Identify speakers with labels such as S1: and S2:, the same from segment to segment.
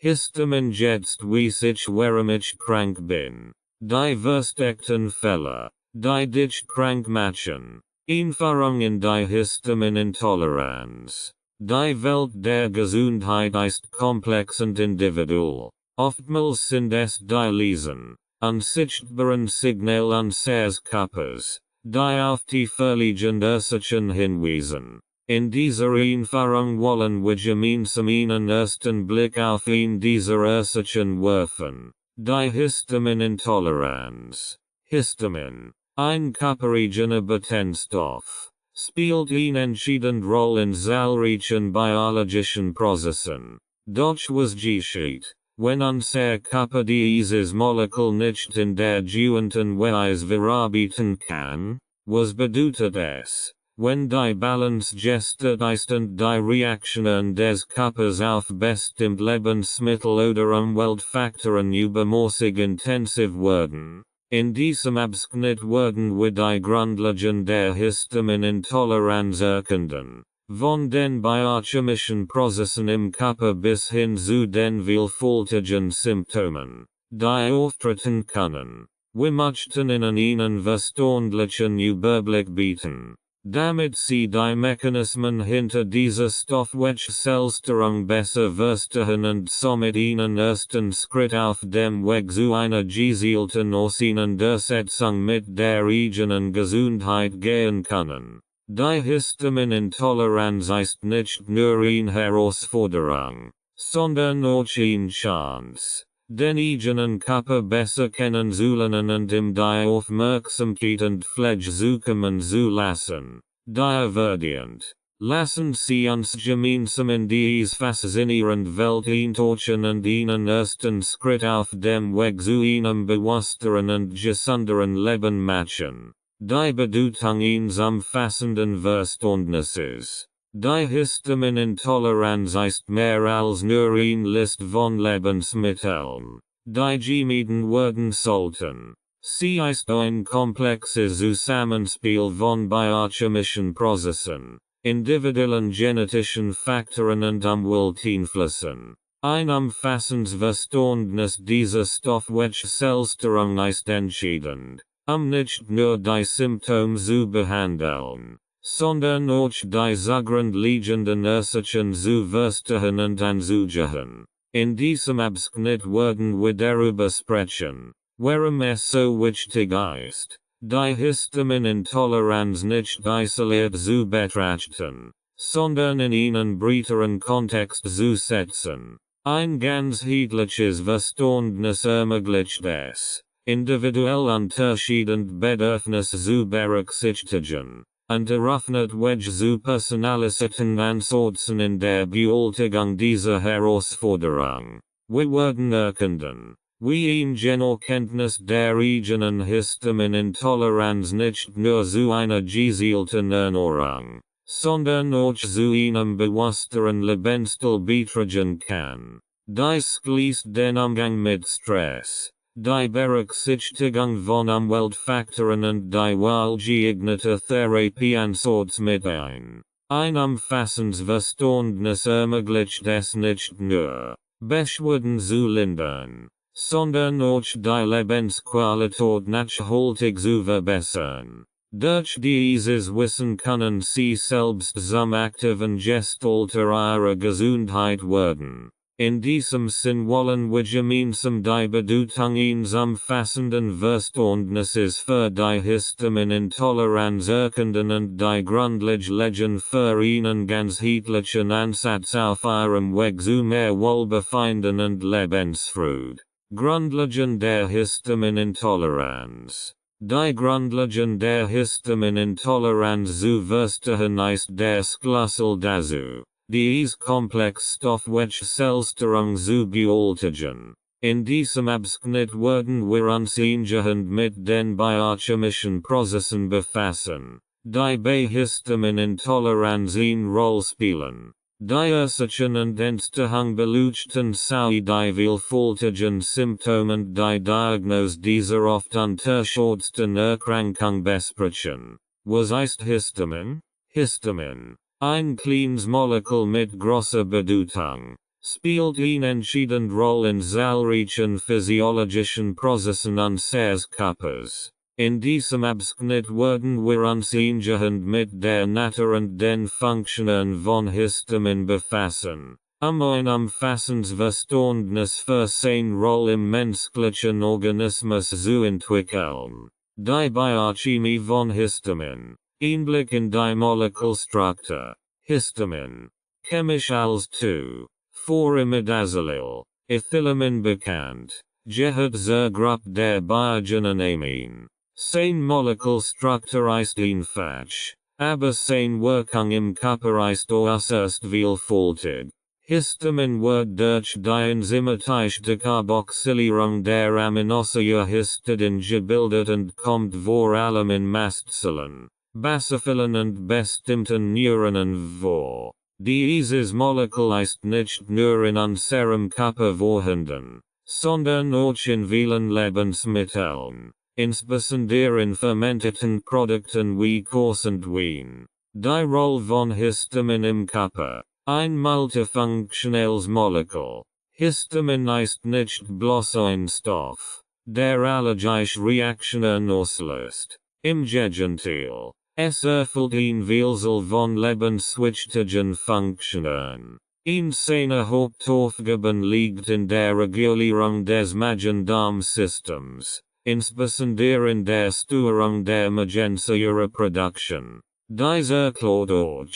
S1: Histamin jetzt wie sich warum ich krank bin. Die Versteckten Fälle. Die dich krank machen. Erfahrungen die Histaminintoleranz. Die Welt der Gesundheit ist komplex und individuell. Oftmals sind es die leisen, unsichtbaren Signale unseres Körpers, die auf die verliegende Ursachen hinweisen. In dieser Erfahrung wollen wir gemeinsam einen ersten Blick auf diese Ursachen werfen. Die Histaminintoleranz. Histamin, ein körpereigener Botenstoff, spielt eine entscheidende Rolle in zahlreichen biologischen Prozessen. Doch was geschieht, wenn unser Körper dieses Molekül nicht in der gewohnten Weise verarbeiten kann? Was bedeutet es, wenn die Balance gestört ist und die Reaktionen des Körpers auf bestimmte Lebensmittel oder Umweltfaktoren übermäßig intensiv werden? In diesem Abschnitt werden wir die Grundlagen der Histaminintoleranz erkunden. Von den biochemischen Prozessen im Körper bis hin zu den vielfältigen Symptomen, die auftreten können. Wir möchten Ihnen verständlichen Überblick bieten, damit Sie die Mechanismen hinter dieser Stoffwechselstörung besser verstehen und somit Ihnen ersten Schritt auf dem Weg zu einer gezielten Auseinandersetzung mit der eigenen Gesundheit gehen können. Die Histaminintoleranz ist nicht nur eine Herausforderung, sondern auch eine Chance, den eigenen Körper besser kennenzulernen und ihm die Aufmerksamkeit und Pflege zukommen zu lassen. Daher verdient, lassen Sie uns gemeinsam in diese faszinierende Welt eintauchen und einen ersten Schritt auf dem Weg zu einem bewussteren und gesünderen Leben machen. Die Bedeutung eines umfassenden Verständnisses. Die Histaminintoleranz ist mehr als nur eine Liste von Lebensmitteln, die gemieden werden sollten. Sie ist ein komplexes Zusammenspiel von biochemischen Prozessen, individuellen genetischen Faktoren und Umwelteinflüssen. Ein umfassendes Verständnis dieser Stoffwechselstörung ist entscheidend, nicht nur die Symptome zu behandeln, sondern auch die zugrunde liegenden Ursachen zu verstehen und anzugehen. In diesem Abschnitt werden wir darüber sprechen, warum es so wichtig ist, die Histaminintoleranz nicht isoliert zu betrachten, sondern in einen breiteren Kontext zu setzen. Ein ganzheitliches Verständnis ermöglicht es, individuell unterschiedliche Bedürfnisse zu berücksichtigen, und eröffnet Weg zu personalisierten Ansätzen in der Bewältigung dieser Herausforderung. Wir werden erkunden, wie eine Kenntnis der eigenen Histaminintoleranz nicht nur zu einer gezielten Ernährung, sondern auch zu einem bewussteren Lebensstil beitragen kann. Dies schließt den Umgang mit Stress, die Berücksichtigung von Umweltfaktoren und die wohlgeeignete Therapieansatz mit ein. Ein umfassendes Verständnis ermöglicht es nicht nur, Beschwerden zu lindern, sondern auch die Lebensqualität nachhaltig zu verbessern. Durch dieses Wissen können Sie selbst zum aktiven Gestalter Ihrer Gesundheit werden. In diesem Sinn wollen wir gemeinsam die Bedeutung eines umfassenden Verständnisses für die Histaminintoleranz erkunden und die Grundlage legen für einen ganzheitlichen Ansatz auf Ihrem Weg zu mehr Wohlbefinden und Lebensfreude. Grundlagen der Histaminintoleranz. Die Grundlagen der Histaminintoleranz zu verstehen ist der Schlüssel dazu, diese Komplexstoffwechselstörung zu bewältigen. In diesem Abschnitt werden wir uns eingehend mit den biochemischen Prozessen befassen, die bei Histaminintoleranz eine Rolle spielen. Die Ursachen und Entstehung beleuchten sowie die vielfältigen Symptome und die Diagnose dieser oft unterschätzten Erkrankung besprechen. Was ist Histamin? Histamin, ein kleines Molekül mit großer Bedeutung, spielt ihn entscheidend Rolle in zahlreichen physiologischen Prozessen unseres Körpers. In diesem Abschnitt werden wir uns eingehend mit der Natur und den Funktionen von Histamin befassen, ein umfassendes Verständnis für seine Rolle im menschlichen Organismus zu entwickeln. Die Biochemie von Histamin. Einblick in die Molekülstruktur. Histamin. Chemisch als 2. Vorimidazolyl. Ethylamin bekannt. Gehört zur Gruppe der biogenen Amine. Seine Molekülstruktur ist einfach, aber seine Wirkung im Körper ist äußerst vielfältig. Histamin wird durch die enzymatische Dekarboxylierung der Aminosäure Histidin gebildet und kommt vor allem in Mastzellen, Basophillen und bestimmten Neuronen vor. Dieses Molekül ist nicht nur in unserem Körper vorhanden, sondern auch in vielen Lebensmitteln, insbesondere in fermenteten Produkten wie Kos und Wein. Die Rolle von Histamin im Körper. Ein multifunktionelles Molekül. Histamin ist nicht bloß ein Stoff, der allergische Reaktionen auslöst. Im Gegenteil, es erfüllt ein Vielzahl von lebenswichtigen Funktionen. Ein seiner Hauptaufgaben liegt in der Regulierung des Magen-Darm-Systems, insbesondere in der Steuerung der Magensäureproduktion. Dies erklärt auch,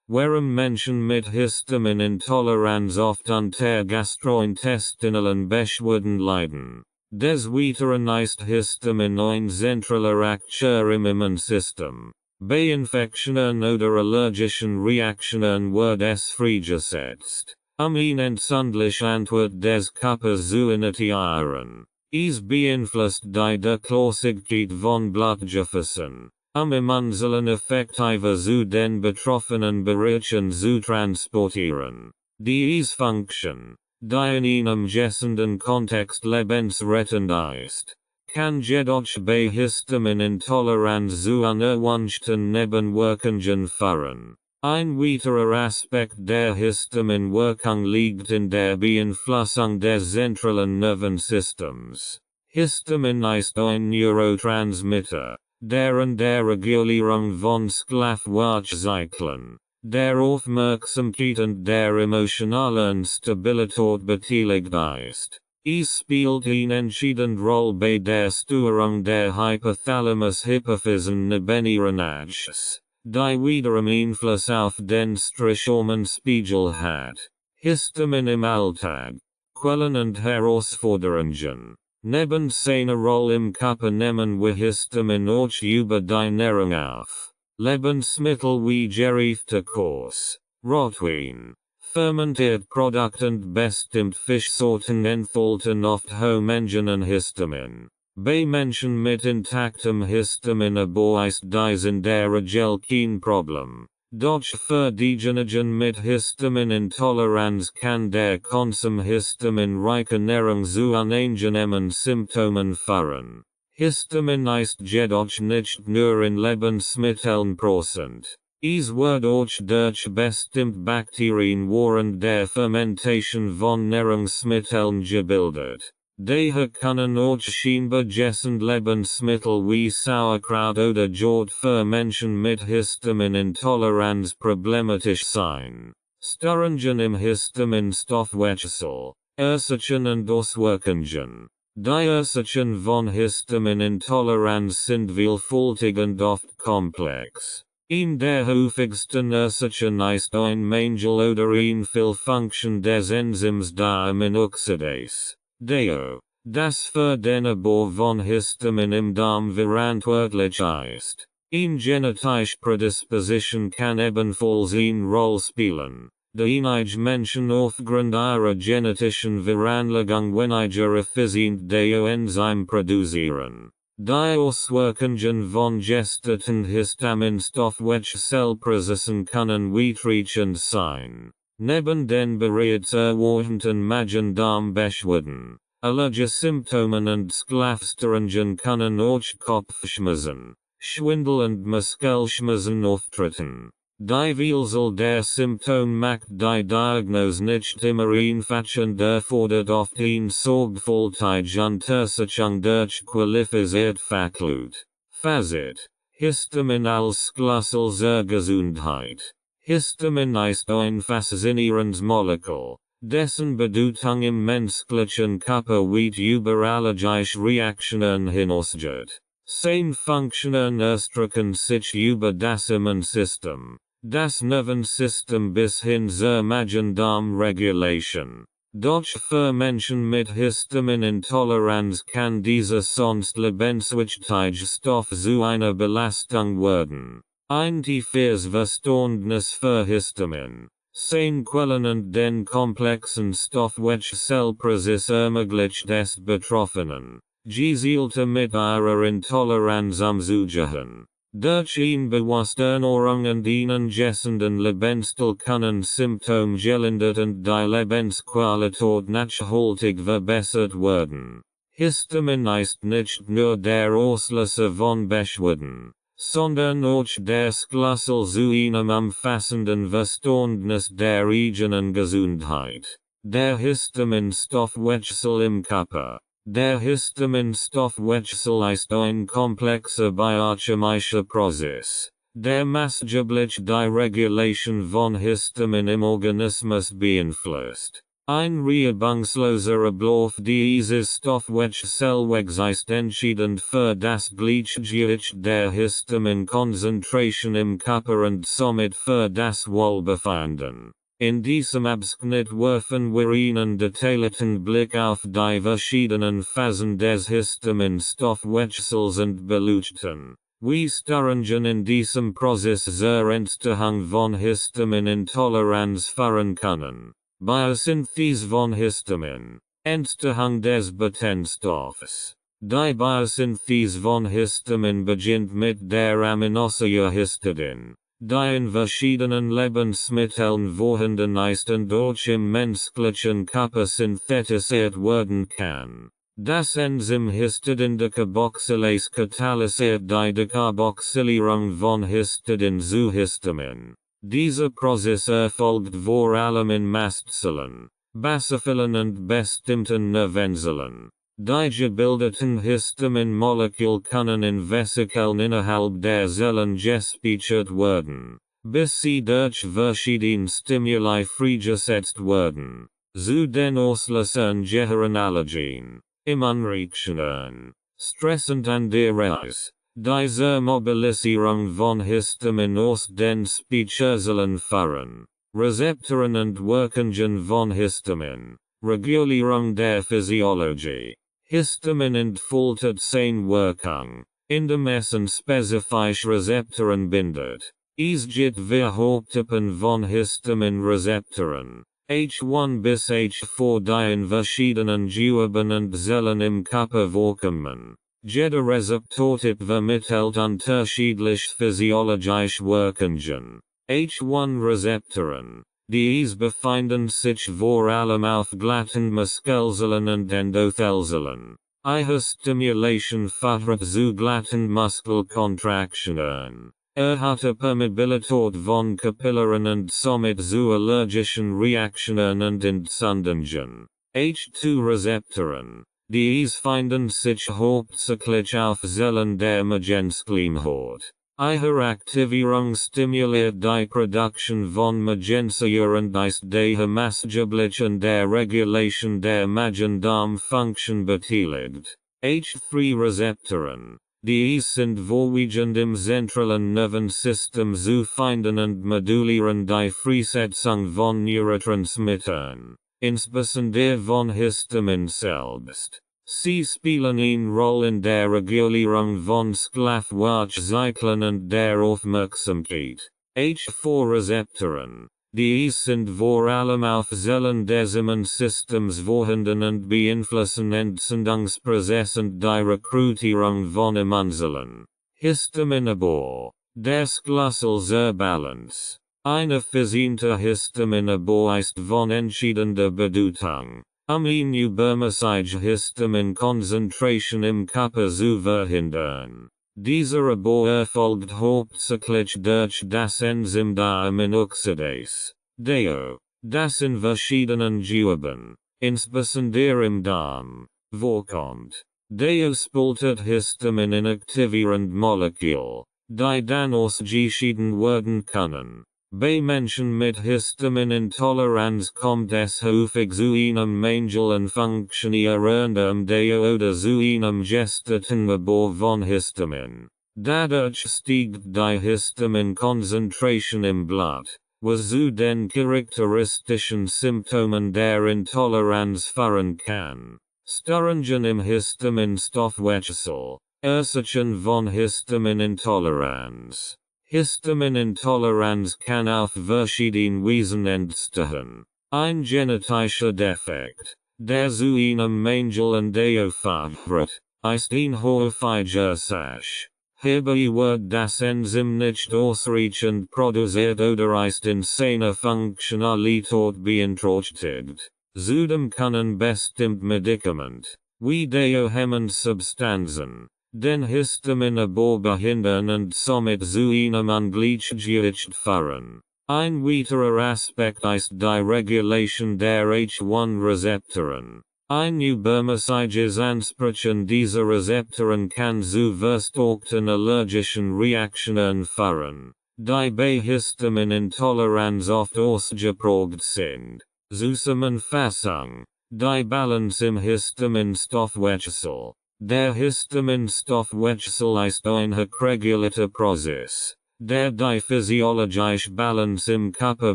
S1: warum Menschen mit Histaminintoleranz oft unter gastrointestinalen Beschwerden leiden. Des Weiteren ist Histamin ein zentraler Akteur im Immunsystem. Bei Infektionen oder allergischen Reaktionen wird es freigesetzt, eine entzündliche Antwort des Körpers zu initiieren. Es beeinflusst die Durchlässigkeit von Blutgefäßen, Immunzellen effektiver zu den betroffenen Bereichen zu transportieren. Diese Funktion, die in einem gessenden Kontext lebensrettend ist, kann jedoch bei Histaminintoleranz zu unerwünschten Nebenwirkungen führen. Ein weiterer Aspekt der Histaminwirkung liegt in der Beeinflussung des zentralen Nervensystems. Histamin ist ein Neurotransmitter, der in der Regulierung von Schlafwachzyklen, der Aufmerksamkeit und der emotionalen Stabilität beteiligt ist. Es spielt eine entscheidende Rolle bei der Steuerung der Hypothalamus-Hypophysen-Nebennierenachs, die wiederum Einfluss auf den Stresshormonspiegel hat. Histamin im Alltag. Quellen und Herausforderungen. Neben seiner Rolle im Körper nehmen wir Histamin auch über die Ernährung auf. Lebensmittel wie geriefte Kost, Rotwein, fermentiert Produkte und bestimmt Fischsorten enthalten oft hohe Mengen an Histamin. Bei Menschen mit intaktem Histaminabor ist dies in der Regel kein Problem. Doch für diejenigen mit Histaminintoleranz kann der Konsum histaminreicher Nahrung zu unangenehmen Symptomen führen. Histamin ist jedoch nicht nur in Lebensmitteln präsent. Es wird auch durch bestimmte Bakterien während der Fermentation von Nahrungsmitteln gebildet. Daher können auch scheinbar gessende Lebensmittel wie Sauerkraut oder Jod für Menschen mit Histaminintoleranz problematisch sein. Störungen im Histaminstoffwechsel, Ursachen und Auswirkungen. Die Ursachen von Histaminintoleranz sind vielfältig und oft komplex. In der häufigsten Ursachen ist ein Mangel oder ein Fehlfunktion des Enzyms Diaminoxidase. DO, das für den Abbau von Histamin im Darm verantwortlich ist. Eine genetische Prädisposition kann ebenfalls eine Rolle spielen, da einige Menschen aufgrund ihrer genetischen Veranlagung weniger effizient DO-Enzym produzieren. Die Auswirkungen von gestörten Histaminstoffwechselprozessen können weitreichend sein. Neben den bereits erwähnten Magen-Darm-Beschwerden, Allergiesymptomen und Schlafstörungen können auch Kopfschmerzen, Schwindel und Muskelschmerzen auftreten. Die Vielzahl der Symptome macht die Diagnose nicht immer einfach und erfordert oft eine sorgfältige Untersuchung durch qualifizierte Fachleute. Fazit: Histamin als Schlüssel zur Gesundheit. Histamin ist ein faszinierendes Molekül, dessen Bedeutung im menschlichen Körper weit über allergische Reaktionen hinausgeht. Seine Funktionen erstrecken sich über das Immunsystem, das Nervensystem bis hin zur Magen-Darm-Regulation. Doch für Menschen mit Histaminintoleranz kann dieser sonst lebenswichtige Stoff zu einer Belastung werden. Ein tiefes Verständnis für Histamin, seine Quellen und den komplexen Stoffwechselprozess ermöglicht es Betroffenen, Gezielter mit ihrer Intoleranz umzugehen. Durch ihn bewusste Ernährung und ihnen gessenden Lebensstil können Symptome gelindert und die Lebensqualität nachhaltig verbessert werden. Histamin ist nicht nur der Auslöser von Beschwerden, sondern auch der Schlüssel zu einem umfassenden Verständnis der eigenen Gesundheit. Der Histaminstoffwechsel im Körper. Der Histaminstoffwechsel ist ein komplexer biochemischer Prozess, der maßgeblich die Regulation von Histamin im Organismus beeinflusst. Ein reibungsloser Ablauf dieses Stoffwechselwegs ist entscheidend für das Gleichgewicht der Histaminkonzentration im Körper und somit für das Wohlbefinden. In diesem Abschnitt werfen wir einen detaillierten Blick auf die verschiedenen Phasen des Histaminstoffwechsels und beleuchten, wie Störungen in diesem Prozess zur Entstehung von Histaminintoleranz führen können. Biosynthese von Histamin. Entstehung des Botenstoffs. Die Biosynthese von Histamin beginnt mit der Aminosäure Histidin, die in verschiedenen Lebensmitteln vorhanden ist und durch im menschlichen Körper synthetisiert werden kann. Das Enzym Histidin-Decarboxylase katalysiert die Decarboxylierung von Histidin zu Histamin. Dieser Prozess erfolgt vor allem in Mastzellen, Basophillen und bestimmten Nervenzellen. Die gebildeten Histamin-Moleküle können in Vesikeln innerhalb der Zellen gespeichert werden, bis sie durch verschiedene Stimuli freigesetzt werden. Zu den Auslösern gehören Allergien, Immunreaktionen, Stress und anderes. Die zur Mobilisierung von Histamin aus den Speicherzellen führen. Rezeptoren und Wirkungen von Histamin. Regulierung der Physiologie. Histamin entfaltet seine Wirkung, indem es an spezifische Rezeptoren bindet. Es gibt vier Haupttypen von Histamin-Rezeptoren, H1 bis H4, die in verschiedenen Geweben und Zellen im Körper vorkommen. Jeder Rezeptortyp vermittelt unterschiedlich physiologische Wirkungen. H1-Rezeptoren. Diese befinden sich vor allem auf glatten Muskelzellen und Endothelzellen. Ihre Stimulation fördert zu glatten Muskelkontraktionen, erhöhte Permeabilität von Kapillaren und somit zu allergischen Reaktionen und Entzündungen. H2-Rezeptoren. Diese finden sich hauptsächlich auf Zellen der Magenschleimhaut. Ihre Aktivierung stimuliert die Produktion von Magensäure und ist daher maßgeblich an der Regulation der Magen-Darm-Funktion beteiligt. H3-Rezeptoren. Diese sind vorwiegend im zentralen Nervensystem zu finden und modulieren die Freisetzung von Neurotransmittern, insbesondere von Histamin selbst. Sie spielen eine Rolle in der Regulierung von Schlafwachzyklen und der Aufmerksamkeit. H4-Rezeptoren. Diese sind vor allem auf Zellen des Immunsystems vorhanden und beeinflussen Entzündungsprozesse und die Rekrutierung von Immunzellen. Histaminabbau. Der Schlüssel zur Balance. Eine effiziente Histaminabbau ist von entscheidender Bedeutung, eine übermäßige Histamin-Konzentration im Körper zu verhindern. Dieser aber erfolgt hauptsächlich durch das Enzym Diaminoxidase, DO, das in verschiedenen Geweben, insbesondere im Darm, vorkommt. DO spaltet Histamin in aktivierend Molekül, die dann ausgeschieden werden können. Bei Menschen mit Histaminintoleranz kommt es häufig zu einem Mangel funktionierendem DO oder zu einem gestörten Abbau von Histamin. Dadurch steigt die Histaminkonzentration im Blut, was zu den charakteristischen Symptomen der Intoleranz führen kann. Störungen im Histaminstoffwechsel, Ursachen von Histaminintoleranz. Histaminintoleranz kann auf verschiedene Weisen entstehen. Ein genetischer Defekt, der zu einem Mangel an DO führt, ist ein häufiger Ursache. Hierbei wird das Enzym nicht ausreichend produziert oder ist in seiner Funktionalität beeinträchtigt. Zudem können bestimmt Medikament, wie DO-hemmende Substanzen, den Histaminabbau behindern und somit zu einem Ungleichgewicht führen. Ein weiterer Aspekt ist die Regulation der H1-Rezeptoren. Ein übermäßiges Ansprechen dieser Rezeptoren kann zu verstärkten allergischen Reaktionen führen, die bei Histaminintoleranz oft ausgeprägt sind. Zusammenfassung: Die Balance im Histaminstoffwechsel. Der Histaminstoffwechsel ist ein hochregulierter Prozess, der die physiologische Balance im Körper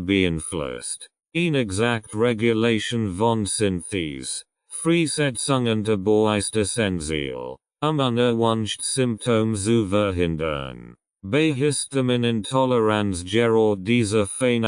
S1: beeinflusst. Inexakt Regulation von Synthese, Freisetzung und Abbau ist essentiell, unerwünschte Symptome zu verhindern. Bei Histaminintoleranz gerät dieser fein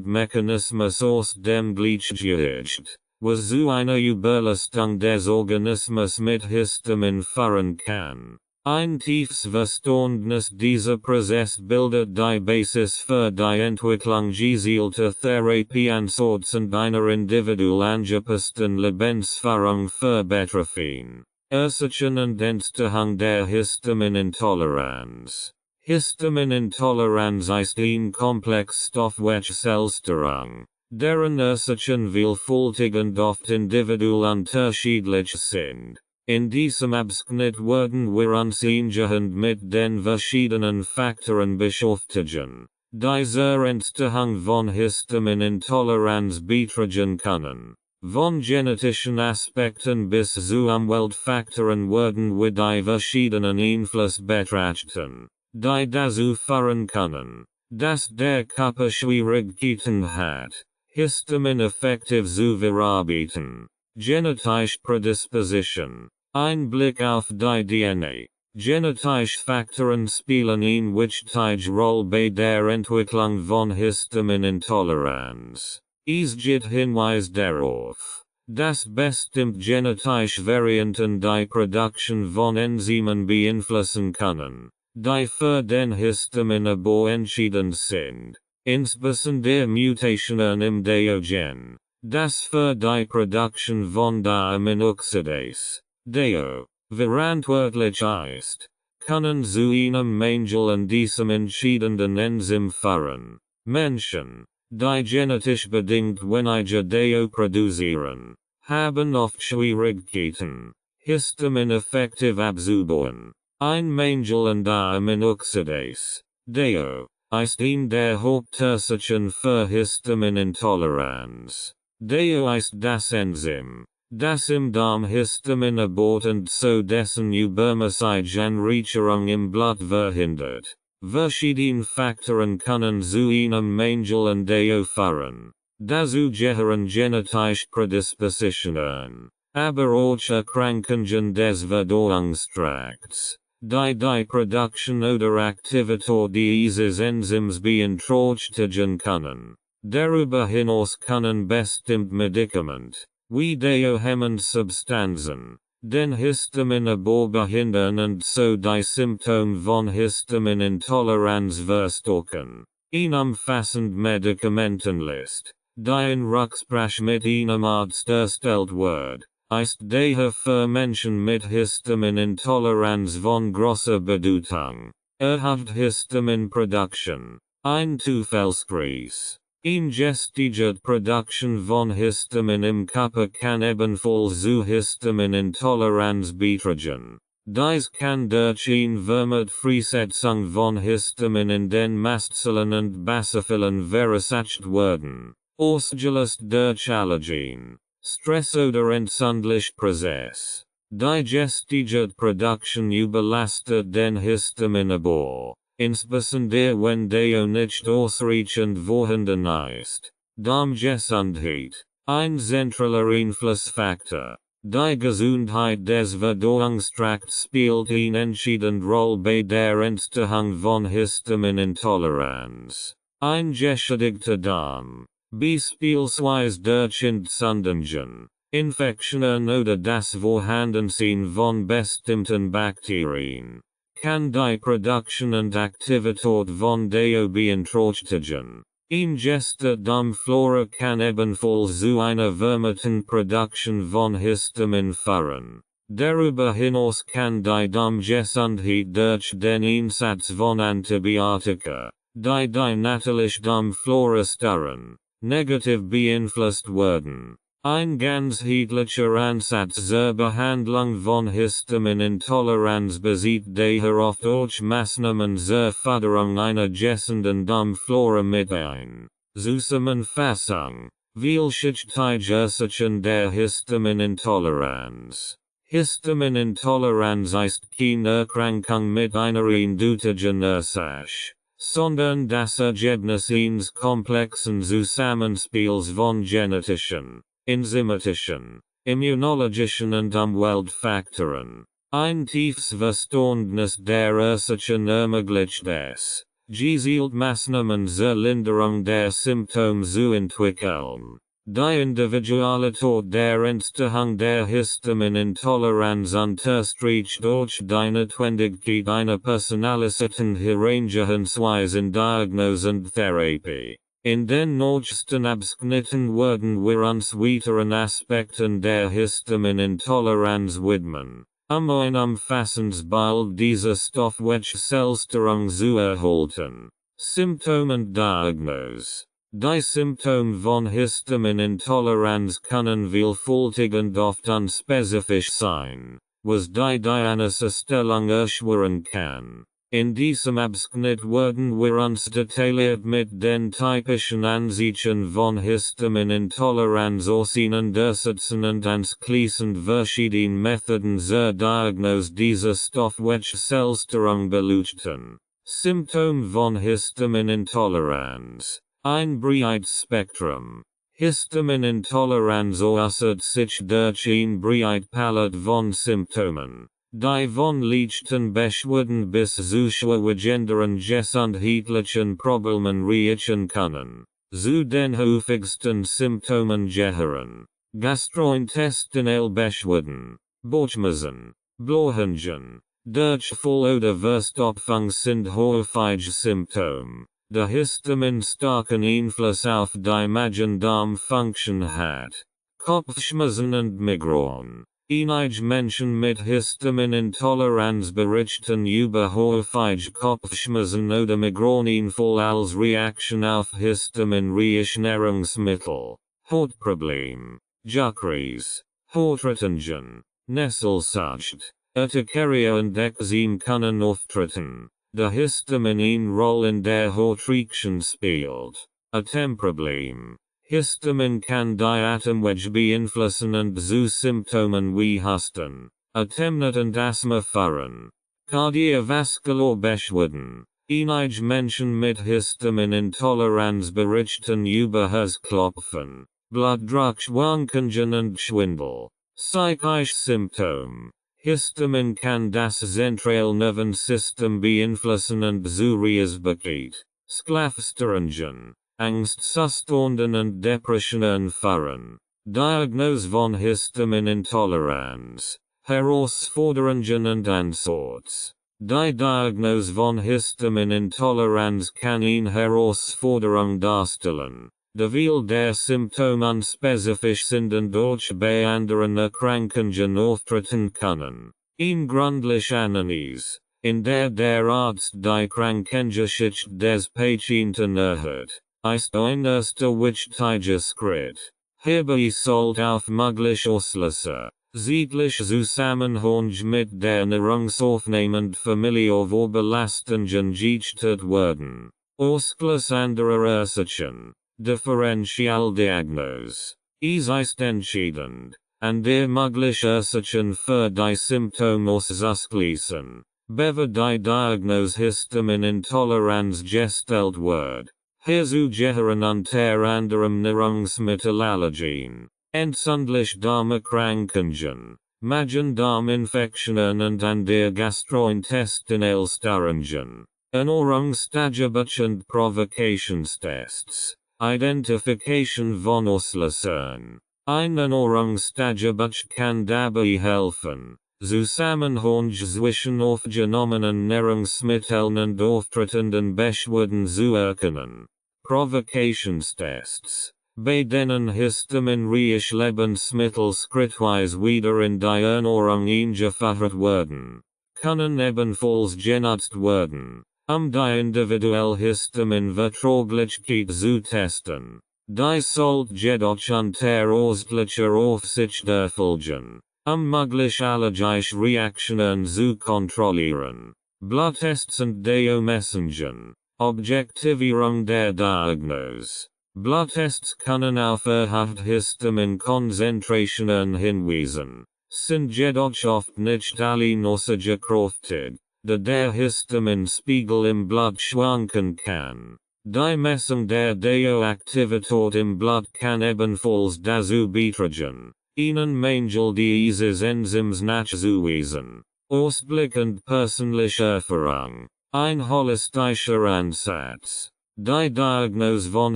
S1: Mechanismus aus dem Gleichgewicht, was zu einer Überlastung des Organismus mit Histamin führen kann. Ein tiefes Verständnis dieser Prozess bildet die Basis für die Entwicklung gezielter Therapieansätze und einer individuell angepassten Lebensführung für Betroffene. Ursachen und Entstehung der Histaminintoleranz. Histaminintoleranz ist ein Komplex Stoffwechselstörung, deren Ursachen vielfältig und oft individuell unterschiedlich sind. In diesem Abschnitt werden wir uns eingehend mit den verschiedenen Faktoren beschäftigen, die zur Entstehung von Histaminintoleranz beitragen können. Von genetischen Aspekten bis zu Umweltfaktoren werden wir die verschiedenen Einflüsse betrachten, die dazu führen können, dass der Körper Schwierigkeiten hat, Histamin effektiv zu verarbeiten. Genetische Prädisposition. Ein Blick auf die DNA. Genetische Faktoren spielen eine wichtige Rolle bei der Entwicklung von Histaminintoleranz. Es gibt Hinweise darauf, dass bestimmte genetische Varianten die Produktion von Enzymen beeinflussen können, die für den Histaminabbau entscheidend sind, insbesondere Mutationen im DO-Gen. Das für die Produktion von Diaminoxidase, DO, verantwortlich ist, können zu einem Mangel an diesem entscheidenden Enzym führen. Menschen, die genetisch bedingt weniger DO produzieren, haben oft Schwierigkeiten, Histamin effektiv abzubauen. Ein Mangel an Diaminoxidase, DO, ist ein der Hauptursachen für Histaminintoleranz. DO ist das Enzym, das im Darm Histamin abbaut und so dessen übermäßige Anreicherung im Blut verhindert. Verschiedene Faktoren können zu einem Mangel an DO führen. Dazu gehören genetische Prädispositionen, aber auch Erkrankungen des Verdauungstrakts, die Produktion oder Aktivität dieses Enzyms beeinträchtigen können. Darüber hinaus können bestimmte Medikamente, wie DO-hemmende Substanzen, den Histaminabbau behindern und so die Symptome von Histaminintoleranz verstärken. Eine umfassende Medikamentenlist, die in Rücksprache mit einem Arzt erstellt wird, ist daher Vermenschen mit Histaminintoleranz von grosser Bedeutung. Hat Histamin-Production ein Zufallskreis. Ingestiget Production von Histamin im Körper kann ebenfalls zu Histaminintoleranz beitragen. Dies kann durch vermehrt Freisetzung von Histamin in den Mastzellen und Basophilien verursacht werden. Ausgelöst durch Allergien, Stress oder entzündlich Prozess. Digestige Production überlastet den Histaminabbau, insbesondere wenn der nicht ausreichend vorhanden ist. Darmgesundheit, ein zentraler Einflussfaktor. Die Gesundheit des Verdauungstrakts spielt eine entscheidende Rolle bei der Entstehung von Histaminintoleranz. Ein geschädigter Darm, beispielsweise durch Entzündungen, Infektionen oder das Vorhandensein von bestimmten Bakterien, kann die Produktion und Aktivität von der beeinträchtigen. Ingeste Darmflora kann ebenfalls zu einer vermehrten Produktion von Histamin führen. Darüber hinaus kann die Darmgesundheit durch den Einsatz von Antibiotika, die natürliche Darmflora stören, negativ beeinflusst werden. Ein ganzheitlicher Ansatz zur Behandlung von Histaminintoleranz besteht daher oft durch Maßnahmen zur Förderung einer gesunden Darmflora mit ein. Zusammenfassung: Vielschichtige Ursachen der Histaminintoleranz. Histaminintoleranz ist keine Erkrankung mit einer eindeutigen Ursache, sondern das Ergebnis eines komplexen Zusammenspiels von genetischen, enzymatischen, immunologischen und Umweltfaktoren. Ein tiefes Verständnis der Ursachen ermöglicht es, gezielt Maßnahmen zur Linderung der Symptome zu entwickeln. Die Individualität der Entstehung der Histaminintoleranz unterstreicht durch die Notwendigkeit einer personalisierten Herangehensweise in Diagnose und Therapie. In den nächsten Abschnitten werden wir uns weiteren Aspekten der Histaminintoleranz widmen, ein umfassendes Bild dieser Stoffwechselstörung zu erhalten. Symptome und Diagnose. Die Symptome von Histaminintoleranz können vielfältig und oft unspezifisch sein, was die Diagnosestellung erschweren kann. In diesem Abschnitt werden wir uns detailliert mit den typischen Anzeichen von Histaminintoleranz auseinandersetzen und anschließend verschiedene Methoden zur Diagnose dieser Stoffwechselstörung beleuchten. Symptome von Histaminintoleranz. Ein breites Spektrum. Histaminintoleranz äußert sich durch ein breites Palette von Symptomen, die von leichten Beschwerden bis zu schwerwiegenderen gesundheitlichen Problemen reichen können. Zu den häufigsten Symptomen gehören gastrointestinelle Beschwerden, Bauchschmerzen, Blähungen, Durchfall oder Verstopfung sind häufige Symptome. Der Histamin starken Einfluss auf die Magen-Darm-Funktion hat. Kopfschmerzen und Migräne. Einige Menschen mit Histaminintoleranz berichten über häufige Kopfschmerzen oder Migräneinfall als Reaktion auf histaminreiche Nahrungsmittel. Hautproblem, Juckreis, Hautretention, Nesselsucht, Urtikaria und Ekzem können auftreten. Da Histamin eine Rolle in der Hautreaktion spielt. Atemproblem. Histamin kann die Atemwege beeinflussen und zu Symptomen wie Husten, Atemnot und Asthma führen. Kardiovaskular Beschwerden. Einige Menschen mit Histaminintoleranz berichten über Herzklopfen, Blutdruckschwankungen und Schwindel. Psychische Symptome. Histamin kann das Zentralnervensystem beeinflussen und zu Reizbarkeit, Schlafstörungen, Angstzustanden und Depressionen führen. Diagnose von Histaminintoleranz. Herausforderungen und Ansatz. Die Diagnose von Histaminintoleranz kann eine Herausforderung darstellen, De viel der Symptomen spezifisch sind und durch bei anderen Erkrankungen auftreten können. Ein gründlich Analyse, in der Arzt die Krankengesicht des Patienten erhört, ist ein erster wichtiger Schritt. Hierbei sollte auf möglich Auslöser, zeitlich Zusammenhang mit der nahrungsaufnehmenden Familie vorbelastungen geachtet werden. Ausschluss anderer Ursachen, Differentialdiagnose, ist entscheidend, an der mögliche Ursachen für die Symptome auszuschließen, bevor die Diagnose Histaminintoleranz gestellt wird. Hierzu gehören unter anderem Nahrungsmittelallergien, entzündliche Darmerkrankungen, Magen-Darm-Infektionen und an der Gastrointestinalstörungen, Ernährungstagebuch und Provokationstests, Identification von Auslösern. Ein Ernährungstagebuch kann dabei helfen, Zusammenhang zwischen aufgenommenen Nahrungsmitteln und auftretenden Beschwerden zu erkennen. Provokationstests, bei denen histaminreiche Lebensmittel schrittweise wieder in die Ernährung eingeführt werden, können ebenfalls genutzt werden, die individuelle Histaminverträglichkeit zu testen. Die sollte jedoch unter ärztlicher Aufsicht erfolgen, mögliche allergische Reaktionen zu kontrollieren. Bluttests und Diagnose. Objektivierung der Diagnose. Bluttests können auf erhöhte Histaminkonzentrationen hinweisen, sind jedoch oft nicht allein aussagekräftig, da der Histaminspiegel im Blut schwanken kann. Die Messung der Radioaktivität im Blut kann ebenfalls dazu beitragen, einen Mangel dieses Enzyms nachzuweisen. Ausblick und persönliche Erfahrung. Ein holistischer Ansatz. Die Diagnose von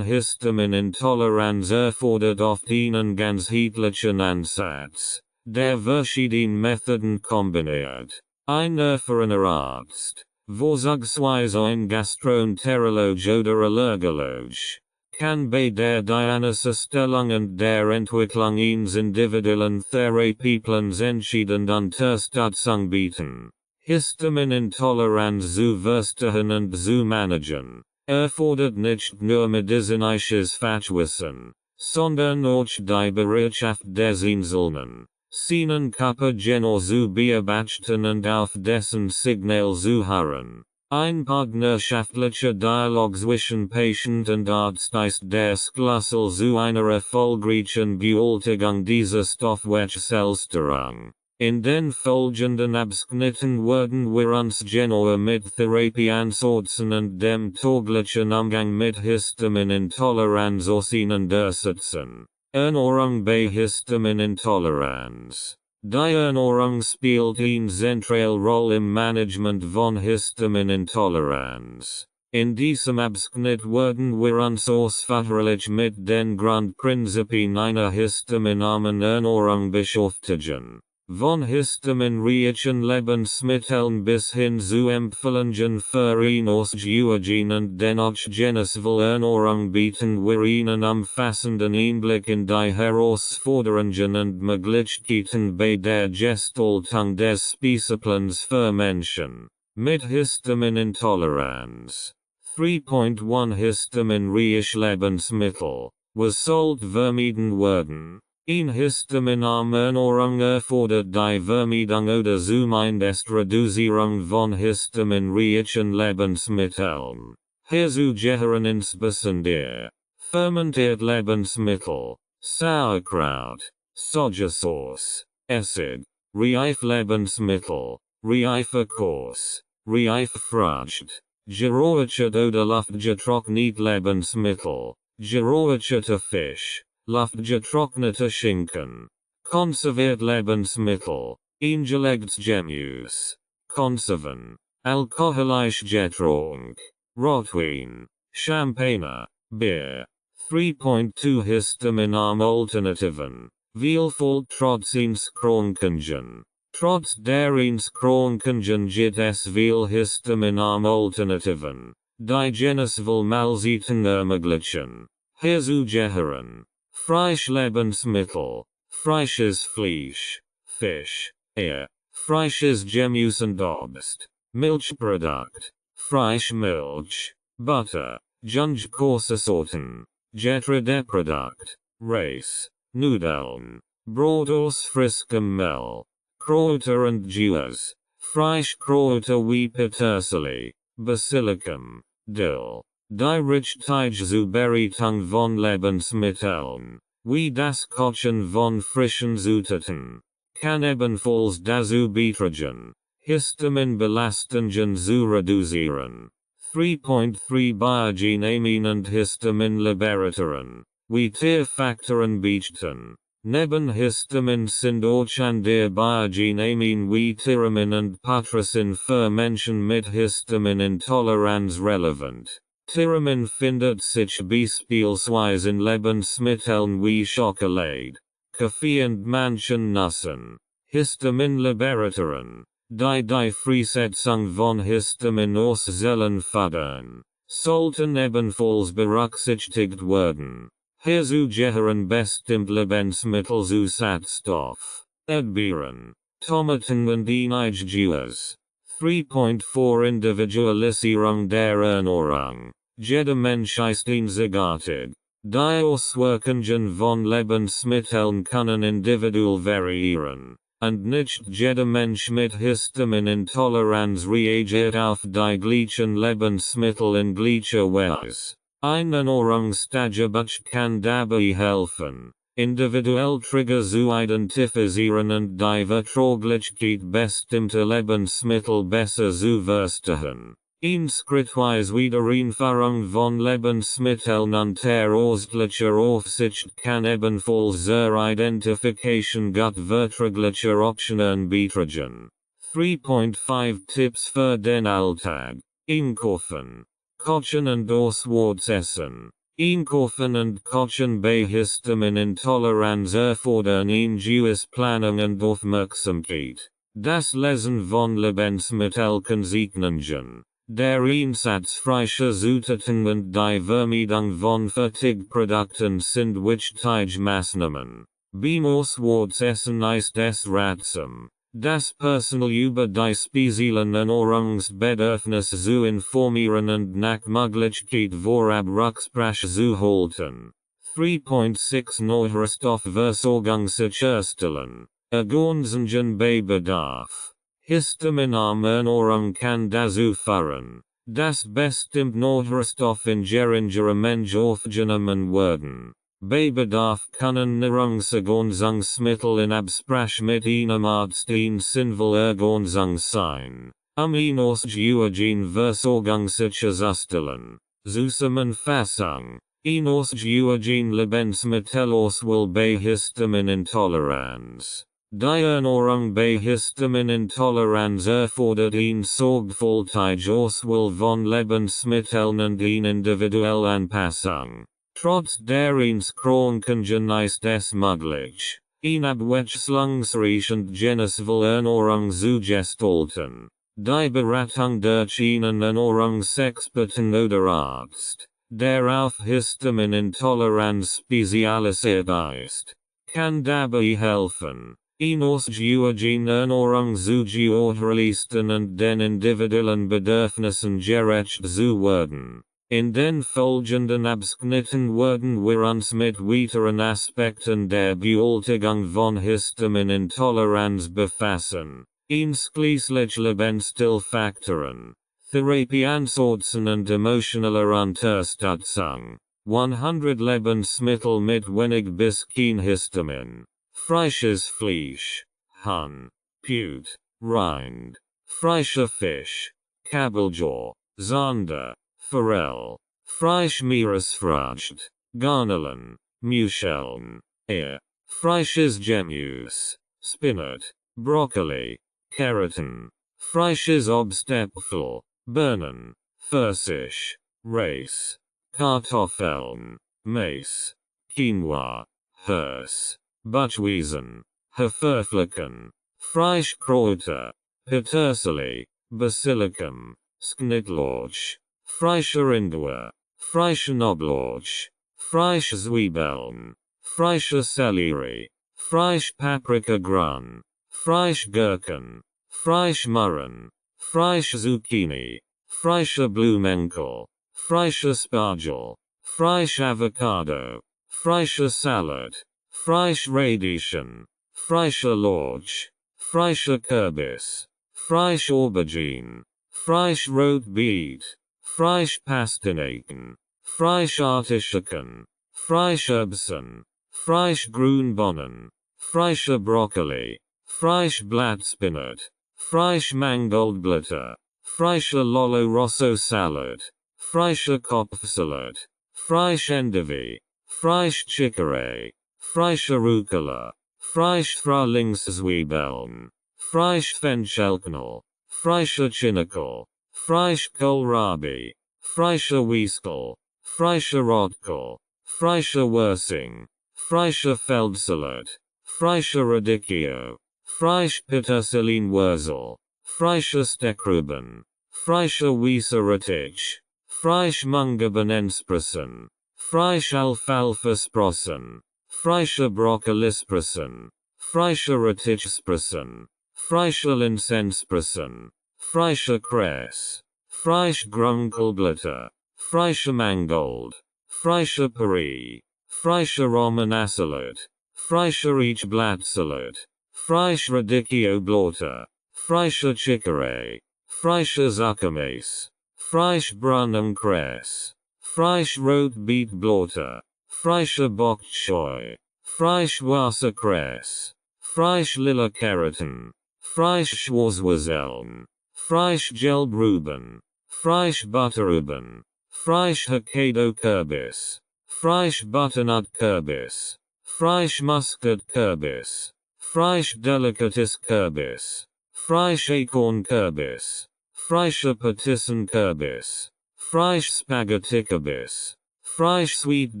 S1: Histaminintoleranz erfordert oft einen ganzheitlichen Ansatz, der verschiedene Methoden kombiniert. Ein erfahrener Arzt, vorzugsweise ein Gastroenterologe oder Allergologe, kann bei der Diagnosestellung und der Entwicklung eines individuellen Therapieplans entscheidend Unterstützung bieten. Histaminintoleranz zu verstehen und zu managen, erfordert nicht nur medizinisches Fachwissen, sondern auch die Bereitschaft des Einzelnen, seinen Körper genau zu beobachten und auf dessen Signal zu hören. Ein partnerschaftlicher Dialog zwischen Patient und Arzt ist der Schlüssel zu einer erfolgreichen Bewältigung dieser Stoffwechselstörung. In den folgenden Abschnitten werden wir uns genauer mit Therapie ansetzen und dem täglichen Umgang mit Histaminintoleranz auseinandersetzen. Ernährung bei Histaminintoleranz. Die Ernährung spielt eine zentrale Rolle im Management von Histaminintoleranz. In diesem Abschnitt werden wir uns ausführlich mit den Grundprinzipien einer histaminarmen Ernährung beschäftigen. Von histaminreichen Lebensmitteln bis hin zu Empfehlungen für eine ausgewogene und dennoch genussvolle Ernährung bieten wir Ihnen umfassenden Einblick in die Herausforderungen und Möglichkeiten bei der Gestaltung des Speiseplans für Menschen mit Histaminintoleranz. 3.1 Histaminreiche Lebensmittel. Was sollte vermieden werden? Ein histaminarme Ernährung erfordert die Vermeidung oder zumindest Reduzierung von histaminreichen Lebensmitteln. Hierzu gehören insbesondere fermentierte Lebensmittel, Sauerkraut, Sojasauce, Essig, reife Lebensmittel, reife Kost, reife Frucht, geräucherte oder luftgetrocknete Lebensmittel, geräucherter Fisch, luftgetrockneter Schinken, konservierte Lebensmittel, eingelegtes Gemüse, Konserven, alkoholische Getränke, Rotwein, Champagner, Bier. 3.2 Histaminarme Alternativen. Vielfalt trotz eines Krankungen. Trotz der eines Krankungen gibt es viel histaminarme Alternativen, die genussvoll Mahlzeiten ermöglichen. Herzugehören. Freisch Lebensmittel. Freisches Fleisch. Fisch. Eier. Freisches Gemüse und Obst. Milchprodukt. Freischmilch. Butter. Jungkosesorten. Getreideprodukt. Reis. Nudeln. Brot aus frischem Mehl. Kräuter und Gewürz. Freischkräuter wie Petersilie. Basilikum. Dill. Die Richtige Zubereitung von Lebensmitteln, wie das Kochen von frischen Zutaten, kann ebenfalls dazu beitragen, Histaminbelastungen zu reduzieren. 3.3 Biogenamin und Histamin Liberatoren, wie Tierfaktoren beichten. Neben Histamin sind auch andere Biogenamin wie Tyramin und Patricin für Menschen mit Histaminintoleranz relevant. Tyramin findet sich beispielsweise in Lebensmitteln wie Schokolade, Kaffee und manchen Nüssen. Histaminliberatoren, die Freisetzung von Histamin aus Zellen fördern, sollten ebenfalls berücksichtigt werden. Herzugehören bestimmt Lebensmittelzusatzstoff, Erdbeeren, Tomaten und einige Gewürze. 3.4 Individualisierung der Ernährung. Jeder Mensch ist einzigartig. Die Auswirkungen von Lebensmitteln können individuell variieren. Und nicht jeder Mensch mit Histaminintoleranz reagiert auf die gleichen Lebensmittel in gleicher Weise. Ein Ernährungstagebuch kann dabei helfen, individuell Trigger zu identifizieren und die Verträglichkeit bestimmter Lebensmittel besser zu verstehen. Ein schrittweise Wiedereinführung von Lebensmitteln unter ausgleicher Aufsicht kann ebenfalls zur Identification gut verträglicher Optionen beitragen. 3.5 Tipps für den Alltag. Einkaufen. Kochen und auswärts essen. Einkaufen und Kochen bei Histaminintoleranz erfordern eine gewisse Planung und Aufmerksamkeit. Das Lesen von Lebensmittelkennzeichnungen, der Einsatz frischer Zutaten und die Vermeidung von Fertigprodukten sind wichtige Maßnahmen. Beim Auswärtsessen ist es ratsam, das Personal über die speziellen Ernährungsbedürfnisse zu informieren und nach Möglichkeit vorab Rücksprache zu halten. 3.6 Nährstoffversorgung sicherstellen. Ergänzungen bei Bedarf. Histaminarme Ernährung kann dazu führen, dass bestimmt Nährstoff in geringer Menge aufgenommen werden. Bei Bedarf können Nahrungsergänzungsmittel in Absprache mit einem Arzt eine sinnvolle Ergänzung sein, ihn ausgewogen Versorgung sicherzustellen. Zusammenfassung. Eine ausgewogen Lebensmittelauswahl bei Histaminintoleranz. Die Ernährung bei Histaminintoleranz erfordert eine sorgfältige Auswahl von Lebensmitteln und eine individuelle Anpassung. Trotz der Einschränkungen ist es möglich, eine abwechslungsreiche und genussvolle Ernährung zu gestalten. Die Beratung durch einen Ernährungsexperten oder Arzt, der auf Histaminintoleranz spezialisiert ist, kann dabei helfen, eine ausgewogene Ernährung zu gewährleisten und den individuellen Bedürfnissen gerecht zu werden. In den folgenden Abschnitten werden wir uns mit weiteren Aspekten der Bewältigung von Histaminintoleranz befassen, einschließlich Lebensstilfaktoren, Therapieansätzen und emotionaler Unterstützung. 100 Lebensmittel mit wenig bis kein Histamin. Frisches Fleisch, Huhn, Pute, Rind, frischer Fisch, Kabeljau, Zander, Forell, Fleischmeeresfrüchte, Garnelen, Muscheln, Eier, frisches Gemüse, Spinat, Brokkoli, Karotten, frisches Obstäpfel, Birnen, Pfirsich, Reis, Kartoffeln, Mais, Quinoa, Hirse, Buchweizen, Haferflocken, Fleischkräuter, Petersilie, Basilikum, Schnittlauch, frischer Ingwer, frischer Knoblauch, frische Zwiebeln, frische Sellerie, frische Paprika grün, frische Gurken, frische Möhren, frische Zucchini, frische Blumenkohl, frische Spargel, frische Avocado, frische Salad, frische Radieschen, frische Lorch, frische Kürbis, frische Aubergine, frische Rotbeet, frische Pastinaken, frische Artischocken, frische Erbsen, frische Grünbohnen, frische Brokkoli, frische Blattspinat, frische Mangoldblätter, frische Lollo Rosso Salad, frische Kopfsalat, frische Endive, frische Chicorée, frische Rucola, frische Frühlingszwiebeln, frische Fenchelknol, frische Chinakohl, frische Kohlrabi, frische Wieskel, frische Rotkohl, frische Wursing, frische Feldsalat, frische Radicchio, frische Petersilinwurzel, frische Steckrüben, frische Wieserrettich, frische Mungobohnensprossen, frische Alfalfa-Sprossen, frische Brokkolisprossen, frische Rettichsprossen, frische Linzensprossen, frische Kress, frische Grunkelblätter, frische Mangold, frische Peri, frische Romansalat, frische Riechblattsalat, frische Radicchio-Blotter, frische Chicorée, frische Zuckermais, frische Brunnenkress, frische Rotbeetblotter, frische Bokchoy, frische Wasserkress, frische Lilla Keratin, frische Schwarzwurzeln, frische Gelbruben, frische Butterruben, frische Hokkaido Kürbis, frische Butternut Kürbis, frische Mustard Kürbis, frische Delicatis Kürbis, frische Acorn Kürbis, frische Patissen Kürbis, frische Spaghetti Kürbis, frische Sweet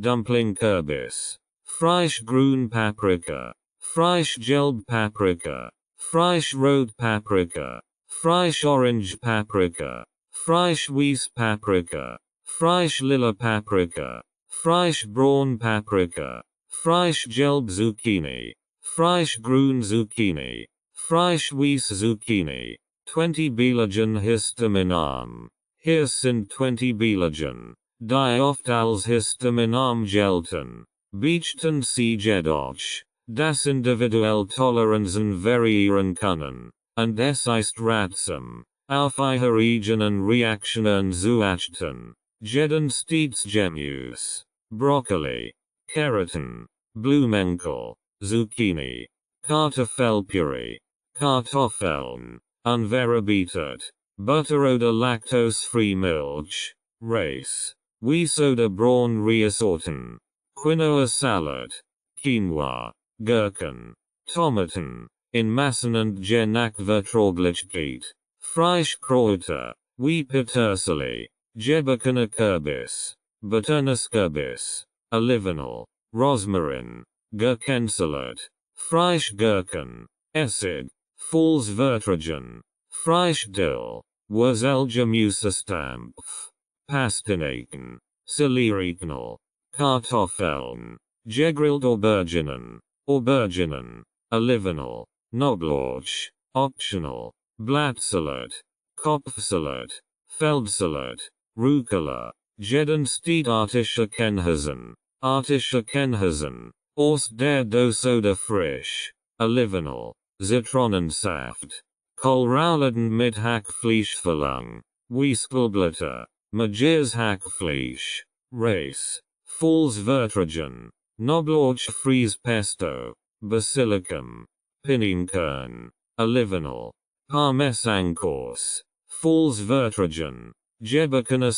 S1: Dumpling Kürbis, frische Grün Paprika, frische Gelb Paprika, frische Rot Paprika, frische Orange Paprika, frische Weiss Paprika, frische Lila Paprika, frische Braun Paprika, frische Gelb Zucchini, frische Grün Zucchini, frische Weiss Zucchini, 20 Biologen Histamin arm. Hier sind 20 Biologen, die oft als Histamin arm gelten. Beichten sie jedoch, dass individuell Toleranzen variieren können, und es ist ratsam, auf eigene Reaktionen zu achten. Jeden stets Gemüse, Brokkoli, Keratin, Blumenkohl, Zucchini, Kartoffelpüree, Kartoffeln, unverarbeitet, Butter oder Laktose-free Milch, Reis, Weiss oder Braun Reassorten, Quinoa Salad, Quinoa, Gurken, Tomaten, in Massen und je nach Verträglichkeit, frische Kräuter, wie Petersilie, Gebakene Kürbis, Butternus Kürbis, Olivenöl, Rosmarin, Gurkensalat, frische Gurken, Essig, Volksvertragen, frische Dill, Wurzelgemüsestampf, Pastinaken, Sellerieknol, Kartoffeln, gegrillte Auberginen, Olivenöl, Knoblauch, optional, Blattsalat, Kopfsalat, Feldsalat, Rucola, jeden steht Artischocken, Ost der Dose oder frisch, Olivenöl, Zitronensaft, Kohlrouladen mit Hackfleischverlang, Weiskelblätter, Majirs Hackfleisch, Reis, Volksvertragen, Knoblauch Fries Pesto, Basilicum, Pininkern, Olivenöl, Parmesankurs, Volksvertragen, Gebakene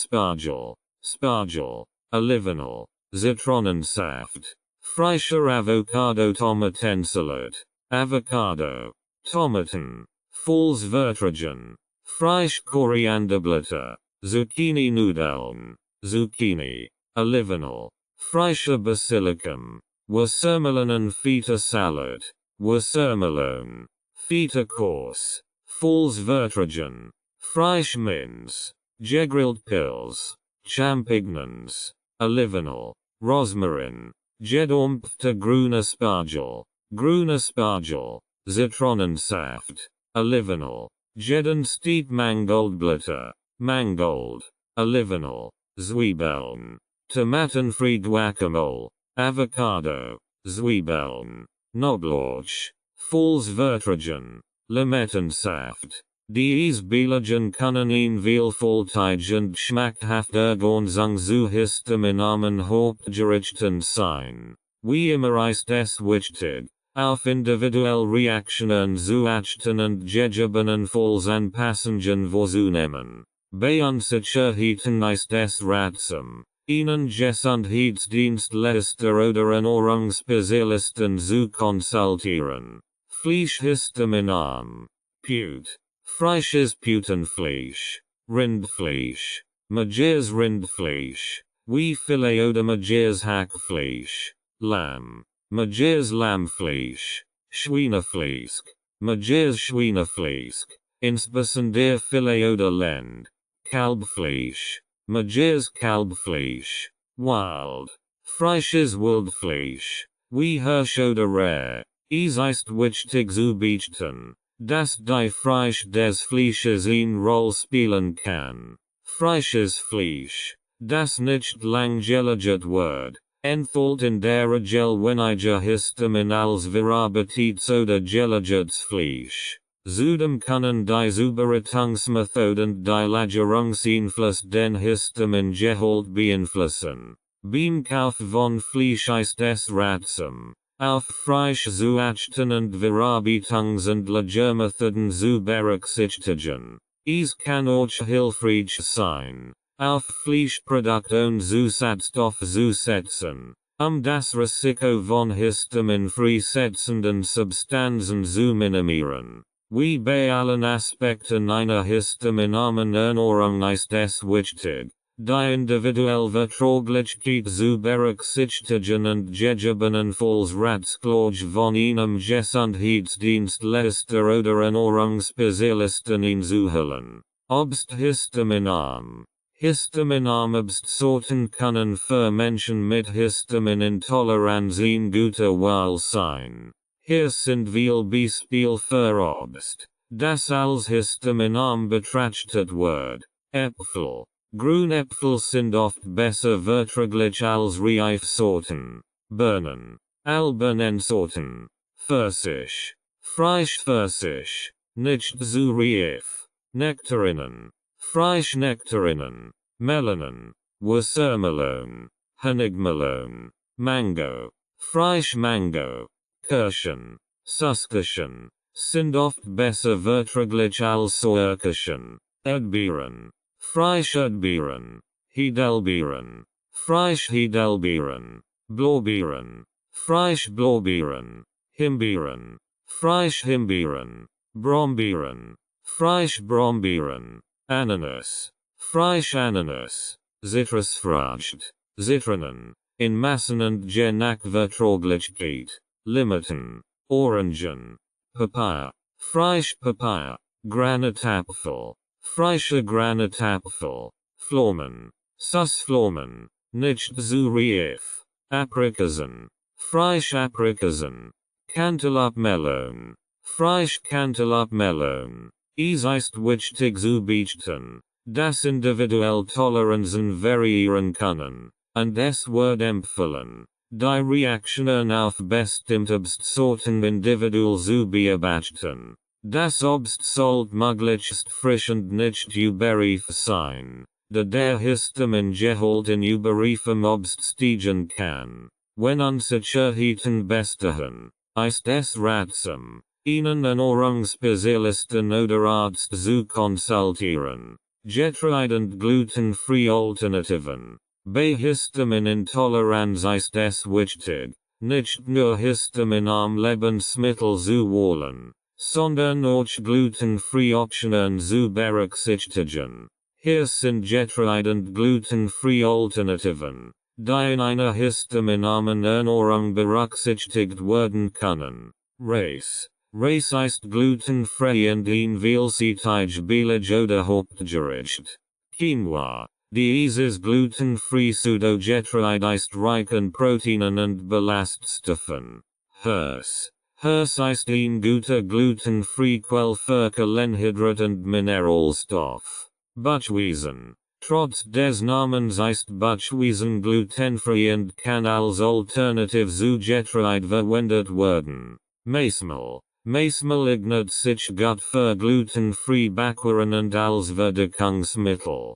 S1: Spargel, Olivenöl, Zitronensaft, frischer Avocado Tomatensalat, Avocado, Tomaten, Volksvertragen, frische Korianderblätter, Zucchini Nudeln, Zucchini, Olivenöl, frische Basilicum, Wassermelonen Feta Salad, Wassermelone, Feta Course, Volksvertragen, frische Minz, gegrillte Pilz, Champignons, Olivenöl, Rosmarin. Gedämpfte grüne Spargel. Grüne Spargel. Zitronensaft. Olivenöl. Gedenstet Mangoldblätter. Mangold. Olivenöl. Zwiebeln. Tomatenfree Guacamole. Avocado. Zwiebeln. Knoblauch. Volksvertragen. Limettensaft. Dies Bielagen können in Vielfältig und schmackhafter Ergänzung zu histaminarmen Hauptgerichten sein. Wie immer ist es wichtig, auf individuelle Reaktionen zu achten und gegebenenfalls Anpassungen vorzunehmen. Bei Unsicherheiten ist es ratsam, einen Gesundheitsdienstleister oder Ernährungsspezialisten zu konsultieren. Fleischhistaminarm. Pute. Frisches Putenfleisch. Rindfleisch. Mageres Rindfleisch. Wie Filet oder Mageres Hackfleisch. Lamm. Mageres Lammfleisch. Schweinefleisch. Mageres Schweinefleisch. Insbesondere Filet oder Lend. Kalbfleisch. Mageres Kalbfleisch. Wild. Frisches Wildfleisch. Wie Hirsch oder Rare. Es ist wichtig zu beachten, dass die Fleisch des Fleisches eine Rolle spielen kann. Frisches Fleisch, das nicht lang gelagert wird, entfällt in der Regel weniger Histamin als verarbeitetes oder gelagertes Fleisch. Zudem können die Zubereitungsmethode und die Lagerungseinfluss den Histamingehalt beeinflussen. Beim Kauf von Fleisch ist es ratsam, auf Fleisch zu achten und Verarbeitungs- und Lagermethoden zu berücksichtigen. Es kann auch hilfreich sein, auf Fleischprodukte und Zusatzstoffe zu setzen, das Risiko von histamin-freisetzenden Substanzen zu minimieren. Wie bei allen Aspekten einer histaminarmen Ernährung ist es wichtig, die individuelle Verträglichkeit zu berücksichtigen und gegebenenfalls Ratschläge von einem Gesundheitsdienstleister oder Ernährungsspezialisten einzuholen. Obst histaminarm. Histaminarme Obstsorten können für Menschen mit Histaminintoleranz eine gute Wahl sein. Hier sind viele Beispiele für Obst, das als histaminarm betrachtet wird. Äpfel. Grünäpfel sind oft besser verträglich als Reifsorten. Birnen. Albanensorten. Pfirsich. Frischpfirsich. Nicht zu reif. Nektarinen. Frischnektarinnen. Melonen. Wassermelone. Honigmelone. Mango. Frischmango. Kirschen. Suskirschen. Sind oft besser verträglich als Säuerkirschen. Erdbeeren. Frischerdbeeren. Heidelbeeren. Frischheidelbeeren. Blaubeeren. Frischblaubeeren. Himbeeren. Frischhimbeeren. Brombeeren. Frischbrombeeren. Ananas. Frischananas. Zitrusfrucht. Zitronen. In Massen und je nach Verträglichkeit. Limiten. Orangen. Papaya. Frischpapaya. Granatapfel. Frische Granatapfel. Pflaumen. Süßpflaumen. Nicht zu reif. Aprikosen. Frischaprikosen. Cantaloupe-Melone. Frisch-Cantaloupe-Melone. Es ist wichtig zu beachten, dass individuelle Toleranzen variieren können, und es wird empfohlen, die Reaktionen auf bestimmte Obstsorten individuell zu beobachten. Das Obst sollte möglichst frisch und nicht überreif sein, da der Histamingehalt in überreifem Obst steigen kann. Wenn Unsicherheiten bestehen, ist es ratsam, einen Ernährungsspezialisten oder Arzt zu konsultieren. Getreide- glutenfreie Alternativen. Bei Histaminintoleranz ist es wichtig, nicht nur histaminarm Lebensmittel zu wählen, sondern auch glutenfreie Optionen zu berücksichtigen. Hier sind Getreide- glutenfreie Alternativen, die in einer histaminarmen Ernährung berücksichtigt werden können. Reis. Reis ist glutenfrei und ein vielseitig Beilage oder Hauptgericht. Quinoa. Dieses glutenfrei Pseudogetreide ist reich an Proteinen und Ballaststoffen. Hers ist ein guter glutenfrei Quell für Kohlenhydrat und Mineralstoff. Buchweizen. Trotz des Namens ist Buchweizen glutenfrei und kann als Alternative zu Getreide verwendet werden. Manchmal eignet sich gut für glutenfrei Backwaren und als Verdickungsmittel.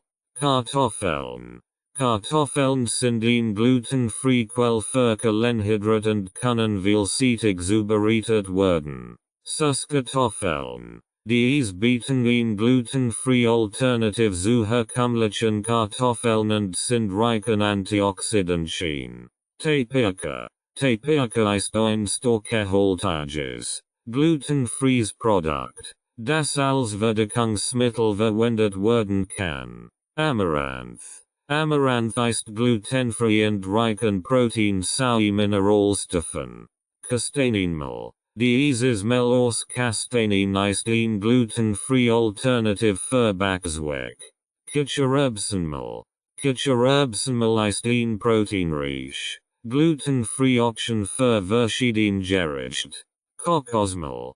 S1: Kartoffeln sind ein glutenfrei Quell für Kohlenhydrat und können vielseitig zubereitet werden. Süßkartoffeln. Dies bieten ein glutenfrei Alternative zu herkömmlichen Kartoffeln und sind reich an Antioxidantien. Tapioca ist ein stockgehaltiges, glutenfreies Produkt, das als Verdickungsmittel verwendet werden kann. Amaranth ist glutenfrei und reich an Protein sowie Mineralstoffen. Castaninmehl. Dieses Mehl aus Castanin ist ein glutenfrei Alternative für Backzweck. Kichererbsenmehl ist ein proteinreich, glutenfrei Option für verschiedene Gerichte. Kokosmehl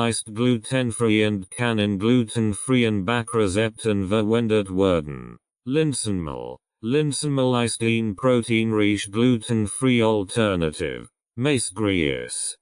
S1: ist glutenfrei und kann in glutenfreien Backrezepten verwendet werden. Linsenmehl ist ein proteinreich glutenfrei Alternative. Maisgrieß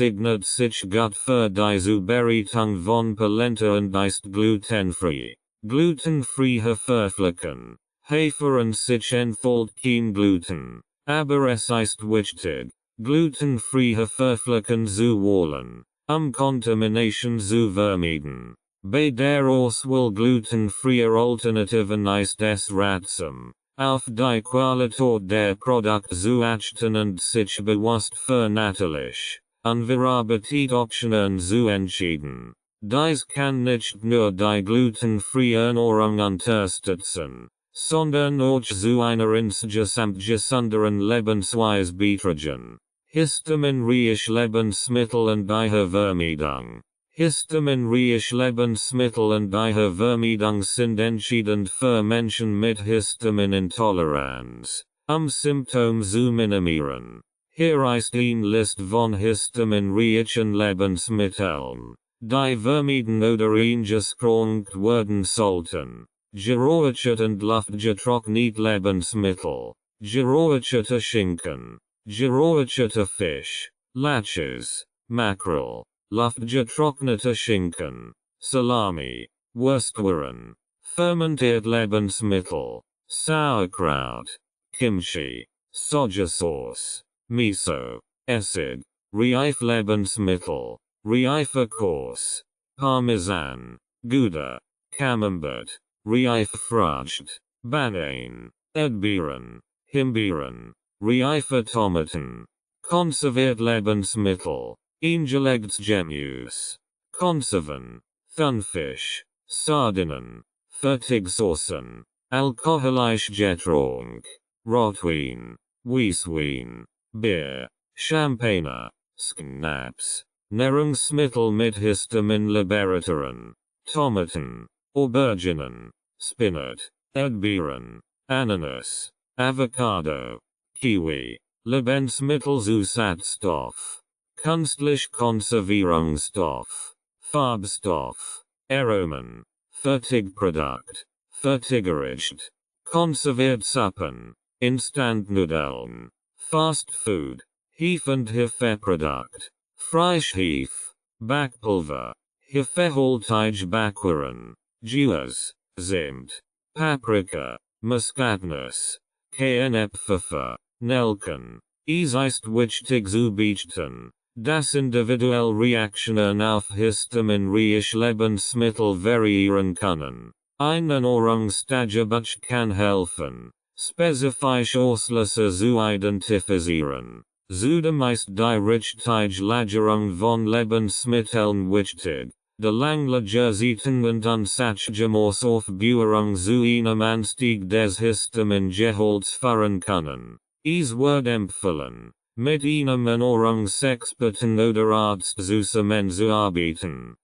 S1: eignet sich gut für die Zubereitung von Polenta und ist glutenfrei. Glutenfreie Haferflocken. Hafer an sich enthält kein Gluten, aber es ist wichtig, glutenfreie Haferflocken zu wählen, Contamination zu vermeiden. Bei der Auswahl glutenfreier Alternativen ist es ratsam, auf die Qualität der Produkte zu achten und sich bewusst für natürlich, unverarbeitete Optionen zu entscheiden. Dies kann nicht nur die glutenfreie Ernährung unterstützen, sondern auch zu einer insgesamt gesünderen Lebensweise beitragen. Histaminreich Lebensmittel und ihre Vermeidung. Histaminreich Lebensmittel und ihre Vermeidung sind entscheidend für Menschen mit Histaminintoleranz, Symptome zu minimieren. Hier ist eine Liste von histaminreichen Lebensmitteln, die vermieden oder eingeschränkt werden sollten. Geräuchert und luftgetrocknet Lebensmittel, geräucherter Schinken, geräucherter Fisch, Lachs, Mackerel, luftgetrockneter Schinken, Salami, Wurstwaren, fermentiert Lebensmittel, Sauerkraut, Kimchi, Sojasauce, Miso, Essig, reife Lebensmittel, reife Kurs, Parmesan, Gouda, Camembert, reife Frucht, Bananen, Erdbeeren, Himbeeren, reife Tomaten, konserviert Lebensmittel, eingelegtes Gemüse, Konserven, Thunfisch, Sardinen, Fertigsoßen, alkoholische Getränk, Rotwein, Weißwein, Bier, Champagner, Schnaps, Nahrungsmittel mit Histamin-Liberatoren, Tomaten, Auberginen, Spinat, Erdbeeren, Ananas, Avocado, Kiwi, Lebensmittelzusatzstoff, künstlich Konservierungsstoff, Farbstoff, Aromen, Fertigprodukt, Fertiggericht, konserviert Suppen, Instantnudeln, Fast Food, Hefe und Hefeprodukt, Frischhefe, Backpulver, Hefehaltige Backwaren, Juice, Zimt, Paprika, Muskatnuss, Cayennepfeffer, Nelken. Es ist wichtig zu beachten, dass individuelle Reaktionen auf histaminreiche Lebensmittel variieren können. Ein Ernährungstagebuch kann helfen, spezifische Auslöser zu identifizieren. Zudem ist die richtige Lagerung von Lebensmitteln wichtig, die langlebige Zeiten und Unsachgemäße Aufbewahrung zu einem Anstieg des Histamingehalts führen können. Es wird empfohlen, mit einem Ernährungsexperten oder Arzt zusammenzuarbeiten,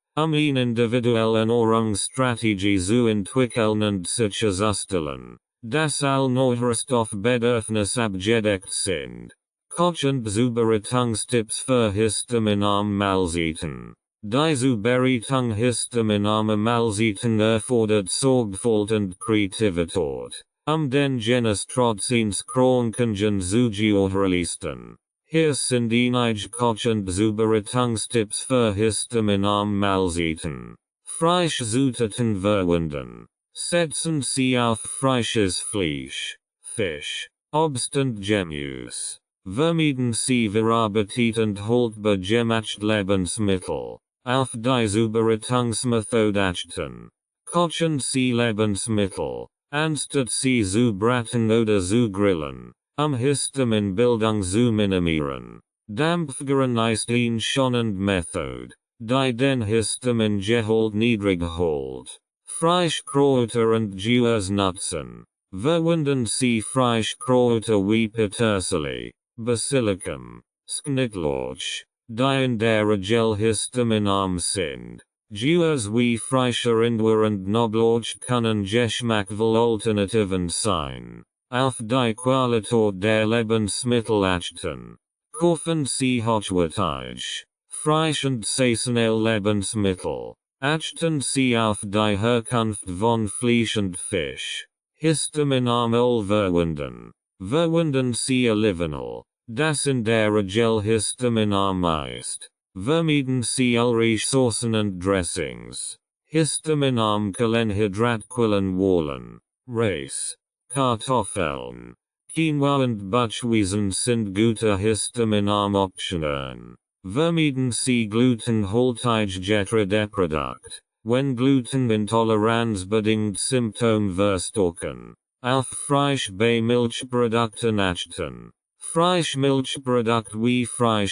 S1: individuellen Orungsstrategie zu entwickeln und sicherzustellen, dass alle Bedürfnisse abgedeckt sind. Kochend Zubereitungstipps für Histamin Mahlzeiten. Die Zubereitung Histamin Mahlzeiten erfordert Sorgfalt und Kreativität, den Genuss trotz eines Krankengen zu gewährleisten. Hier sind einige kochend Zubereitungstipps für Histamin Mahlzeiten. Frisch Zutaten verwenden. Setzen Sie auf frisches Fleisch, Fisch, Obst und Gemüse. Vermeiden Sie verarbeitet und haltbar gemachte Lebensmittel. Auf die Zubereitungsmethode achten. Kochen Sie Lebensmittel, anstatt sie zu braten oder zu grillen, Histaminbildung zu minimieren. Dampfgaren ist eine schonende Methode, die den Histamingehalt niedrig hält. Frischkräuter und Gewürze nutzen. Verwenden Sie Frischkräuter wie Petersilie, Basilicum, Schnittlauch, die in der Regel histaminarm sind. Gewürze wie frischer Ingwer und Knoblauch können geschmackvoll Alternativen sein. Auf die Qualität der Lebensmittel achten. Kaufen Sie hochwertig, frisch und saisonal Lebensmittel. Achten Sie auf die Herkunft von Fleisch und Fisch. Histaminarm verwenden. Verwenden Sie Olivenöl, das in der Regel histaminarm ist. Vermeiden Sie Soßen und Dressings. Histaminarm Kohlenhydratquellen wollen. Reis, Kartoffeln, Quinoa und Buchweizen sind gute histaminarm Optionen. Vermeiden Sie glutenhaltige Getreideprodukt, wenn Glutenintoleranz bedingt Symptome verstärken. Auf Milchprodukten achten. Milchprodukt wie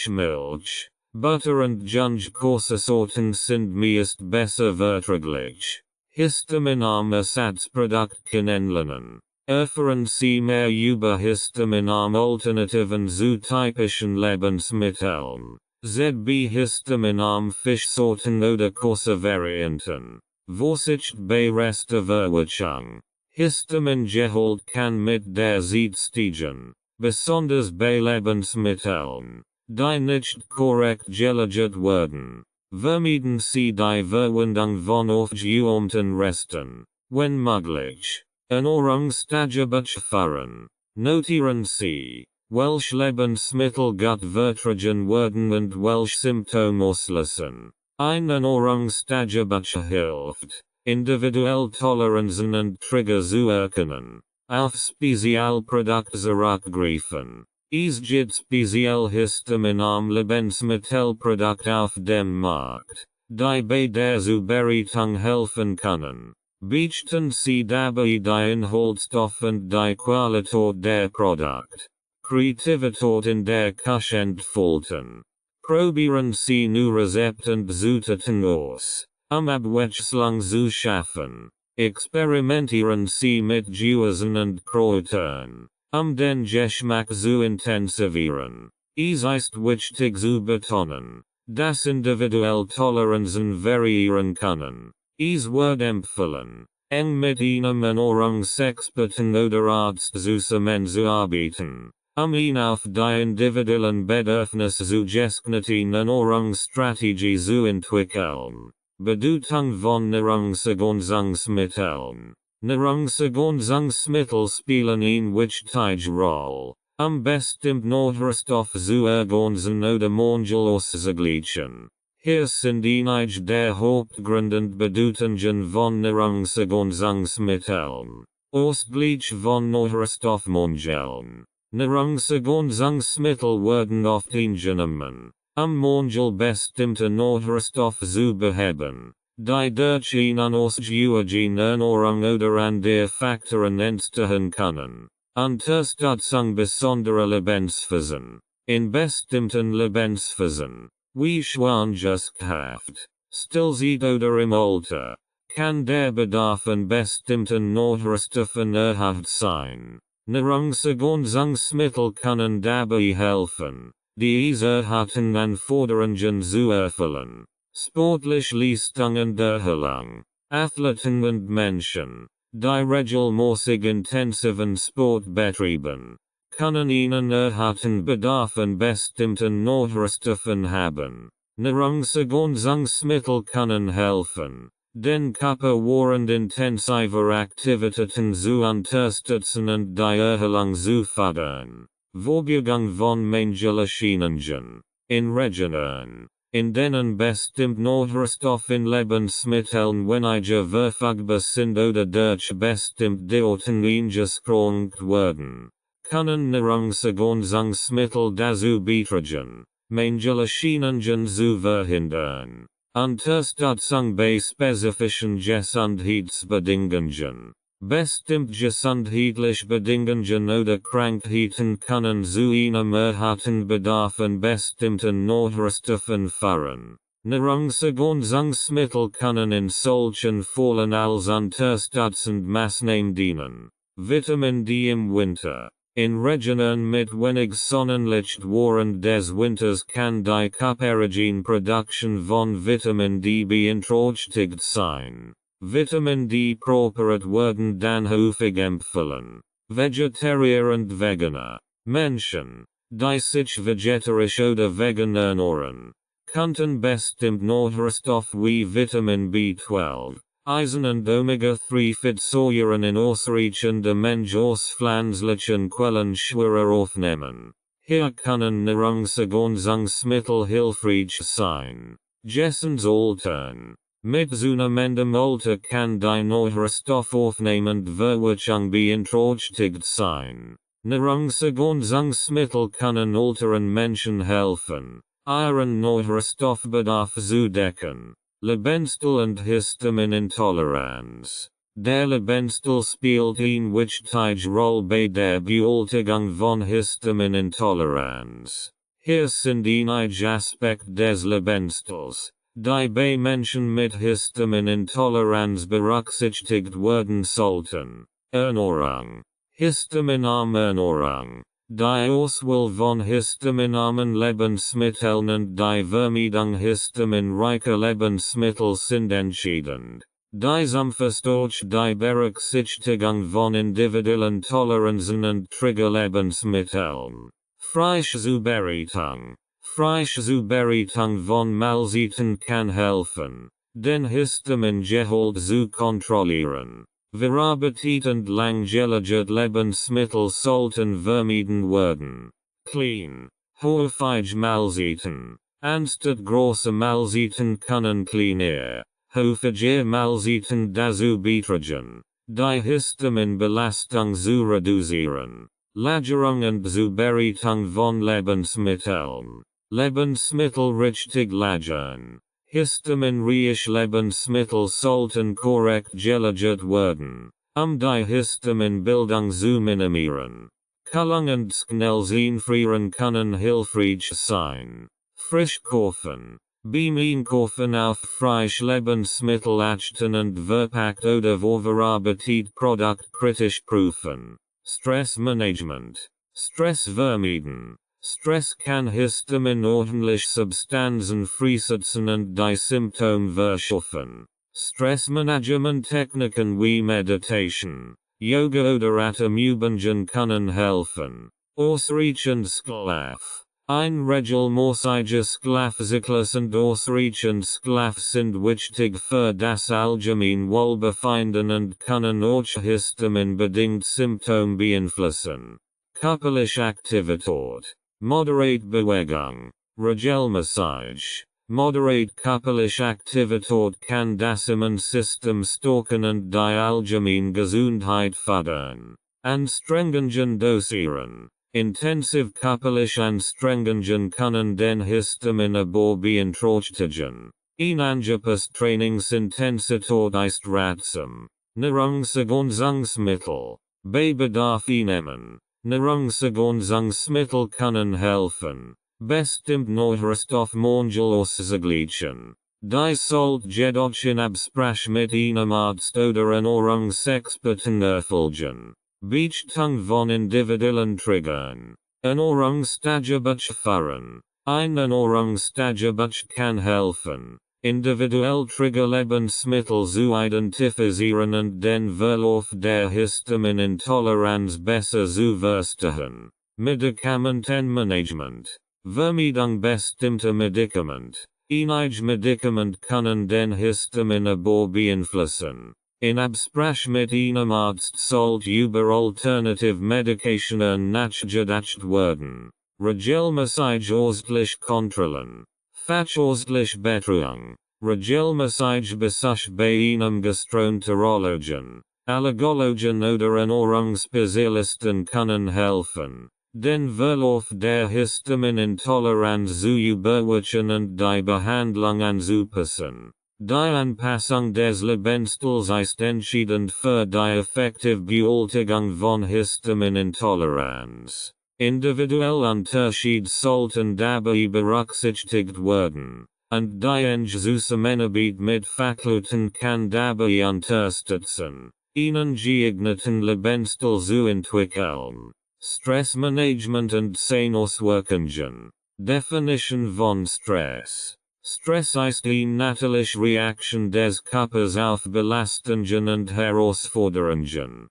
S1: Milch, Butter und Jungkäsesorten sind meist besser verträglich. Histaminarm Ersatzprodukt kennenlernen. Erfahren Sie mehr über histaminarm Alternativen zu typischen Lebensmitteln. ZB histaminarm Fischsorten oder Korsevarianten. Vorsicht bei Resteverwirkung. Histamingehalt kann mit der Zeit steigen, besonders bei Lebensmitteln, die nicht korrekt gelagert werden. Vermeiden Sie die Verwendung von aufgewärmten Resten, wenn möglich. Ernährungstagebuch führen. Notieren Sie, welche Lebensmittel gut vertragen werden und welche Symptome auslösen. Ein Ernährungstagebuch hilft, individuell Toleranzen und Trigger zu erkennen. Auf Spezialprodukte zurückgreifen. Es gibt speziell histaminarm Lebensmittelprodukte auf dem Markt, die bei der Zubereitung helfen können. Beachten Sie dabei die Inhaltsstoffe und die Qualität der Produkt. Kreativität in der Küche entfalten. Probieren Sie neue Rezepte und Zutaten aus, Abwechslung zu schaffen. Experimentieren Sie mit Gewürzen und Kräutern, den Geschmack zu intensivieren. Es ist wichtig zu betonen, dass individuelle Toleranzen variieren können. Es wird empfohlen, eng mit einem Ernährungsexperten oder Arzt zusammenzuarbeiten, ihn auf die individuellen Bedürfnisse zu gesprächen Ernährungsstrategie zu entwickeln. Bedeutung von Nahrungsergänzungsmitteln. Nahrungsergänzungsmittel spielen eine wichtige Rolle, bestimmte Nährstoffe zu ergänzen oder Mangel auszugleichen. Hier sind einige der Hauptgründe und Bedeutungen von Nahrungsergänzungsmitteln. Ausgleich von Nährstoffmangeln. Nahrungsergänzungsmittel werden oft eingenommen, Mangel bestimmter Nährstoffe zu beheben, die durch eine ausgewogene Ernährung oder andere Faktoren entstehen können. Unterstützung besonderer Lebensphasen. In bestimmten Lebensphasen, wie Schwangerschaft, Stillzeit oder im Alter, kann der Bedarf an bestimmten Nährstoffen erhöht sein. Nahrungsergänzungsmittel können dabei helfen, die erhöhten Anforderungen zu erfüllen. sportlich Leistung und Erholung, Athleten und Menschen, die regelmäßig intensiven Sport betreiben, können ihnen erhalten Bedarfen bestimmten Nahrungsstoffen haben. Nahrungsergänzungsmittel können helfen, den Körper während intensiver Aktivitäten zu unterstützen und die Erholung zu fördern. Vorbeugung von Mangelschädigungen. In Regionen, in denen bestimmt Nahrungsstoffe in Lebensmitteln weniger verfügbar sind oder durch bestimmte Orten eingeschränkt werden, können Nahrungsergänzungsmittel dazu beitragen, Mangelschädigungen zu verhindern. Unterstützung bei spezifischen Gesundheitsbedingungen. Bestimmt gesundheitliche Bedingungen oder Krankheiten können zu einem erhöhten Bedarf an bestimmten Nahrungsstoffen führen. Nahrungsergänzungsmittel können in solchen Fällen als unterstützend Maßnahmen dienen. Vitamin D im Winter. In Regionen mit wenig Sonnenlicht während des Winters kann die körperliche Produktion von Vitamin D beeinträchtigt sein. Vitamin D Präparat werden dann häufig empfohlen. Vegetarier und Veganer. Menschen, die sich vegetarisch oder vegan ernähren, könnten bestimmt Nahrungsstoffe wie Vitamin B12, Eisen und Omega-3-Fettsäuren in ausreichender Menge aus pflanzlichen Quellen schwerer aufnehmen. Hier können Nahrungsergänzungsmittel hilfreich sein. Altern. Mit zunehmendem Alter kann die Nahrungsstoffaufnehmende Verwertung beeinträchtigt sein. Nahrungsergänzungsmittel können älteren Menschen helfen, ihren Nahrungsstoffbedarf zu decken. Lebensstil und Histaminintoleranz. Der Lebensstil spielt eine wichtige Rolle bei der Bewältigung von Histaminintoleranz. Hier sind einige Aspekte des Lebensstils, die bei Menschen mit Histaminintoleranz berücksichtigt werden sollten. Ernährung. Histaminarme Ernährung. Die Auswahl von histaminarmen Lebensmitteln und die Vermeidung histaminreicher Lebensmittel sind entscheidend. Dies umfasst die Berücksichtigung von individuellen Toleranzen und Trigger-Lebensmitteln. Fleischzubereitung. Fleischzubereitung von Mahlzeiten kann helfen, den Histamingehalt zu kontrollieren. Verarbeitet und langlebiges Lebensmittel sollten vermieden werden. Clean. Häufige Mahlzeiten. Anstatt große Mahlzeiten können kleine, häufige Mahlzeiten dazu beitragen, die Histaminbelastung zu reduzieren. Lagerung und Zubereitung von Lebensmitteln. Lebensmittel richtig lagern. Histaminreiche Lebensmittel sollten korrekt gelagert werden, die Histaminbildung zu minimieren. Kühlung und schnelles Einfrieren können hilfreich sein. Frisch kaufen. Beim Einkaufen auf Frisch Lebensmittel achten und verpackt oder vorverarbeitet Produkt kritisch prüfen. Stressmanagement. Stress vermeiden. Stress kann Histamin ordentlich Substanzen freisetzen und die Symptome verschärfen. Stressmanagement-Techniken wie Meditation, Yoga oder Atemübungen können helfen. Ausreichend Schlaf. Ein regelmäßiger Schlafzyklus und ausreichend Schlaf sind wichtig für das allgemeine Wohlbefinden und können auch Histamin-bedingt Symptome beeinflussen. Körperliche Aktivität. Moderate Bewegung. Regelmäßig. Moderate körperliche Aktivität kann das Immunsystem stärken und die allgemeine Gesundheit fördern. Anstrengungen dosieren. Intensiv körperliche Anstrengungen können den Histaminabbau beeinträchtigen. Angepasste Trainingsintensität ist ratsam. Nahrungsergänzungsmittel. Bei Bedarf einnehmen. Nahrungsergänzungsmittel können helfen, bestimmt Nahrungsstoffmangel auszugleichen. Dies sollte jedoch in Absprache mit einem Arzt oder Ernährungsexperten erfolgen. Beachtung von individuellen Triggern. Ernährungstagebuch führen. Ein Ernährungstagebuch kann helfen, Individuell Triggerlebensmittel zu identifizieren und den Verlauf der Histaminintoleranz besser zu verstehen. Medikamentenmanagement. Vermeidung bestimmter Medikament. Einige Medikament können den Histaminabbau beeinflussen. In Absprache mit einem Arzt sollte über alternative Medikationen nachgedacht werden. Regelmäßig ausschließlich kontrollen. Fachärztliche Betreuung. Regelmäßig Besuch bei einem Gastroenterologen. Allergologen oder Ernährungsspezialisten können helfen, den Verlauf der Histaminintoleranz zu überwachen und die Behandlung anzupassen. Die Anpassung des Lebensstils ist entscheidend für die effektive Bewältigung von Histaminintoleranz. Individuelle Unterschiede sollten dabei berücksichtigt werden, und die Zusammenarbeit mit Fachleuten kann dabei unterstützen, einen geeigneten Lebensstil zu entwickeln. Stressmanagement und Auswirkungen. Definition von Stress. Stress ist eine natürliche Reaktion des Körpers auf Belastungen und Herausforderungen.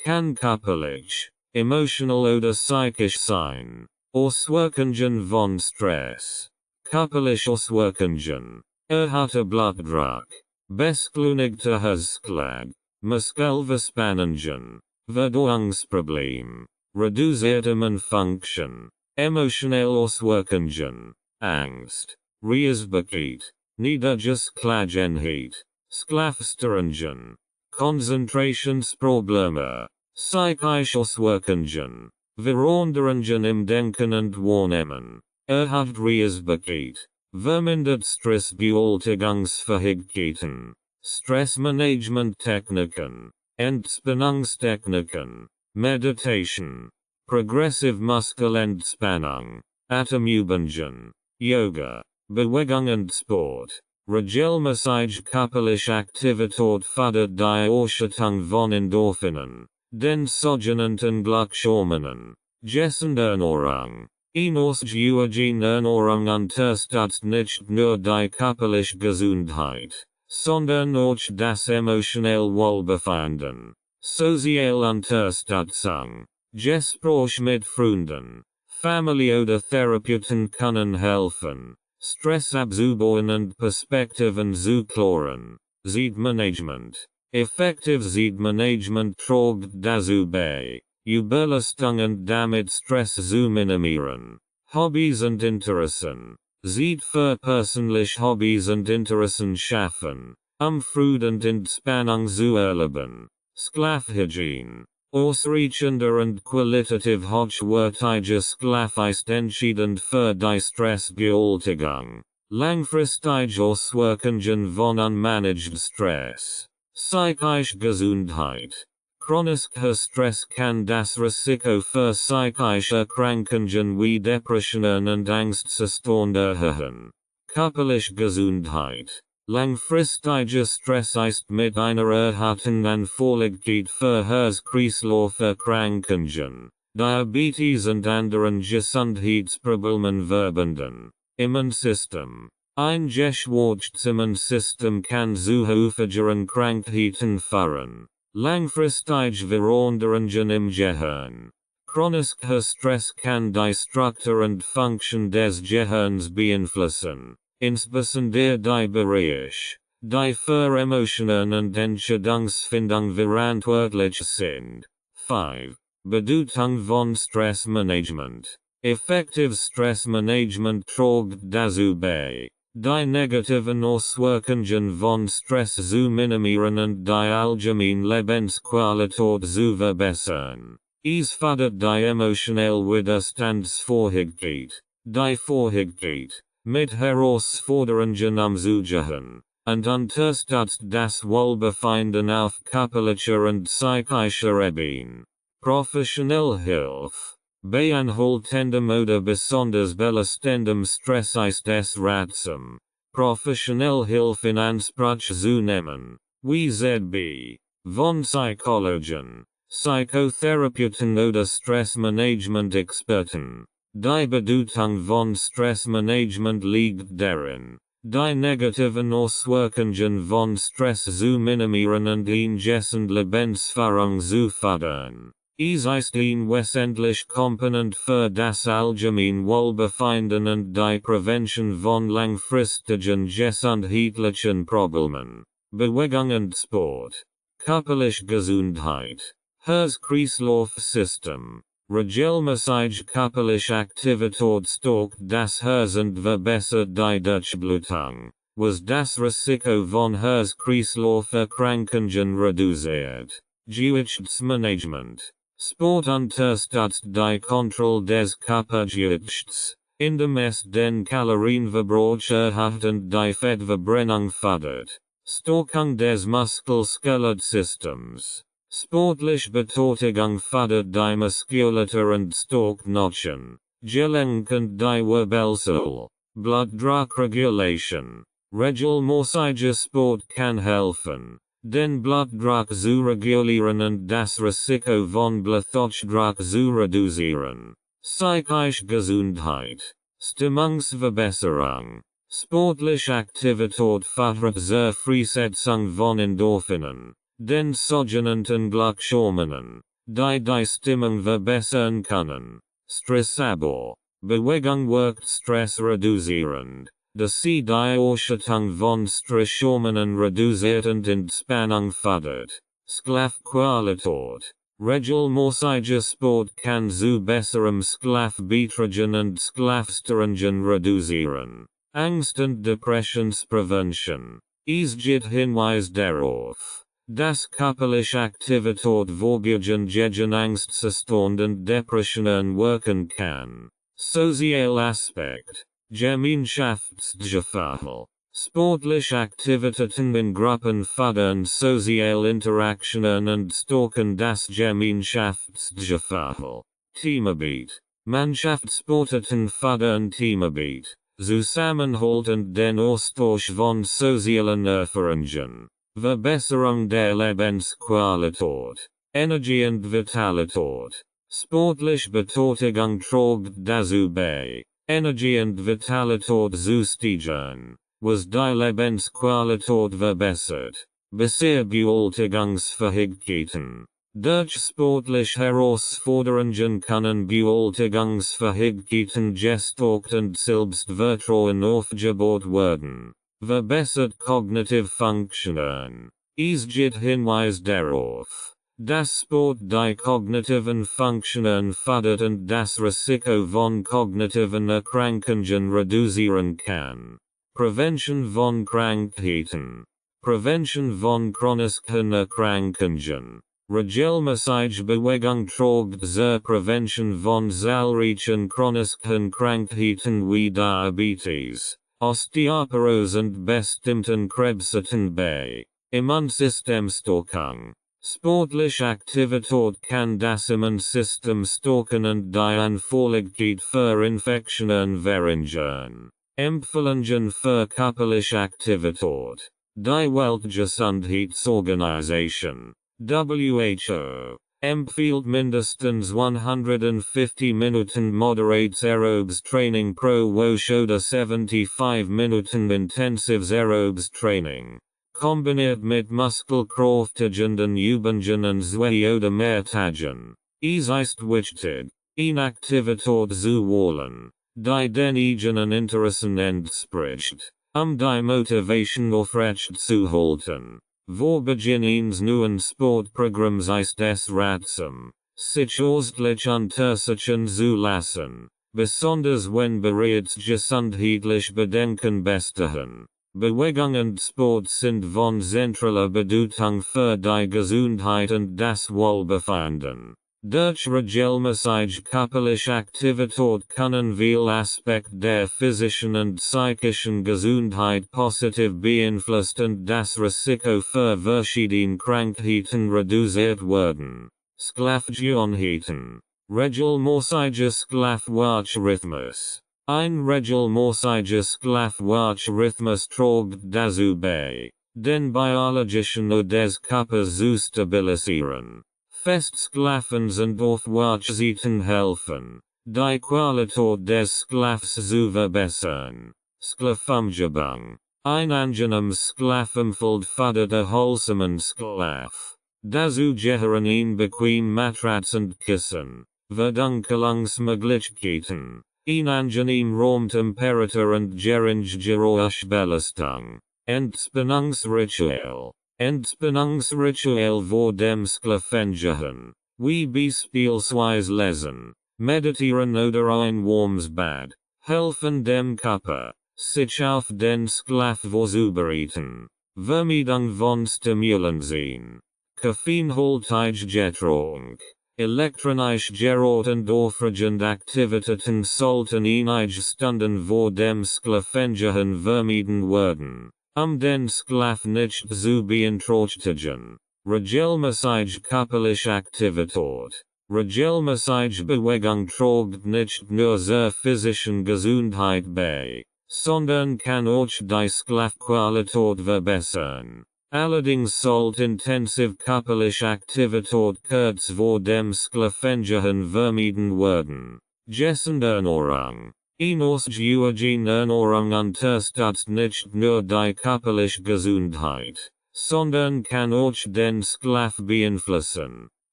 S1: Kann körperlich, emotional oder psychisch sein. Auswirkungen von Stress. Körperliche Auswirkungen. Erhöhter Blutdruck. Beschleunigter Herzschlag. Muskelverspannungen. Verdauungsproblem. Reduzierte Immunfunktion. Emotionale Auswirkungen. Angst. Reisbarkeit. Niedergeschlagenheit. Schlafstörungen. Konzentrationsprobleme. Psychische Auswirkungen. Veränderungen im Denken und Wahrnehmen. Erhöht Reisbarkeit. Vermindert Stressbewältigungsfähigkeiten. Stressmanagementtechniken. Entspannungstechniken. Meditation. Progressive Muskelentspannung. Atemübungen. Yoga. Bewegung und Sport. Regelmäßig körperliche Aktivität fördert die Ausschüttung von Endorphinen, den sogenannten Glückshormonen. Gesunde Ernährung. Ausgewogene Ernährung unterstützt nicht nur die körperliche Gesundheit, sondern auch das emotionale Wohlbefinden. Soziale Unterstützung. Gespräche mit Freunden, Familie oder Therapeuten können helfen, Stress abzubauen und Perspektiven zu klären. Zeitmanagement. Effektiv Zeitmanagement trägt dazu bei, Überlastung und damit Stress zu minimieren. Hobbys und Interessen. Zeit für persönliche Hobbys und Interessen schaffen, Freude und Entspannung zu erleben. Schlafhygiene. Ausreichender und qualitativ hochwertiger Schlaf ist entscheidend für die Stressbewältigung. Langfristige Auswirkungen von unmanaged Stress. Psychische Gesundheit. Chronischer Stress kann das Risiko für psychische Erkrankungen wie Depressionen und Angstzustände erhöhen. Körperliche Gesundheit. Langfristiger Stress ist mit einer erhöhten Anfälligkeit für Herz-Kreislauf-Erkrankungen, Diabetes und anderen Gesundheitsproblemen verbunden. Immunsystem. Ein geschwächtes Immunsystem kann zu häufigeren Krankheiten führen. Langfristige Veränderungen im Gehirn. Chronischer Stress kann die Struktur und Funktion des Gehirns beeinflussen, insbesondere die Bereiche, die für Emotionen und Entscheidungsfindung verantwortlich sind. 5. Bedeutung von Stressmanagement. Effektiv Stressmanagement trägt dazu bei, die negativen Auswirkungen von Stress zu minimieren und die allgemeine Lebensqualität zu verbessern. Es fördert die emotionale Widerstandsfähigkeit, die Fähigkeit, mit Herausforderungen umzugehen, und unterstützt das Wohlbefinden auf körperlicher und psychischer Ebene. Professionelle Hilfe. Bei anhaltendem oder besonders belastendem Stress ist es ratsam, professionelle Hilfe in Anspruch zu nehmen, wie z.B. von Psychologen, Psychotherapeuten oder Stressmanagement-Experten. Die Bedeutung von Stressmanagement liegt darin, Die negativen Auswirkungen von Stress zu minimieren und ingessend Lebensführung zu fördern. Es ist ein wesentlich Komponent für das allgemeine Wohlbefinden und die Prävention von langfristigen gesundheitlichen Problemen. Bewegung und Sport. Körperliche Gesundheit. Herz-Kreislauf-System. Regelmäßige körperliche Aktivität stärkt das Herz und verbessert die Durchblutung, was das Risiko von Herz-Kreislauf-Erkrankungen reduziert. Gewichtsmanagement. Sport unterstützt die Kontrolle des Körpergewichts, indem es den Kalorienverbrauch erhöht und die Fettverbrennung fördert. Stärkung des Muskel-Skelettsystems. Sportliche Betätigung fördert die Muskulatur und stärkt Knochen, Gelenk und die Wirbelsäule. Blutdruckregulation. Regelmäßiger Sport kann helfen, den Blutdruck zu regulieren und das Risiko von Bluthochdruck zu reduzieren. Psychische Gesundheit. Stimmungsverbesserung. Sportliche Aktivität fördert zur Freisetzung von Endorphinen, den sogenannten Glückshormonen, die Stimmung verbessern können. Stressabbau. Bewegung wirkt stressreduzierend, da sie die Ausschüttung von Stresshormonen reduziert und Entspannung fördert. Schlafqualität. Regelmäßiger Sport kann zu besserem Schlaf beitragen und Schlafstörungen reduzieren. Angst und Depressionsprävention. Es gibt Hinweise darauf, dass körperliche Aktivität vorwiegend gegen Angstzustand und Depressionen wirken kann. Sozialer Aspekt. Gemeinschaftsgefühl. Sportliche Aktivitäten in Gruppen fördern soziale Interaktionen und stärken das Gemeinschaftsgefühl. Teamarbeit. Mannschaftssportarten fördern Teamarbeit, Zusammenhalt und den Austausch von sozialen Erfahrungen. Verbesserung der Lebensqualität. Energie und Vitalität. Sportliche Betätigung trägt dazu bei, Energie und Vitalität zu steigern, was die Lebensqualität verbessert. Bewältigungsfähigkeiten. Durch sportliche Herausforderungen können Bewältigungsfähigkeiten gestärkt und Selbstvertrauen aufgebaut werden. Verbessert Cognitive Funktionen. Es gibt Hinweise darauf, dass Sport die kognitiven Funktionen fördert und das Risiko von kognitiven Erkrankungen reduzieren kann. Prävention von Krankheiten. Prävention von chronischen Erkrankungen. Regelmäßige Bewegung trägt zur Prävention von zahlreichen chronischen Krankheiten wie Diabetes, Osteoporose und bestimmten Krebsarten bei. Immunsystemstärkung. Sportliche Aktivität kann das Immunsystem stärken und die Anfälligkeit für Infektionen verringern. Empfehlungen für körperliche Aktivität. Die Weltgesundheitsorganisation (WHO) empfiehlt mindestens 150 Minuten moderates aerobes Training pro Woche oder 75 Minuten intensives aerobes Training, kombiniert mit muskelkräftigenden Übungen und 2 oder mehr Tagen. Es ist wichtig, Aktivität zu wählen, die den eigenen Interessen entspricht, die Motivation aufrecht zu halten. Vor Beginn eines neuen Sportprogramms ist es ratsam, sich ausdrücklich untersuchen zu lassen, besonders wenn bereits gesundheitliche Bedenken bestehen. Bewegung und Sport sind von zentraler Bedeutung für die Gesundheit und das Wohlbefinden. Durch regelmäßige körperliche Aktivität können viele Aspekte der physischen und psychischen Gesundheit positiv beeinflusst und das Risiko für verschiedene Krankheiten reduziert werden. Schlafgewohnheiten. Regelmäßiger Schlafwachrhythmus. Ein regelmäßiger Schlafwachrhythmus trägt dazu bei, den biologischen Uhr des Körpers zu stabilisieren. Festschlafens und Aufwachzeiten helfen, die Qualität des Schlafs zu verbessern. Schlafumgebung. Einangenehm Schlafumfeld fördert erholsamen Schlaf. Dazu gehören ein bequem Matratz und Kissen, Verdunkelungsmöglichkeiten, ein angenehm Raumtemperatur und geringe Geräuschbelastung. Entspannungsritual. Entspannungsritual vor dem Schlafengehen. Wie beispielsweise lesen, meditieren oder ein warmes Bad, helfen dem Körper, sich auf den Schlaf vorzubereiten. Vermeidung von Stimulantien. Koffeinhaltige Getränk. Elektronische Geräte und aufregende Aktivitäten sollten einige Stunden vor dem Schlafengehen vermieden werden, den Schlaf nicht zu beeinträchtigen. Regelmäßige körperliche Aktivität. Regelmäßige Bewegung trägt nicht nur zur physischen Gesundheit bei, sondern kann auch die Schlafqualität verbessern. Allerdings sollte intensiv körperliche Aktivität kurz vor dem Schlafengehen vermieden werden. Gesunde Ernährung. Eine ausgewogene Ernährung unterstützt nicht nur die körperliche Gesundheit, sondern kann auch den Schlaf beeinflussen.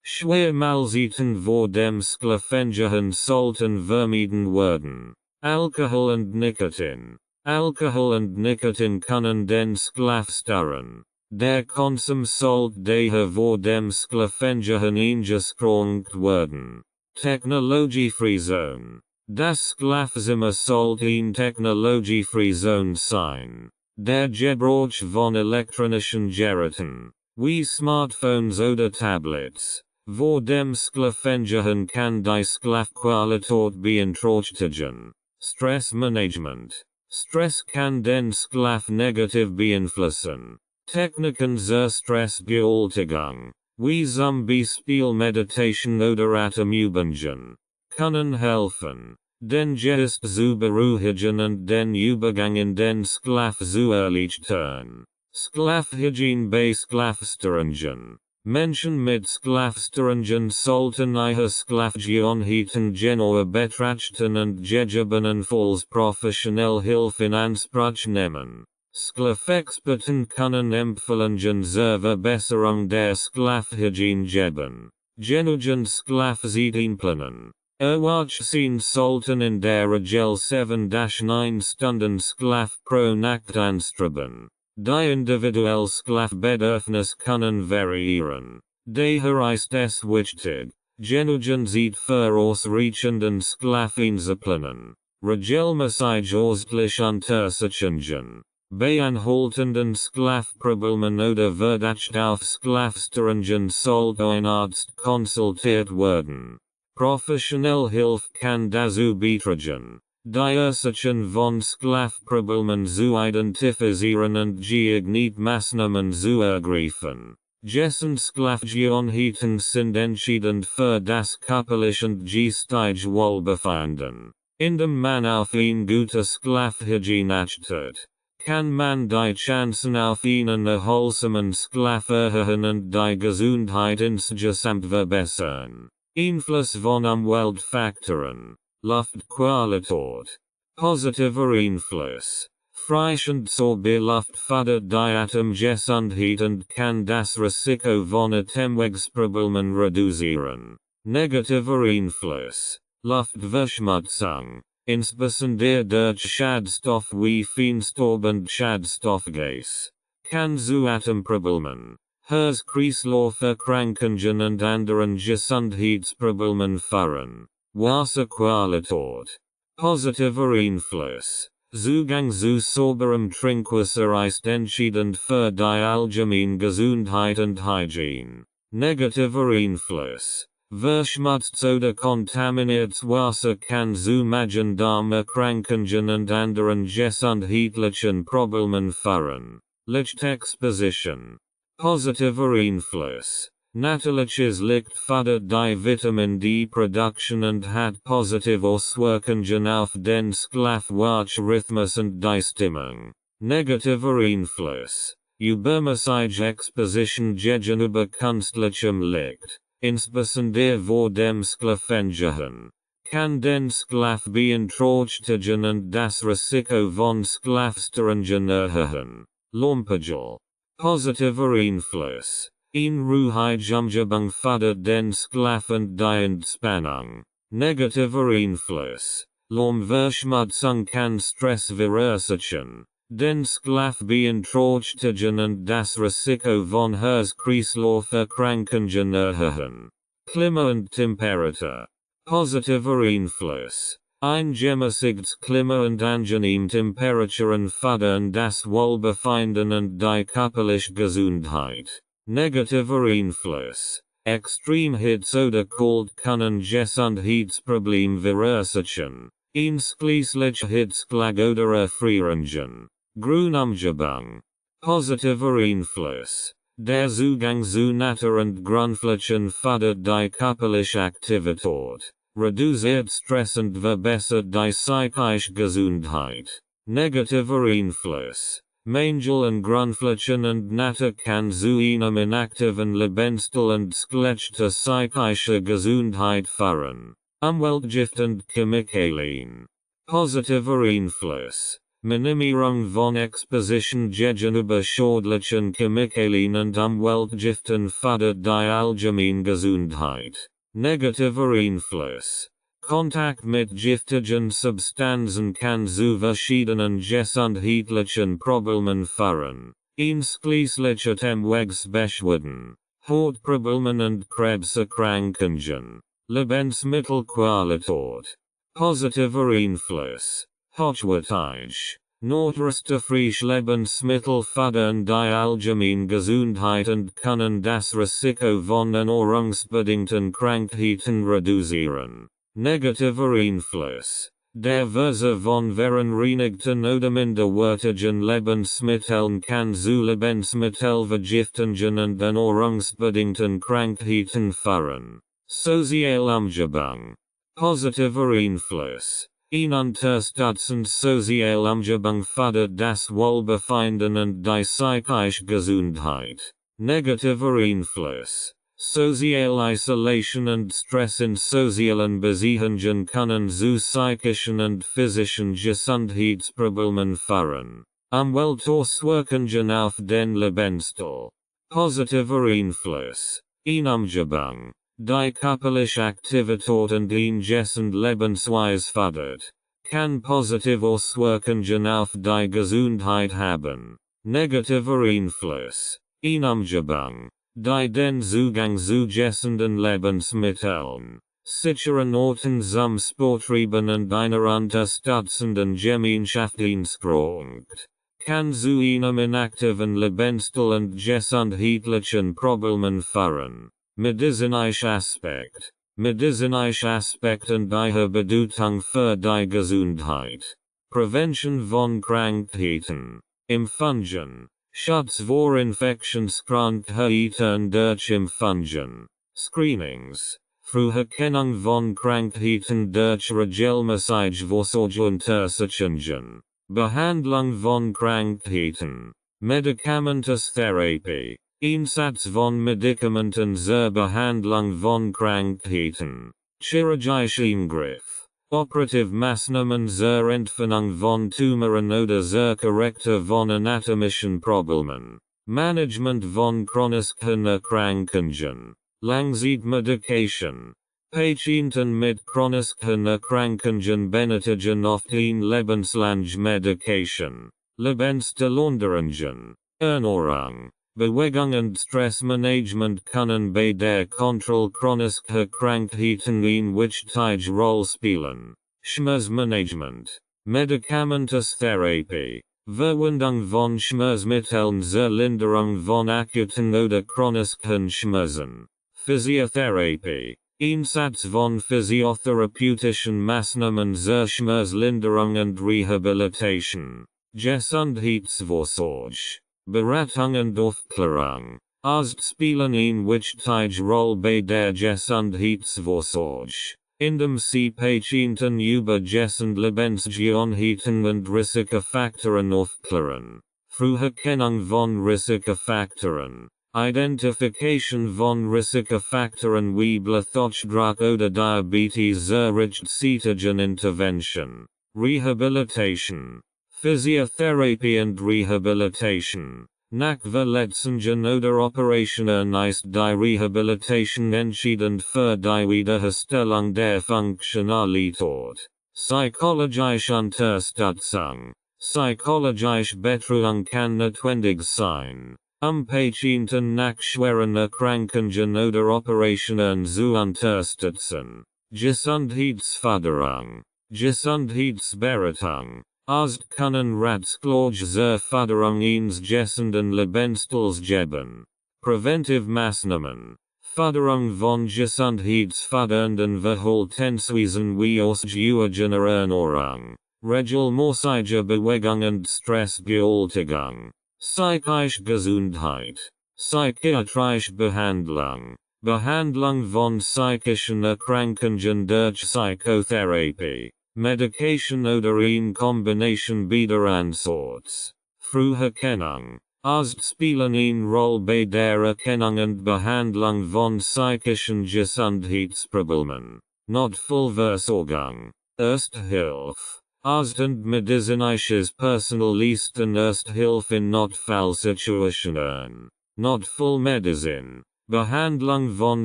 S1: Schwermahlzeiten vor dem Schlafengehen sollten vermieden werden. Alkohol und Nikotin. Alkohol und Nikotin können den Schlaf stören. Der Konsum sollte daher vor dem Schlafengehen eingeschränkt werden. Technologiefreie Zone. Das Schlafzimmer sollte eine technologiefreie Zone sein. Der Gebrauch von elektronischen Geräten, wie Smartphones oder Tablets, vor dem Schlafengehen kann die Schlafqualität beeinträchtigen. Stressmanagement. Stress kann den Schlaf negativ beeinflussen. Techniken zur Stressbewältigung, wie zum Beispiel Meditation oder Atemübungen, können helfen, den Geist zu beruhigen und den Übergang in den Schlaf zu erleichtern. Schlafhygiene bei Schlafstörungen. Menschen mit Schlafstörungen sollten ihre Schlafgewohnheiten genauer betrachten und gegebenenfalls professionelle Hilfe in Anspruch nehmen. Schlafexperten können Empfehlungen zur Verbesserung der Schlafhygiene geben. Genügend Schlafzeit einplanen. Erwachsene sollten in der Regel 7-9 Stunden Schlaf pro Nacht anstreben. Die individuelle Schlafbedürfnisse können variieren. Daher ist es wichtig, genügend Zeit für ausreichenden Schlaf einzuplanen. Regelmäßig ausschließlich Untersuchungen. Bei anhaltenden Schlafproblemen oder Verdacht auf Schlafstörungen sollte ein Arzt konsultiert werden. Professionelle Hilfe kann dazu beitragen, die Ursachen von Schlafproblemen zu identifizieren und geeignete Maßnahmen zu ergreifen. Gesund Schlafgewohnheiten sind entscheidend für das körperliche und geistige Wohlbefinden. Indem man auf eine gute Schlafhygiene achtet, kann man die Chancen auf einen erholsamen Schlaf erhöhen und die Gesundheit insgesamt verbessern. Einfluss von Umweltfaktoren. Luftqualität. Positiver Einfluss. Freischend zur Luft fördert die Atemgesundheit und kann das Risiko von Atemwegsproblemen reduzieren. Negativer Einfluss. Luftverschmutzung. Insbesondere durch Schadstoffe wie Feinstaub und Schadstoffgas, kann zu Atemproblemen, Herz-Kreislauf-Erkrankungen und anderen Gesundheitsproblemen führen. Wasserqualität. Positiver Einfluss. Zugang zu sauberem Trinkwasser ist entscheidend für die allgemeine Gesundheit und Hygiene. Negativer Einfluss. Verschmutztes oder kontaminiertes Wasser kann zu Magen-Darm-Erkrankungen und anderen gesundheitlichen Problemen führen. Lichtexposition. Positiver Einfluss. Natürliches Licht fördert die Vitamin D-Produktion und hat positive Auswirkungen auf den Schlafwachrhythmus und die Stimmung. Negativer Einfluss. Übermäßige Exposition gegenüber künstlichem Licht, insbesondere vor dem Schlafengehen, kann den Schlaf beeinträchtigen und das Risiko von Schlafstörungen erhöhen. Lompagel. Positiver Einfluss. Ruhigumgebung fördert den Schlaf und die Entspannung. Negativer Einfluss. Verschmutzung kann Stress verursachen. Den Schlaf beeinträchtigen und das Risiko von Herz-Kreislauf-Erkrankungen erhöhen. Klima und Temperatur. Positiver Einfluss. Ein gemäßigtes Klima und angenehm Temperaturen fördern das Wohlbefinden und die körperliche Gesundheit. Negativer Einfluss. Extremhitze oder Kälte können Gesundheitsprobleme verursachen. Einschließlich Hitzschlag oder Erfrierungen. Grünumgebung. Positiver Einfluss. Der Zugang zu Natur und Grundflächen fördert die körperliche Aktivität, reduziert Stress und verbessert die psychische Gesundheit. Negativer Einfluss. Mangel an Grundflächen und Natur kann zu einem inaktiven Lebensstil und schlechter psychischer Gesundheit führen. Umweltgift und Chemikalien. Positiver Einfluss. Minimierung von Exposition gegenüber schädlichen Chemikalien und Umweltgiften fördert die allgemeine Gesundheit. Negativer Einfluss. Kontakt mit giftigen Substanzen kann zu verschiedenen gesundheitlichen Problemen führen, einschließlich Atemwegsbeschwerden, Hautproblemen und Krebserkrankungen. Lebensmittelqualität. Positiver Einfluss. Hochwertig. Notresstfreie Lebensmittel fördern die allgemeine Gesundheit und können das Risiko von ernährungsbedingten Krankheiten reduzieren. Negativer Einfluss. Der Verzehr von verunreinigten oder minderwertigen Lebensmitteln kann zu Lebensmittelvergiftungen und ernährungsbedingten Krankheiten führen. Sozialumgebung. Positiver Einfluss. Unterstützend Sozialumgebung fördert das Wohlbefinden und die psychische Gesundheit. Negativer Einfluss. Social Isolation und Stress in sozialen Beziehungen können zu psychischen und physischen Gesundheitsproblemen führen. Umweltauswirkungen auf den Lebensstil. Positiver Einfluss. Umgebung. Die körperliche Aktivität und ein gesund Lebensweise fördert, kann positive Auswirkungen auf die Gesundheit haben. Negativer Einfluss. Umgebung. Die den Zugang zu gesunden Lebensmitteln, sicheren Orten zum Sporttreiben und einer unterstützenden Gemeinschaft einschränkt, kann zu einem inaktiven Lebensstil und gesundheitlichen Problemen führen. Medizinischer Aspekt. Medizinischer Aspekt und die Bedeutung für die Gesundheit. Prävention von Krankheiten. Impfungen. Schutz vor Infektionskrankheiten durch Impfungen. Screenings. Früherkennung von Krankheiten durch regelmäßige Vorsorgeuntersuchungen. Behandlung von Krankheiten. Medikamententherapie. Einsatz von Medikamenten zur Behandlung von Krankheiten. Chirurgischer Eingriff. Operative Maßnahmen zur Entfernung von Tumoren oder zur Korrektur von anatomischen Problemen. Management von chronischen Erkrankungen. Langzeitmedikation. Patienten mit chronischen Erkrankungen benötigen oft ein lebenslange Medikation. Lebensstiländerungen. Ernährung. Bewegung und Stressmanagement können bei der Kontrolle chronischer Krankheiten eine wichtige Rolle spielen. Schmerzmanagement. Medikamententherapie. Verwendung von Schmerzmitteln zur Linderung von akuten oder chronischen Schmerzen. Physiotherapie. Einsatz von physiotherapeutischen Maßnahmen zur Schmerzlinderung und Rehabilitation. Gesundheitsvorsorge. Beratung und Aufklärung. Spielen eine wichtige Rolle bei der Gesundheitsvorsorge, indem sie Patienten über gesunde Lebensgewohnheiten und Risikofaktoren aufklären. Früherkennung von Risikofaktoren. Identification von Risikofaktoren wie Blutdruck oder Diabetes Richtzütigen Intervention. Rehabilitation. Physiotherapy and rehabilitation. Nach Verletzungen oder Operationen ist die Rehabilitation entscheidend für die Wiederherstellung der Funktionalität. Psychologische Unterstützung. Psychologische Betreuung kann notwendig sein, Patienten nach schweren Erkrankungen oder Operationen zu unterstützen. Gesundheitsförderung. Gesundheitsberatung. Ost können Ratschläge zur Förderung eines gesunden Lebensstils geben. Präventivmaßnahmen. Förderung von gesundheitsfördernden Verhaltensweisen wie ausgewogene Ernährung, regelmäßige Bewegung und Stressbewältigung. Psychische Gesundheit. Psychiatrische Behandlung. Behandlung von psychischen Erkrankungen durch Psychotherapie. Medication oder in Kombination beider Ansorts. Früherkennung. Ost spielen eine Rolle bei der Erkennung und Behandlung von psychischen Gesundheitsproblemen. Notfallversorgung. Erste Hilfe. Ost und medizinisches Personal leisten Erste Hilfe in Notfallsituationen. Notfallmedizin. Behandlung von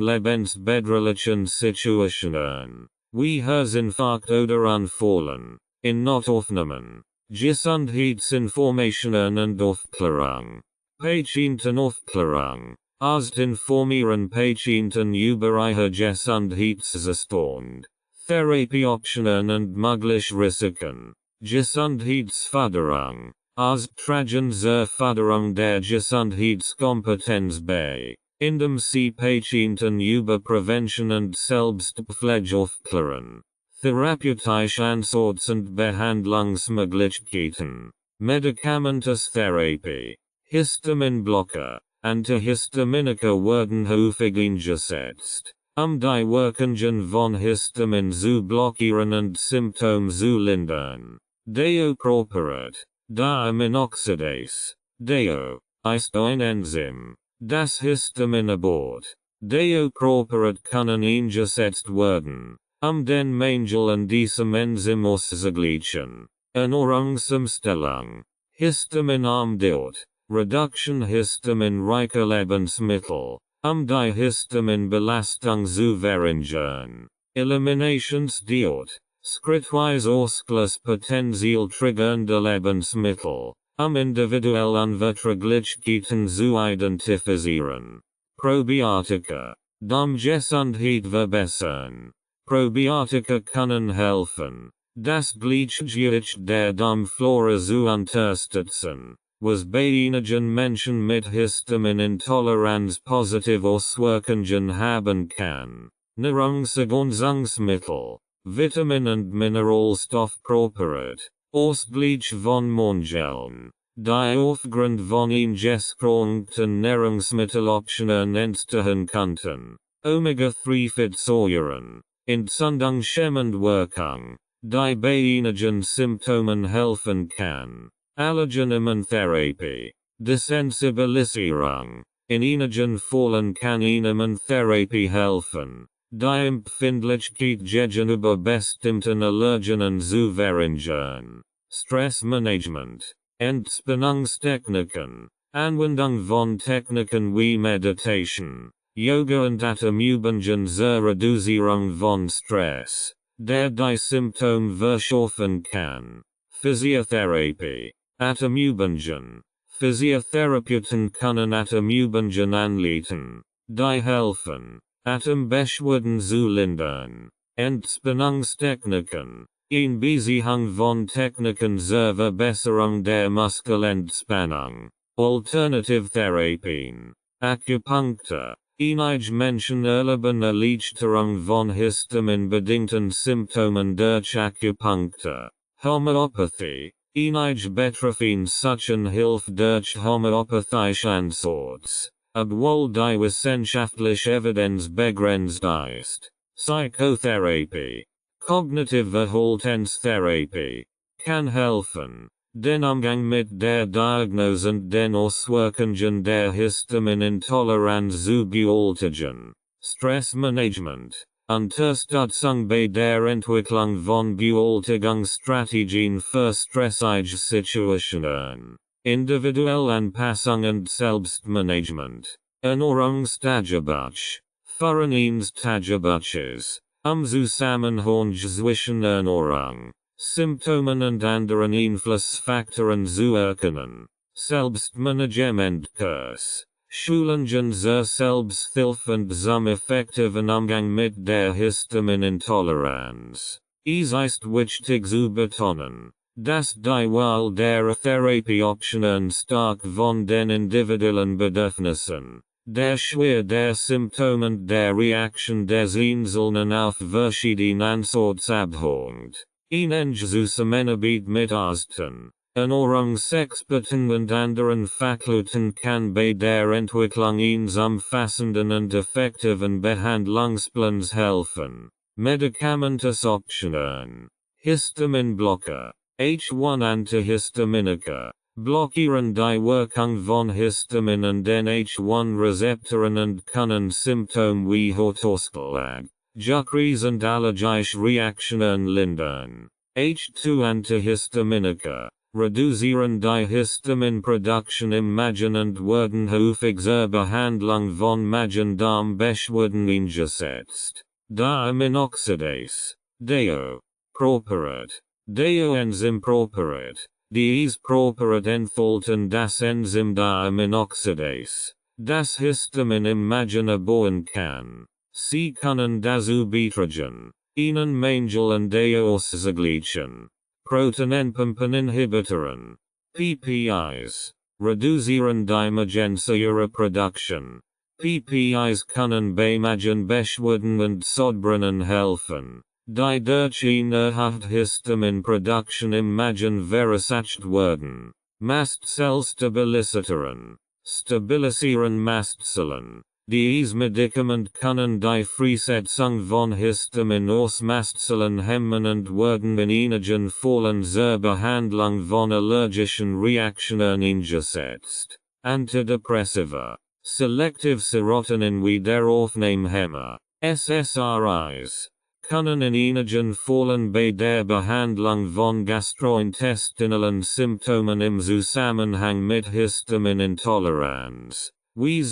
S1: lebensbedrohlichen Situationen. Wie Herzinfarkt oder Anfallen. In Notaufnahmen. Gesundheitsinformationen und Aufklärung. Patientenaufklärung. Ost informieren Patienten über ihre Gesundheitszustand. Therapieoptionen und mögliche Risiken. Gesundheitsförderung. Ost tragen zur Förderung der Gesundheitskompetenz bei, indem sie Patienten über Prävention und Selbstpflege aufklären. Therapeutische Ansorts und Behandlungsmöglichkeiten. Medikamententherapie. Histaminblocker. Antihistaminika werden häufig eingesetzt, die Wirkungen von Histamin zu blockieren und Symptome zu lindern. Deoproperat. Diaminoxidase. Deo ist ein Enzym, das Histamin abbaut. Deoproperat können eingesetzt werden, den Mangel an diesem Enzym auszugleichen. Ernährungsumstellung. Histaminarmdiät. Reduction histaminreicher Lebensmittel, die Histaminbelastung zu verringern. Eliminationsdiät. Schrittweise Ausschluss potenziell triggernder Lebensmittel, individuell Unverträglichkeiten zu identifizieren. Probiotika. Gesundheit verbessern. Probiotika können helfen, das Gleichgewicht der Darmflora zu unterstützen, was bei einigen Menschen mit Histaminintoleranz positive Auswirkungen haben kann. Nahrungsergänzungsmittel, Vitamin- und Mineralstoffpräparat, Ausgleich von Mangeln, die aufgrund von eingeschränkten Nahrungsmitteloptionen entstehen könnten. Omega-3-Fettsäuren, entzündungshemmend Wirkung, die bei einigen Symptomen helfen kann. Allergenemmentherapie. Desensibilisierung. In einigen Fällen kann Immuntherapie helfen, die Empfindlichkeit gegenüber bestimmten Allergenen zu verringern. Stressmanagement. Entspannungstechniken. Anwendung von Techniken wie Meditation, Yoga und Atemübungen zur Reduzierung von Stress, der die Symptome verschärfen kann. Physiotherapie. Atemübungen. Physiotherapeuten können Atemübungen anleiten, die helfen, Atembeschwerden zu lindern. Entspannungstechniken. Einbeziehung von Techniken zur Verbesserung der Muskelentspannung. Alternative Therapien. Akupunktur. Einige Menschen erleben Erleichterung von histaminbedingten Symptomen durch Akupunktur. Homöopathie. Einige betreffen suchen Hilfe durch homöopathische Ansorts, obwohl die wissenschaftliche Evidenz begrenzt ist. Psychotherapie. Cognitive Verhaltenstherapie kann helfen, den Umgang mit der Diagnose und den Auswirkungen der Histaminintoleranz zu bewältigen. Stressmanagement. Unterstützung bei der Entwicklung von Bewältigungsstrategien für stressige Situationen. Individuelle Anpassung und Selbstmanagement. Ernährungstagebuch. Verhaltenstagebuches. Zusammenhang zwischen Ernährung, Symptomen und anderen Einflussfaktoren zu erkennen. Selbstmanagementkurs. Schulungen zur Selbsthilfe und zum effektiven Umgang mit der Histaminintoleranz. Es ist wichtig zu betonen, dass die Wahl der Therapieoptionen stark von den individuellen Bedürfnissen, der Schwere der Symptome und der Reaktion des Einzelnen auf verschiedene Ansorts abhängt. Ein Zusammenarbeit mit Ärzten, Ernährungsexperten und anderen Fachleuten kann bei der Entwicklung eines umfassenden und effektiven Behandlungsplans helfen. Medikamentenoptionen. Histaminblocker. H1-Antihistaminika. Blockieren die Wirkung von Histamin und den H1-Rezeptoren und können Symptome wie Hautausschlag, Juckreis und allergische Reaktionen lindern. H2-Antihistaminika. Reduzieren die Histaminproduktion im Magen und werden häufig zur Behandlung von Magen-Darm-Beschwerden eingesetzt. Diaminoxidase. DO. Properat. DO-Enzym properat. Dies properat enthalten das Enzym Diaminoxidase, das Histamin im Magen abbauen kann. Sie können dazu beitragen, einen Mangel an DO auszugleichen. Proteinpumpeninhibitoren. PPIs. Reduzieren die Magensäureproduktion. PPIs können bei Magenbeschwerden und Sodbrennen helfen, die durch eine erhöhte Histaminproduktion im Magen verursacht werden. Mastzellstabilisatoren. Stabilisieren Mastzellen. Dies Medikament können die Freisetzung von Histamin aus Mastzellen hemmen und werden in einigen Fällen zur Behandlung von allergischen Reaktionen eingesetzt. Antidepressiva. Selective Serotonin Wiederaufnahmehemmer. SSRIs. Können in einigen Fällen bei der Behandlung von gastrointestinalen Symptomen im Zusammenhang mit Histaminintoleranz, wie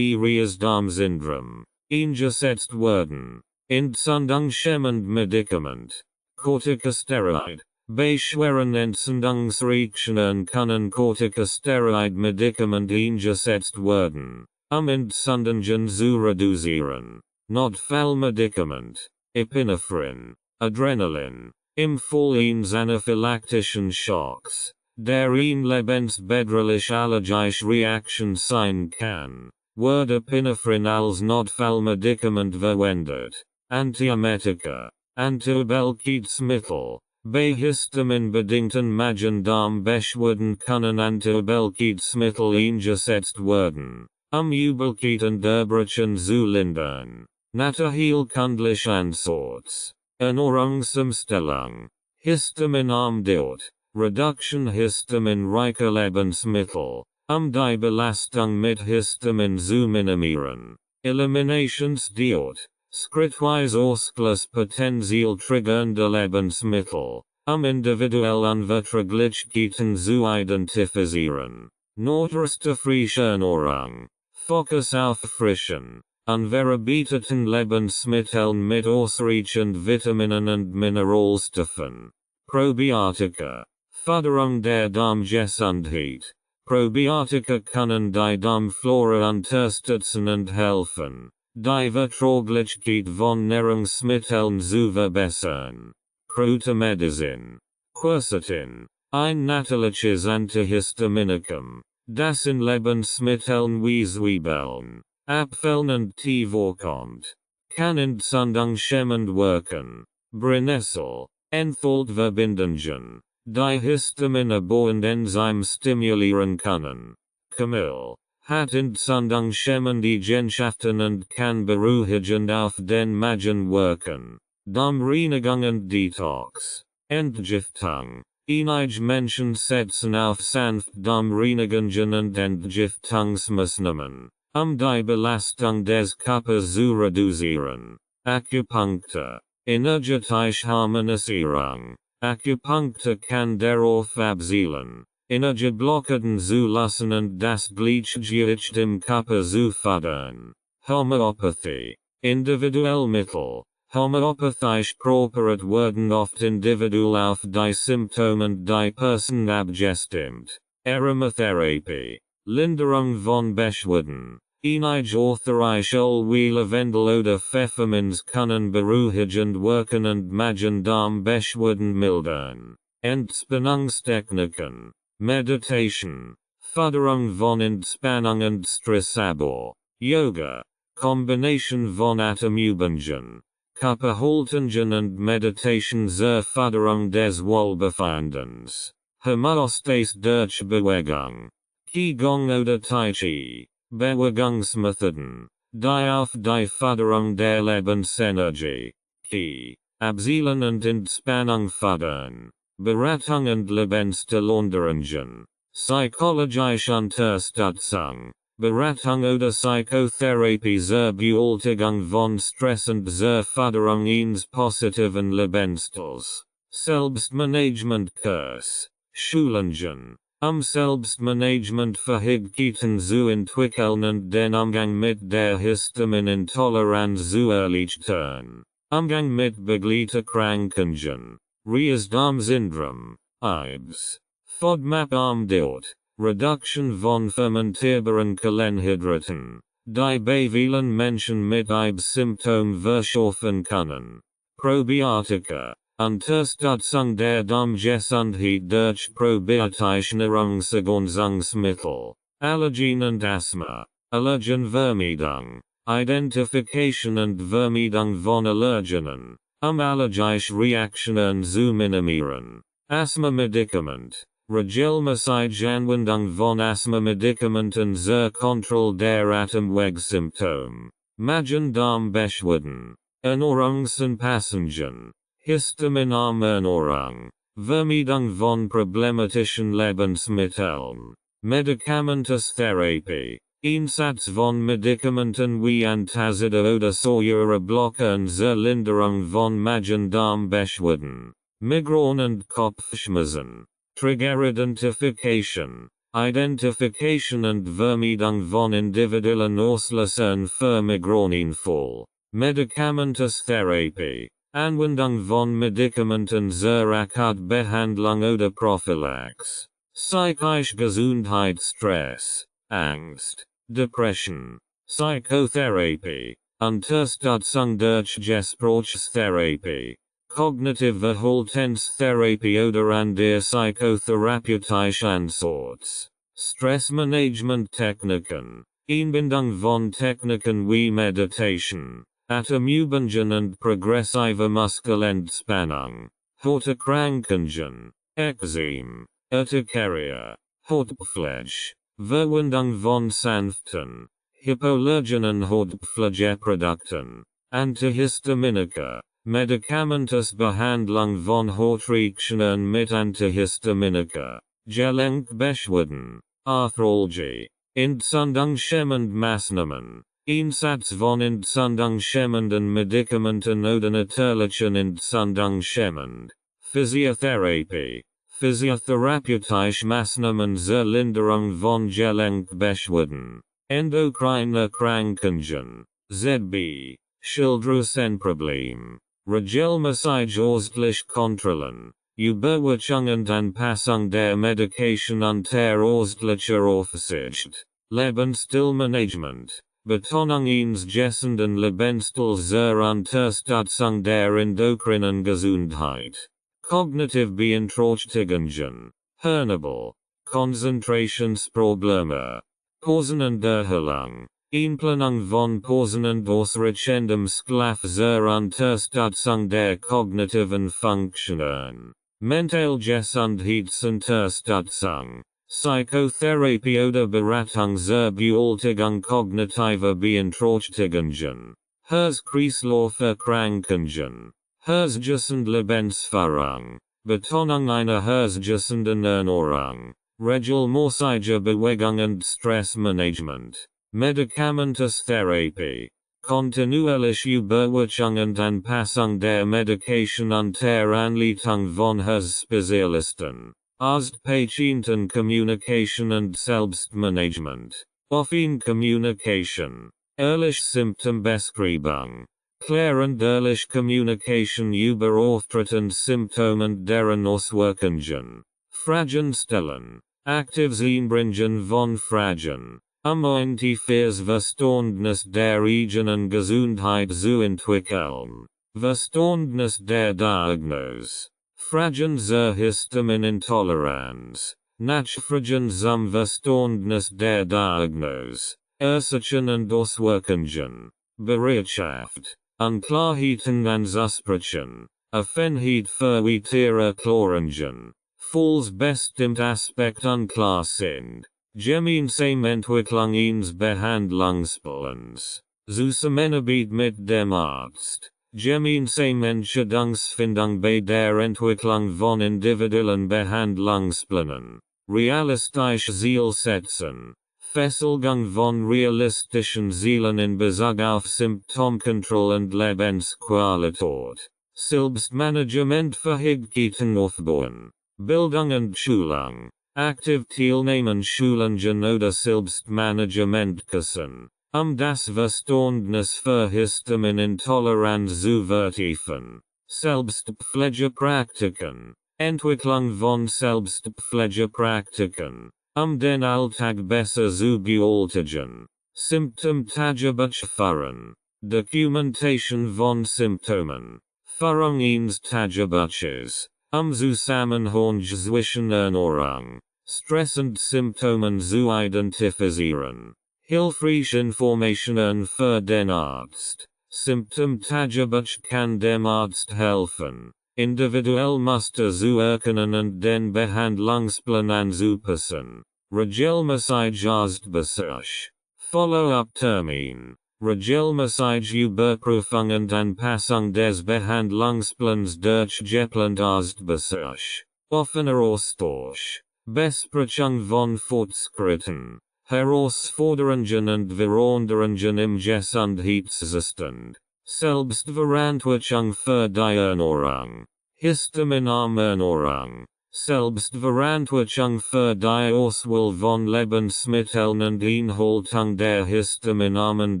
S1: Reis-Darm-Syndrom, eingesetzt werden. Entzündungshemmend Medikament. Corticosteroid. Bei schweren Entzündungsreaktionen können Corticosteroid-Medikament eingesetzt werden, Entzündungen zu reduzieren. Notfallmedikament. Epinephrine. Adrenalin. Im Fall eines anaphylaktischen Schocks, der ein lebensbedrohlich allergische Reaktion sein kann, wird Epinephrine als Notfallmedikament verwendet. Antiemetika. Antiübelkeitsmittel. Bei histaminbedingten Magen-Darm-Beschwerden können Antiübelkeitsmittel eingesetzt werden, Übelkeit und Erbrechen zu lindern. Naturheilkundliche Ansorts. Ernährungsumstellung. Histaminarm Diät. Reduction histaminreicher Lebensmittel, die Belastung mit Histamin zu minimieren. Eliminationsdiät. Schrittweise Ausschluss potenziell triggernde Lebensmittel, individuell Unverträglichkeiten zu identifizieren. Nordreste frische Ernährung. Fokus auf frischen, unverarbeiteten Lebensmitteln mit ausreichend Vitaminen und Mineralstoffen. Probiotika. Förderung der Darmgesundheit. Probiotika können die Darmflora unterstützen und helfen, die Verträglichkeit von Nahrungsmitteln zu verbessern. Kräutermedizin. Quercetin. Ein natürliches Antihistaminikum, das in Lebensmitteln wie Zwiebeln, Apfeln und Tee vorkommt, kann entzündungshemmend wirken. Brennnessel. Enthält Verbindungen, die Histamin abbauend Enzym stimulieren können. Kamille. Hat entzündungshemmende Eigenschaften und kann beruhigend auf den Magen wirken. Darmreinigung und Detox. Entgiftung. Einige Menschen setzen auf sanft-darmreinigen und Entgiftungsmaßnahmen, die Belastung des Körpers zu reduzieren. Akupunktur. Energetische Harmonisierung. Akupunktur kann darauf abzielen, Energieblockaden zu lassen und das Gleichgewicht im Körper zu fördern. Homöopathie. Individuell Mittel. Homöopathisch properiert werden oft individuell auf die Symptome die Person abgestimmt. Aromatherapie. Linderung von Beschwerden. Einige authorische Ölweilavendel oder Pfefferminz können beruhigend wirken und Magen-Darm-Beschwerden mildern. Entspannungstechniken. Meditation. Förderung von Entspannung und Stressabbau. Yoga. Kombination von Atemübungen, Körperhaltungen und Meditation zur Förderung des Wohlbefindens. Homöostase durch Bewegung. Qigong oder Tai Chi. Bewegungsmethoden, die auf die Förderung der Lebensenergie, Qi, abzielen und Entspannung fördern. Beratung und Lebensstiländerungen. Psychologische Unterstützung. Beratung oder Psychotherapie zur Bewältigung von Stress und zur Förderung eines positiven Lebensstils. Selbstmanagement-Kurs. Schulungen. Selbstmanagement-Fähigkeiten zu entwickeln und den Umgang mit der Histaminintoleranz zu erleichtern. Umgang mit Begleiterkrankungen. Reis-Darm-Syndrom. IBS. FODMAP-Dort. Reduction von fermentierbaren Kohlenhydraten, die bei vielen Menschen mit IBS-Symptom verschaffen können. Probiotika. Unterstützung der Darmgesundheit durch probiotische Nahrungsergänzungsmittel. Allergien und Asthma. Allergenvermeidung. Identification und Vermeidung von Allergenen, allergische Reaktionen zu minimieren. Asthma-Medikament. Regelmäßige Anwendung von Asthma-Medikamenten zur Kontrolle der Atemwegssymptome. Magen-Darm-Beschwerden. Ernährungsanpassungen. Histaminarme Ernährung. Vermeidung von problematischen Lebensmitteln. Medikamententherapie. Einsatz von Medikamenten wie Antazide oder Säureblocker zur Linderung von Magen-Darm-Beschwerden. Migräne und Kopfschmerzen. Trigger-Identification. Identification und Vermeidung von individuellen Auslösern für Migränenanfall. Medikamententherapie. Anwendung von Medikamenten zur Akkutbehandlung oder Prophylaxe. Psychische Gesundheit, Stress, Angst, Depression. Psychotherapie. Unterstützung durch Gesprächstherapie. Cognitive Verhaltenstherapie oder an der psychotherapeutische Ansatz. Stressmanagement-Techniken. Einbindung von Techniken wie Meditation, Atemübungen und progressive Muskelentspannung. Hauterkrankungen. Ekzem. Urtikaria. Hautpflege. Verwendung von sanften, hypoallergenen Hautpflegeprodukten. Antihistaminika. Medikamentusbehandlung von Hautreaktionen mit Antihistaminika. Gelenkbeschwerden. Arthralgie. Entzündungshemmend Maßnahmen. Einsatz von entzündungshemmenden Medikamenten oder natürlichen entzündungshemmend. Physiotherapie. Physiotherapeutische Maßnahmen zur Linderung von Gelenkbeschwerden. Endokrine Krankungen. ZB. Schilddrüsenproblem. Regelmäßige ausschließlich Kontrollen. Überwachung und Anpassung der Medikation unter ausschließlicher Aufsicht. Lebensstilmanagement. Betonung eines gesunden Lebensstils zur Unterstützung der endokrinen Gesundheit. Cognitive Beeinträchtigungen. Hörnabel. Konzentrationsprobleme. Pausen und Erholung. Einplanung von Pausen und ausreichendem Schlaf zur Unterstützung der kognitiven Funktionen. Mentalgesundheitsunterstützung. Psychotherapie oder Beratung zur Bewältigung kognitiver Beeinträchtigungen. Herz-Kreislauferkrankungen. Herzgesund Lebensführung. Betonung einer herzzüchenden Ernährung, regelmäßige Bewegung und Stressmanagement, Medikamententherapie, kontinuierliche Überwachung und Anpassung der Medikation und der Anleitung von Herzspezialisten, Patientenkommunikation und Selbstmanagement, offene Kommunikation, ehrliche Symptombeschreibung, klärend ehrliche Kommunikation über Auftritt und Symptome und deren Auswirkungen, Fragen stellen, aktiv einbringen von Fragen, ein tiefes Verständnis der eigenen Gesundheit zu entwickeln, Verständnis der Diagnose, Fragen zur Histaminintoleranz, Nachfragen zum Verständnis der Diagnose, Ursachen und Auswirkungen, Bereitschaft, Unklarheiten anzusprechen, Offenheit für weitere Erklärungen, falls bestimmt Aspekt unklar sind, gemeinsame Entwicklung eines Behandlungsplans, Zusammenarbeit mit dem Arzt, gemeinsame Entscheidungsfindung bei der Entwicklung von individuellen Behandlungsplänen, realistische Zielsetzung, Festlegung von realistischen Zielen in Bezug auf Symptomkontrolle und Lebensqualität, Selbstmanagementfähigkeiten aufbauen, Bildung und Schulung, aktiv teilnehmen Schulungen oder Selbstmanagementkursen, das Verständnis für Histaminintoleranz zu vertiefen, Selbstpflegepraktiken, Entwicklung von Selbstpflegepraktiken, den Alltag besser zu bewältigen, Symptomtagebuch führen, Dokumentation von Symptomen, Führung eines Tagebuches, Zusammenhang zwischen Ernährung, Stress und Symptomen zu identifizieren, hilfreich Informationen für den Arzt, Symptomtagebuch kann dem Arzt helfen, individuell Muster zu erkennen und den Behandlungsplan anzupassen, regelmäßig Arztbesuch, Follow-up-Termin, regelmäßige Überprüfung und Anpassung des Behandlungsplans durch geplant Arztbesuch, offener Austausch, Besprechung von Fortschritten, Herausforderungen und Veränderungen im Gesundheitszustand, Selbstverantwortung für die Ernährung, histaminarme Ernährung, Selbstverantwortung für die Auswahl von Lebensmitteln und Einhaltung der histaminarmen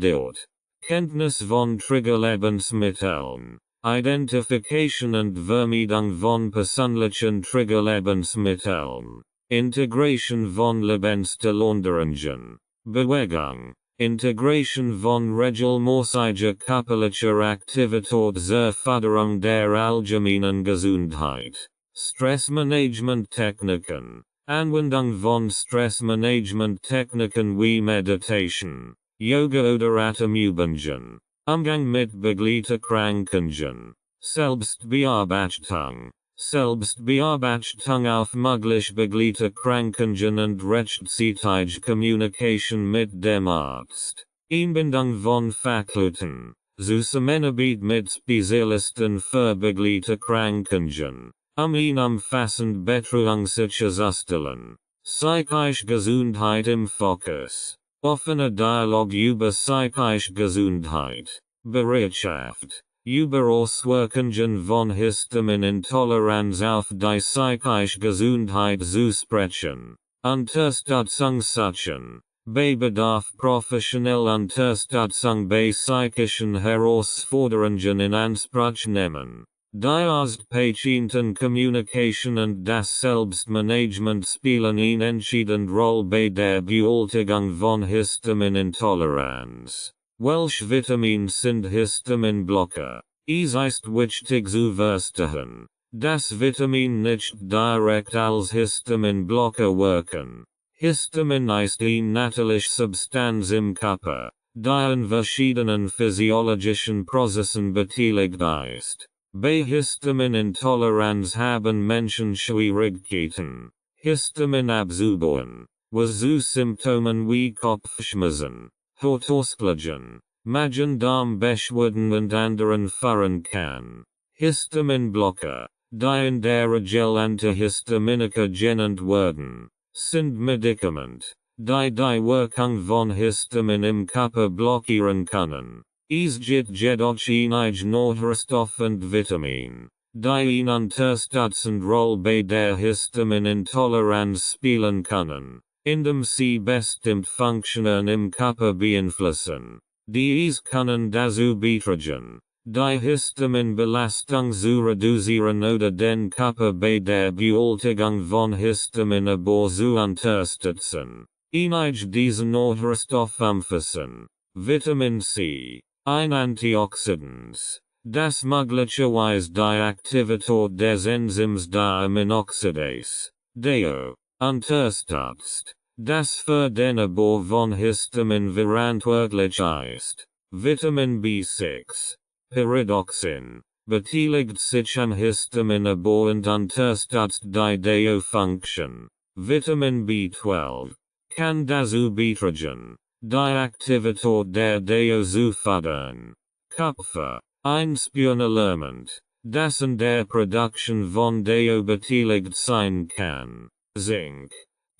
S1: Diät, Kenntnis von Triggerlebensmitteln, Identification und Vermeidung von persönlichen Triggerlebensmitteln, Integration von Lebensstiländerungen, Bewegung, Integration von regelmäßiger körperlicher Aktivität zur Förderung der allgemeinen Gesundheit, Stressmanagement-Techniken, Anwendung von Stressmanagement-Techniken wie Meditation, Yoga oder Atemübungen, Umgang mit Begleiterkrankungen, Selbstbearbeitung, Selbstbearbeitung auf mögliche Begleiterkrankungen und rechtzeitige Kommunikation mit dem Arzt, Einbindung von Fachleuten, Zusammenarbeit mit Spezialisten für Begleiterkrankungen, ein umfassend Betreuung sicherzustellen, psychische Gesundheit im Fokus, offener Dialog über psychische Gesundheit, Bereitschaft, über Auswirkungen von Histaminintoleranz auf die psychische Gesundheit zu sprechen, Unterstützung suchen, bei Bedarf professionelle Unterstützung bei psychischen Herausforderungen in Anspruch nehmen. Die Patientenkommunikation und das Selbstmanagement spielen eine entscheidende Rolle bei der Bewältigung von Histaminintoleranz. Welche Vitamine sind Histaminblocker? Es ist wichtig zu verstehen, dass Vitamin nicht direkt als Histaminblocker wirken. Histamin ist eine natürliche Substanz im Körper, die an verschiedenen physiologischen Prozessen beteiligt ist. Bei Histaminintoleranz haben Menschen Schwierigkeiten, Histamin abzubauen, was zu Symptomen wie Kopfschmerzen, Hautausschlägen, Magen-Darm-Beschwerden und anderen führen kann. Histaminblocker, die in der Regel Antihistaminika genannt werden, sind Medikament, die Wirkung von Histamin im Körper blockieren können. Es gibt jedoch einige Nährstoffe und Vitamin, die eine unterstützende Rolle bei der Histaminintoleranz spielen können, indem sie bestimmte Funktionen im Körper beeinflussen. Dies können dazu beitragen, die Histaminbelastung zu reduzieren oder den Körper bei der Bewältigung von Histaminabbau zu unterstützen. Einige dieser Nährstoffe umfassen Vitamin C, ein Antioxidant, das möglicherweise die Aktivität des Enzyms der Aminoxidase, DO, unterstützt, das für den Abbau von Histamin verantwortlich ist. Vitamin B6, Pyridoxin, beteiligt sich am Histaminabbau und unterstützt die DO-Funktion. Vitamin B12 kann dazu beitragen, die Aktivität der DO zu fördern. Kupfer, ein Spurenelement, das an der Produktion von DO beteiligt sein kann. Zink,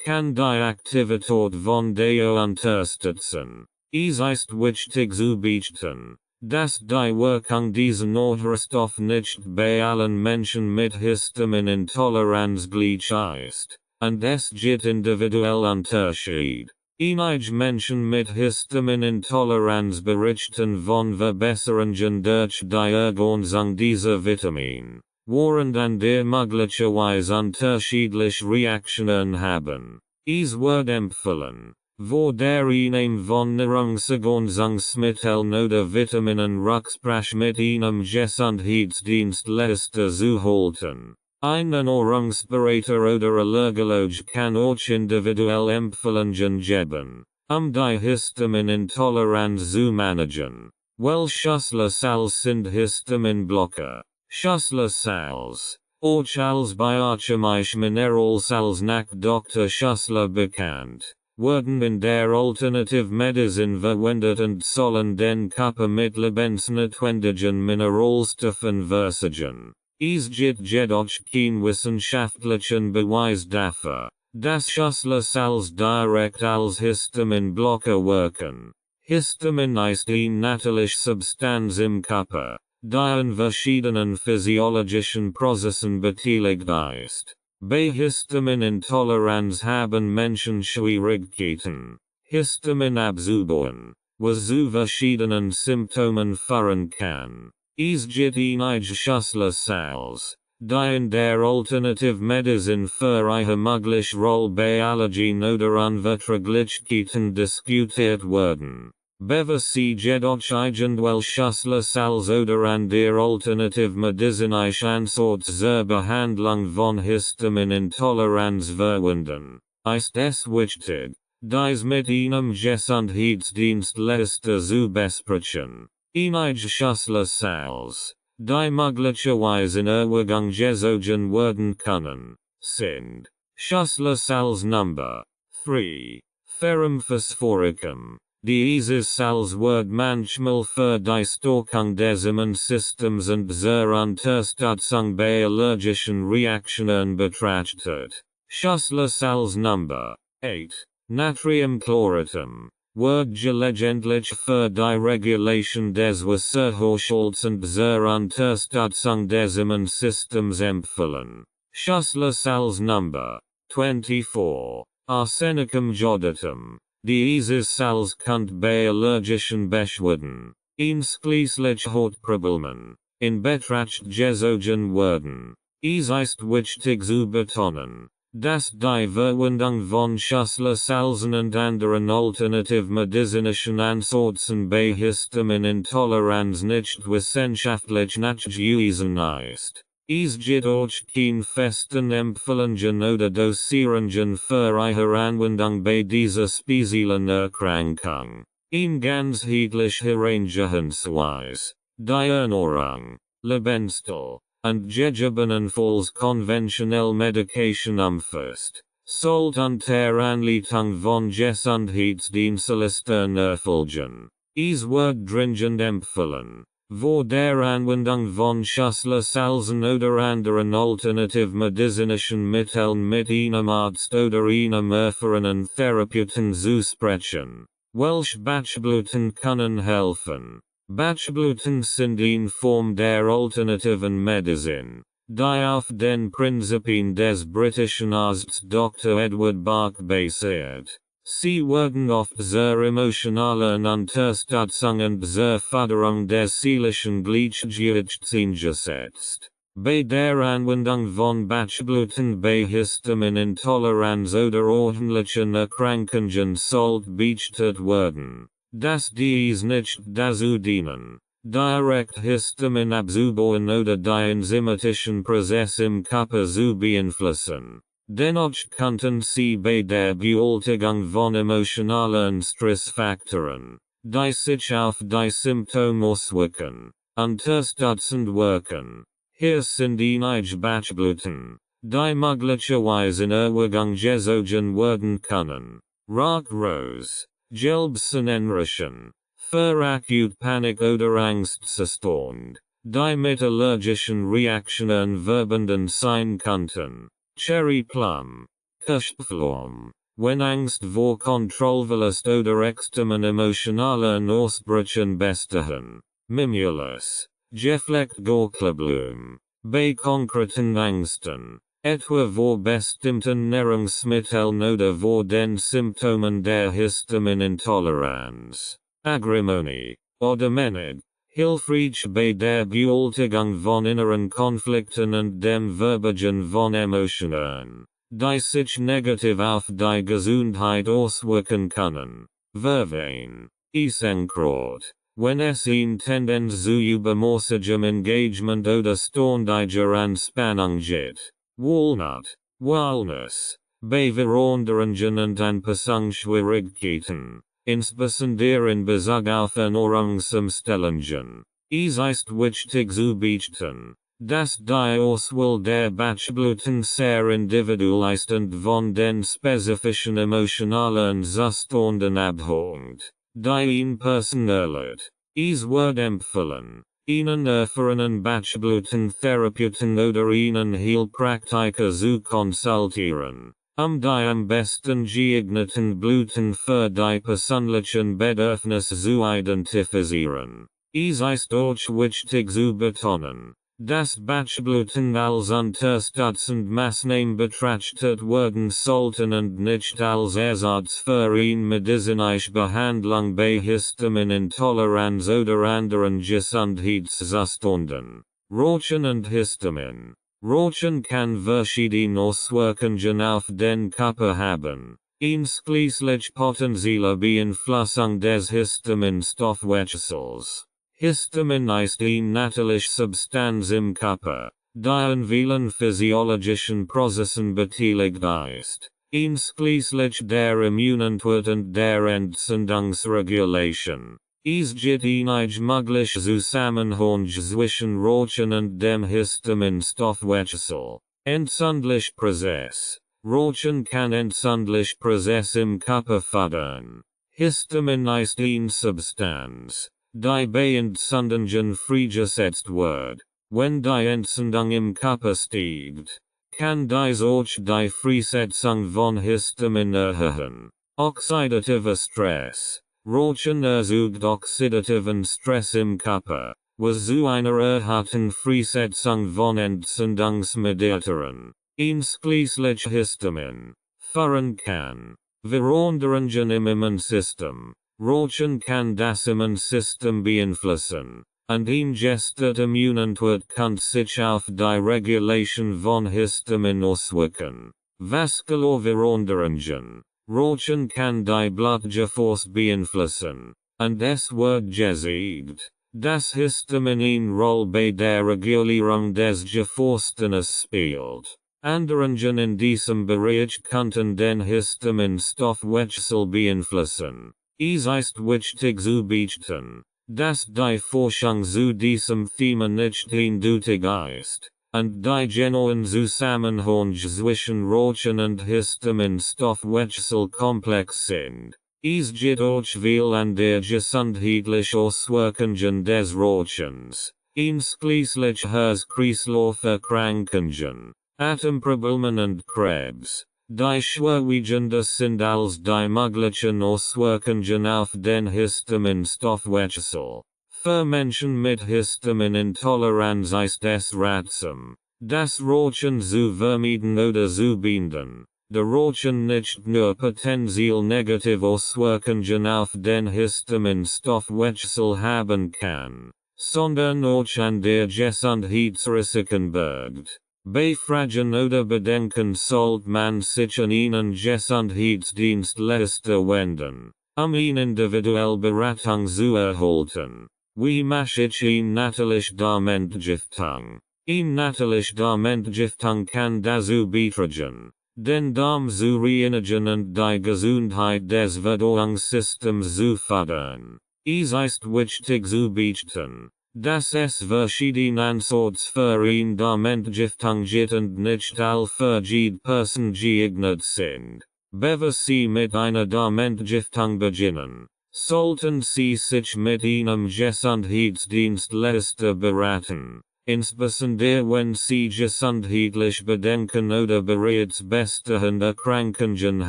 S1: kann die Aktivität von DO unterstützen. Es ist wichtig zu beachten, dass die Wirkung dieser Nährstoffe nicht bei allen Menschen mit Histaminintoleranz gleich ist, und es gibt individuell Unterschied. Einige Menschen mit Histaminintoleranz berichten von Verbesserungen durch die Ergänzung dieser Vitamin, während andere möglicherweise unterschiedliche Reaktionen haben. Es wird empfohlen, vor der Einnahme von Nahrungsergänzungsmitteln oder Vitaminen Rücksprache mit einem Gesundheitsdienstleister zu halten. Ein Ernährungsberater oder Allergologe kann auch individuell Empfehlungen geben, die Histaminintoleranz zu managen. Welche Salz sind Histaminblocker? Schüssler Salz, auch als biochemische Mineralsalz nach Dr. Schüssler bekannt, werden in der Alternativmedizin verwendet und sollen den Körper mit lebensnotwendigen Mineralstoffen versorgen. Es gibt jedoch kein wissenschaftlichen Beweis dafür, dass Schüssler Salz direkt als Histaminblocker wirken. Histamin ist eine natürliche Substanz im Körper, die an verschiedenen physiologischen Prozessen beteiligt ist. Bei Histaminintoleranz haben Menschen Schwierigkeiten, Histamin abzubauen, was zu verschiedenen Symptomen führen kann. Es gibt einige Schüssler Salz, die in der Alternativmedizin für ihre mögliche Rolle bei Allergien oder Unverträglichkeiten diskutiert werden. Bevor sie jedoch irgendwelche Schüssler Salz oder an der Alternativmedizinische Ansatz zur Behandlung von Histaminintoleranz verwenden, ist es wichtig, dies mit einem Gesundheitsdienstleister zu besprechen. Einige Schüssler Salz, die möglicherweise in Erwägung gezogen werden können, sind Schüssler Salz Number 3, Ferrum phosphoricum. Dieses Salz wird manchmal für die Stärkung des Immunsystems und zur Unterstützung bei allergischen Reaktionen betrachtet. Schüssler Salz Number 8, Natriumchloratum, wird gelegentlich für die Regulation des Wasserhaushalts und zur Unterstützung des Immunsystems empfohlen. Schüssler Salz Number 24, Arsenicum jodatum. Dieses Salz kommt bei allergischen Beschwerden, einschließlich Hautproblemen, in Betracht gezogen werden. Es ist wichtig zu betonen, dass die Verwendung von Schüssler Salzen und anderen alternativmedizinischen Ansätzen bei Histaminintoleranz nicht wissenschaftlich nachgewiesen ist. Es gibt auch keine festen Empfehlungen oder Dosierungen für ihre Anwendung bei dieser speziellen Erkrankung. Ein ganzheitlicher Herangehensweise, die Ernährung, Lebensstil, und gegebenenfalls konventionelle Medikation umfasst, sollte unter Anleitung von Gesundheitsdienstleistern erfolgen. Es wird dringend empfohlen, Vor der Anwendung von Schutzsalzen oder anderen alternativmedizinischen Mitteln mit einem Arzt oder einem erfahrenen Therapeuten zu sprechen. Welche Bachblüten können helfen? Bachblüten sind in Form der alternativen Medizin, die auf den Prinzipien des britischen Arztes Dr. Edward Bach basiert. Sie werden oft zur emotionalen Unterstützung und zur Förderung des seelischen Gleichgewichts eingesetzt. Bei der Anwendung von Bachblüten bei Histaminintoleranz oder ordentlichen Erkrankungen sollte beachtet werden, dass dies nicht dazu dienen, direkt Histamin abzubauen oder die enzymatischen Prozesse im Körper zu beeinflussen. Dennoch könnten sie bei der Bewältigung von emotionalen Stressfaktoren, die sich auf die Symptome auswirken, unterstützend wirken. Hier sind einige Bachblüten, die möglicherweise in Erwägung gezogen werden können. Rose, Gelbsonnenration, für akute Panik oder Angstzustand, die mit allergischen Reaktionen verbunden sein könnten. Cherry Plum, Kirschpflaume, wenn Angst vor Kontrollverlust oder extremen emotionalen Ausbrüchen bestehen. Mimulus, Geflecht Gurkelblume, bei konkreten Angsten, etwa vor bestimmten Nahrungsmitteln oder vor den Symptomen der Histaminintoleranz. Agrimony, Allgemeine, hilfreich bei der Bewältigung von inneren Konflikten und dem Verbergen von Emotionen, die sich negativ auf die Gesundheit auswirken können. Verwein, Eisenkraut, wenn es in Tendenz zu übermäßigem Engagement oder ständiger Anspannung geht. Walnut, Walnuss, bei Veränderungen und Anpassungsschwierigkeiten, insbesondere in Bezug auf Ernährungsumstellungen. Es ist wichtig zu beachten, dass die Auswahl der Bachblüten sehr individuell ist und von den spezifischen emotionalen Zuständen abhängt, die ihn personalisiert. Es wird empfohlen, einen erfahrenen Bachblütentherapeuten oder einen Heilpraktiker zu konsultieren, die am besten geeigneten Blüten für die persönlichen Bedürfnisse zu identifizieren. Es ist auch wichtig zu betonen, dass Bachblüten als unterstützend Maßnahme betrachtet werden sollten und nicht als Ersatz für eine medizinische Behandlung bei Histaminintoleranz oder anderen Gesundheitszuständen. Rauchen und Histamin. Rauchen kann verschiedene Auswirkungen auf den Körper haben, einschließlich potenzieller Beeinflussung des Histaminstoffwechsels. Histamin ist eine natürliche Substanz im Körper, die an vielen physiologischen Prozessen beteiligt ist, einschließlich der Immunantwort und der Entzündungsregulation. Es gibt einige mögliche Zusammenhänge zwischen Rauchen und dem Histaminstoffwechsel. Entzündliche Prozess. Rauchen kann entzündliche Prozesse im Körper fördern. Histamin ist eine Substanz, die bei Entzündungen freigesetzt wird. Wenn die Entzündung im Körper steigt, kann dies auch die Freisetzung von Histamin erhöhen. Oxidativer Stress. Rauchen erzeugt oxidativen Stress im Körper, was zu einer erhöhten Freisetzung von Entzündungsmediatoren, einschließlich Histamin, führen kann. Veränderungen im Immunsystem. Rauchen kann das Immunsystem beeinflussen, und ingested Immunantwort kann sich auf die Regulation von Histamin auswirken. Vaskularveränderungen. Rauchen kann die Blutgefäße beeinflussen, und es wird gesagt, dass Histamin eine Rolle bei der Regulierung des Gefäßes spielt. Änderungen in diesem Bereich könnten den Histaminstoffwechsel beeinflussen. Es ist wichtig zu beachten, dass die Forschung zu diesem Thema nicht eindeutig ist, und die genauen Zusammenhänge zwischen Rauchen und Histaminstoffwechsel komplex sind. Es geht auch viel an der gesundheitlich Auswirkungen des Rauchens, einschließlich Herz-Kreislauf-Erkrankungen, Atemproblemen und Krebs. Die schwerwiegender sind als die möglichen Auswirkungen auf den Histaminstoffwechsel. Für Menschen mit Histaminintoleranz ist es ratsam, das Rauchen zu vermeiden oder zu binden. Der Rauchen nicht nur potenziell negative Auswirkungen auf den Histaminstoffwechsel haben kann, sondern auch an der Gesundheitsrisiken birgt. Bei Fragen oder Bedenken sollte man sich an einen Gesundheitsdienstleister wenden, eine individuelle Beratung zu erhalten. Wie mache ich natürlich Darmentgiftung? Natürlich Darmentgiftung kann dazu beitragen, den Darm zu reinigen und die Gesundheit des Verdauungssystems zu fördern. Es ist wichtig zu beachten, dass es verschiedene Ansorts für eine Darmentgiftung gibt und nicht alle für jede Person geeignet sind. Bevor Sie mit einer Darmentgiftung beginnen, sollten Sie sich mit einem Gesundheitsdienstleister beraten, insbesondere wenn Sie gesundheitliche Bedenken oder bereits bestehende Erkrankungen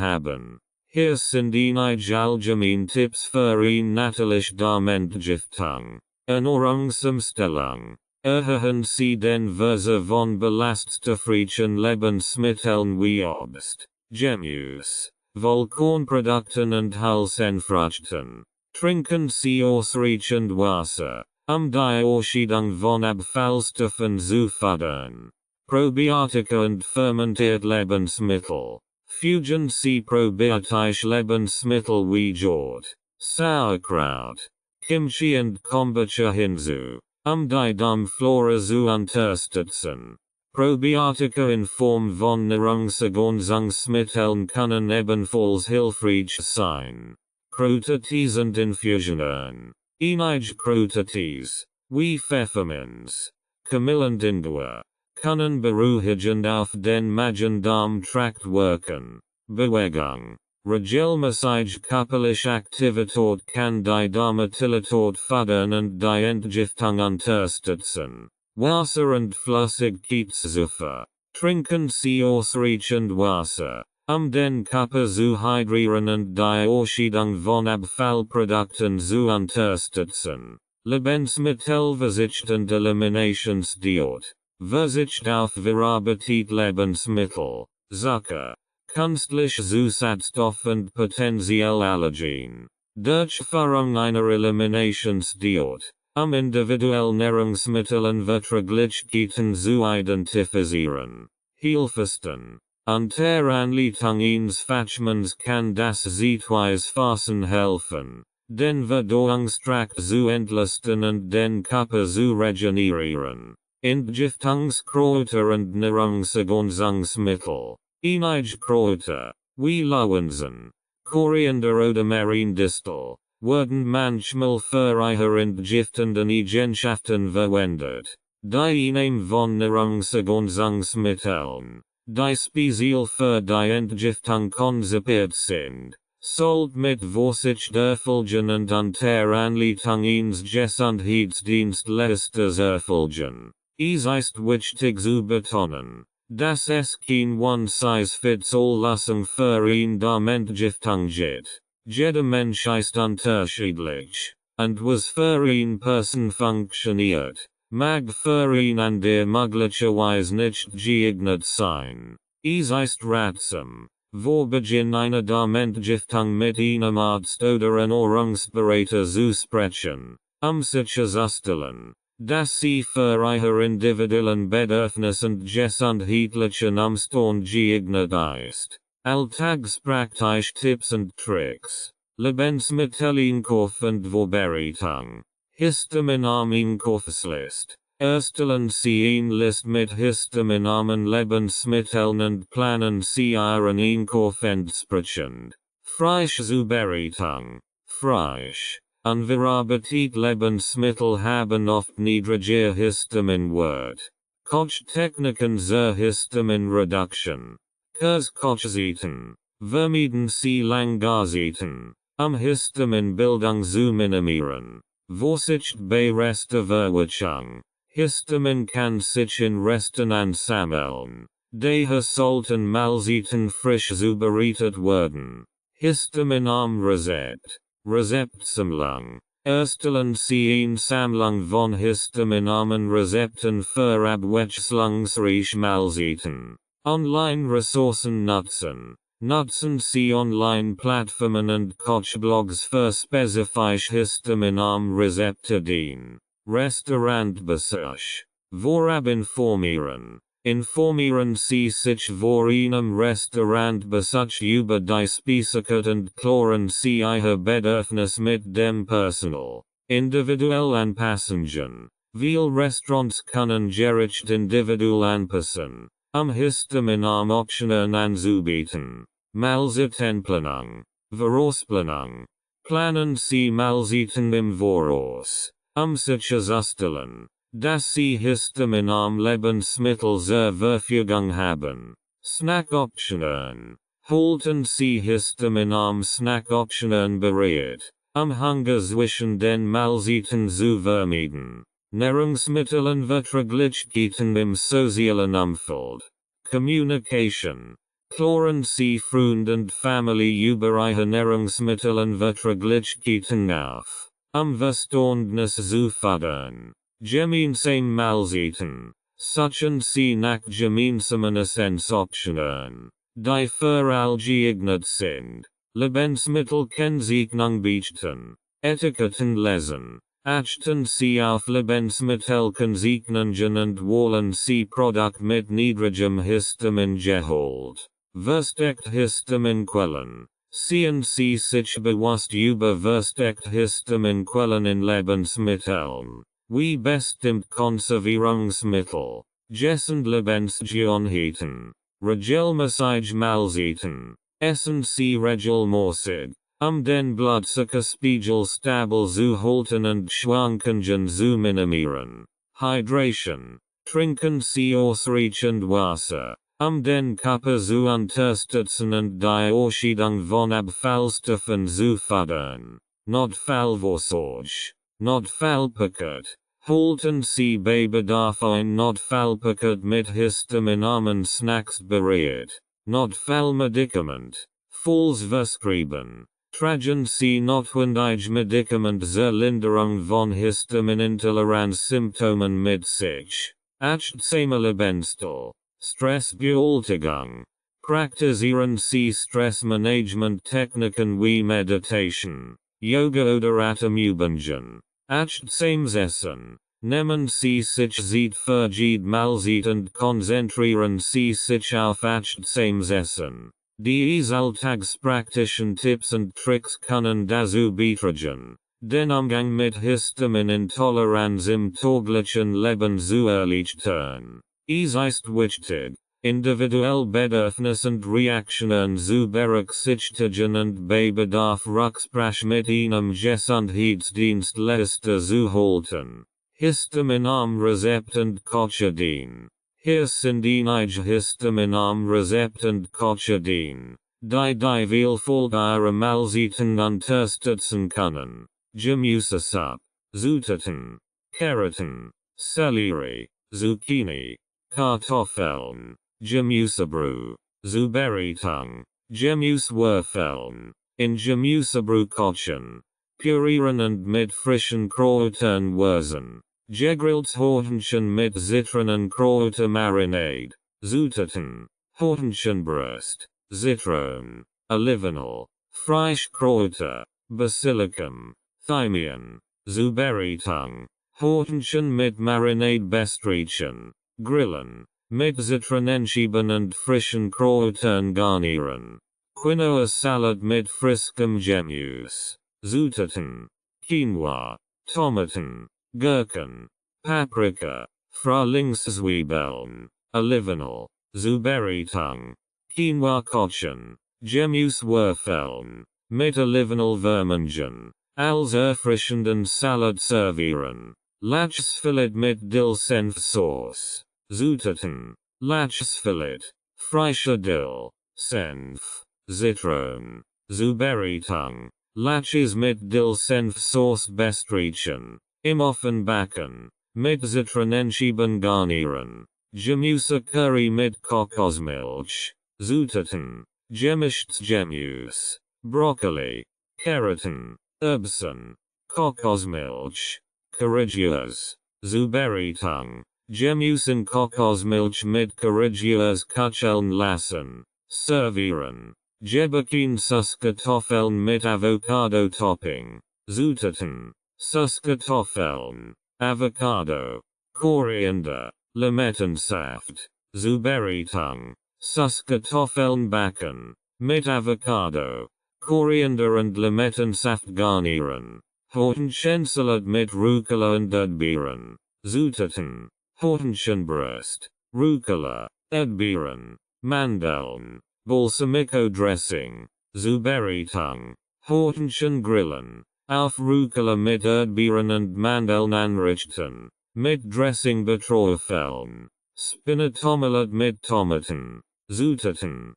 S1: haben. Hier sind einige allgemeine Tipps für eine natürliche Darmentgiftung. Ernährungsumstellung. Erhöhen Sie den Verzehr von belaststoffreichen Lebensmitteln wie Obst, Gemüse, Vollkornprodukten und Hülsenfrüchten. Trinken Sie ausreichend Wasser, die Ausscheidung von Abfallstoffen zu fördern. Probiotika und fermentiert Lebensmittel. Fügen Sie probiotische Lebensmittel wie Joghurt, Sauerkraut, Kimchi und Kombucha hinzu, die Darmflora zu unterstützen. Probiotika in Form von Nahrungsergänzungsmitteln können ebenfalls hilfreich sein. Kräutertees und Infusionen. Einige Kräutertees, wie Pfefferminz, Kamille und Ingwer, können beruhigend auf den Magen-Darm-Trakt wirken. Bewegung. Regelmäßige körperliche Aktivität kann die Darmmotilität fördern und die Entgiftung unterstützen. Wasser und Flüssigkeitszufuhr. Trinken Sie ausreichend Wasser, den Körper zu hydrieren und die Ausscheidung von Abfallprodukten zu unterstützen. Lebensmittelverzicht und Eliminationsdiät. Verzicht auf verarbeitete Lebensmittel, Zucker, künstliche Zusatzstoffe und potenziell Allergen. Durchführung einer Eliminationsdiät, individuelle Nahrungsmittel und Verträglichkeiten zu identifizieren. Hilfesten. Unter Anleitung eines Fachmanns kann das zeitweise Fassen helfen, den Verdauungstrakt zu entlasten und den Körper zu regenerieren. Entgiftungskräuter und Nahrungsergänzungsmittel. Einige Kräuter, wie Löwenzahn, Koriander oder Mariendistel, werden manchmal für ihre entgiftenden Eigenschaften verwendet. Die Einnahme von Nahrungsergänzungsmitteln, die speziell für die Entgiftung konzipiert sind, sollte mit Vorsicht erfolgen und unter Anleitung eines Gesundheitsdienstleisters erfolgen. Es ist wichtig zu betonen, dass es kein One-Size-Fits-All-Lösung für eine Darmentgiftung gibt. Jeder Mensch ist unterschiedlich, und was für eine Person funktioniert, mag für eine andere möglicherweise nicht geeignet sein. Es ist ratsam, vor Beginn einer Darmentgiftung mit einem Arzt oder Ernährungsberater zu sprechen, sicherzustellen, dass Sie für Ihre individuellen Bedürfnisse und gesundheitlichen Umstände geeignet ist. Alltagspraktische Tipps und Tricks. Lebensmitteleinkauf und Vorbereitung. Histaminarm Einkaufslist. Erstellen Sie eine Liste mit histaminarmen Lebensmitteln und planen Sie Ihren Einkauf entsprechend. Fleischzubereitung. Fleisch. Unverarbeitete Lebensmittel haben oft niedriger Histaminwert. Kochtechniken zur Histaminreduktion. Kurzkochzeiten. Vermeiden Sie Langgarzeiten. Histamin Bildung zu minimieren. Vorsicht bei Resteverwirkung. Histamin kann sich in Resten ansammeln. Daher sollten Mahlzeiten frisch zubereitet werden. Histaminarm Rezept. Rezeptsammlung. Erstellen Sie eine Sammlung von histaminarmen Rezepten für abwechslungsreiche Mahlzeiten. Online-Ressourcen nutzen. Nutzen Sie Online-Plattformen und Kochblogs für spezifische histaminarme Rezepte den Restaurantbesuch. Vorab informieren. Informieren Sie sich vor einem Restaurantbesuch über die Speisekarte und klären Sie Ihr Bedürfnis mit dem Personal. Individuell anpassen. Viele Restaurants können Gericht individuell anpassen. Histaminarm Optionen anzubieten. Mahlzeitenplanung. Vorausplanung. Planen Sie Mahlzeiten im Voraus. Sicherzustellen, dass Sie histaminarm Lebensmittel zur Verfügung haben. Snackoptionen. Halten Sie histaminarm Snackoptionen bereit. Hunger zwischen den Mahlzeiten zu vermeiden. Nahrungsmittelunverträglichkeiten im sozialen Umfeld. Communication. Klären Sie Freund und Familie über Ihre Nahrungsmittelunverträglichkeiten auf. Verständnis zu fördern. Gemeinsame Mahlzeiten. Suchen Sie nach gemeinsamen Essensoptionen, die für alle geeignet sind. Lebensmittelkennzeichnung beichten. Etiketten lesen. Achten Sie auf Lebensmittelkennzeichnungen und wählen Sie Produkte mit niedrigem Histamingehalt. Versteckt Histaminquellen. Seien Sie sich bewusst über versteckte Histaminquellen in Lebensmitteln, wie bestimmt Konservierungsmittel, Gessend Lebensgewohnheiten, regelmäßig Mahlzeiten. Essen Sie regelmäßig, den Blutzuckerspiegel stabil zu halten und Schwankungen zu minimieren. Hydration. Trinken Sie ausreichend Wasser, den Körper zu unterstützen und die Ausscheidung von Abfallstoffen zu fördern. Notfallvorsorge. Notfallpaket. Halten Sie bei Bedarf ein Notfallpaket mit histaminarmen Snacks bereit. Notfallmedikament. Falls verschrieben. Tragen Sie notwendige Medikament zur Linderung von Histaminintoleranzsymptomen mit sich. Achtsame Lebensstil. Stressbewältigung. Praktizieren Sie Stressmanagement-Techniken wie Meditation, Yoga oder Atemübungen. Achtsames Essen. Nehmen Sie sich Zeit für jede Mahlzeit und konzentrieren Sie sich auf achtsames Essen. Diese alltagspraktischen Tipps und Tricks können dazu beitragen, den Umgang mit Histaminintoleranz im täglichen Leben zu erleichtern. Es ist wichtig, individuell Bedürfnisse und Reaktionen zu berücksichtigen und bei Bedarf Rücksprache mit einem Gesundheitsdienstleister zu halten. Histaminarm Rezept und Kochideen. Hier sind einige histaminarm Rezept und Kochideen, die Vielfalt Ihrer Mahlzeiten unterstützen können. Gemüsesuppe. Zutaten. Karotten. Sellerie. Zucchini. Kartoffeln. Gemüsebrühe. Zubereitung. Gemüsewürfeln. In Gemüsebrühe kochen. Pürieren und mit frischen Kräutern würzen. Gegrilltes Hähnchen mit Zitronenkräutermarinade. Zutaten. Hähnchenbrust. Zitronen. Olivenöl. Frischkräuter. Basilikum. Thymian. Zubereitung. Hähnchen mit Marinade bestreichen. Grillen. Mit Zitronenschieben und frischen Kräutern garnieren. Quinoa Salad mit frischem Gemüse. Zutaten. Quinoa. Tomaten. Gurken. Paprika. Frühlingszwiebeln. Olivenöl. Zubereitung. Quinoa kochen. Gemüsewürfeln. Mit Olivenöl vermengen. Als erfrischenden Salad servieren. Lachsfilet mit Dill-Senf-Sauce. Zutaten. Lachsfilet. Frischer Dill. Senf. Zitronen. Zubereitung. Latches mit dill senf sauce bestrichen, im Offenbacken, mit Zitronenschieben garnieren, Gemüse curry mit Kokosmilch, Zutaten, Gemischtes Gemüse, Brokkoli, Karotten, Erbsen, Kokosmilch, Courgettes, Zubereitung, Gemüse Kokosmilch mit Courgettes kucheln lassen, servieren, Gebacken Süßkartoffeln mit Avocado-Topping, Zutaten, Süßkartoffeln, Avocado, Koriander, Limettensaft, Zubereitung, Süßkartoffeln backen, mit Avocado, Koriander und Limettensaft garnieren, Hortenschensalat mit Rucola und Erdbeeren, Zutaten, Hortenchenbrust, Rucola, Erdbeeren, Mandeln, Balsamico dressing, Zubereitung, Hortenchen grillen, auf Rucola mit Erdbeeren und Mandeln anrichten, mit Dressing beträufeln, Spinatomelat mit Tomaten, Zutaten,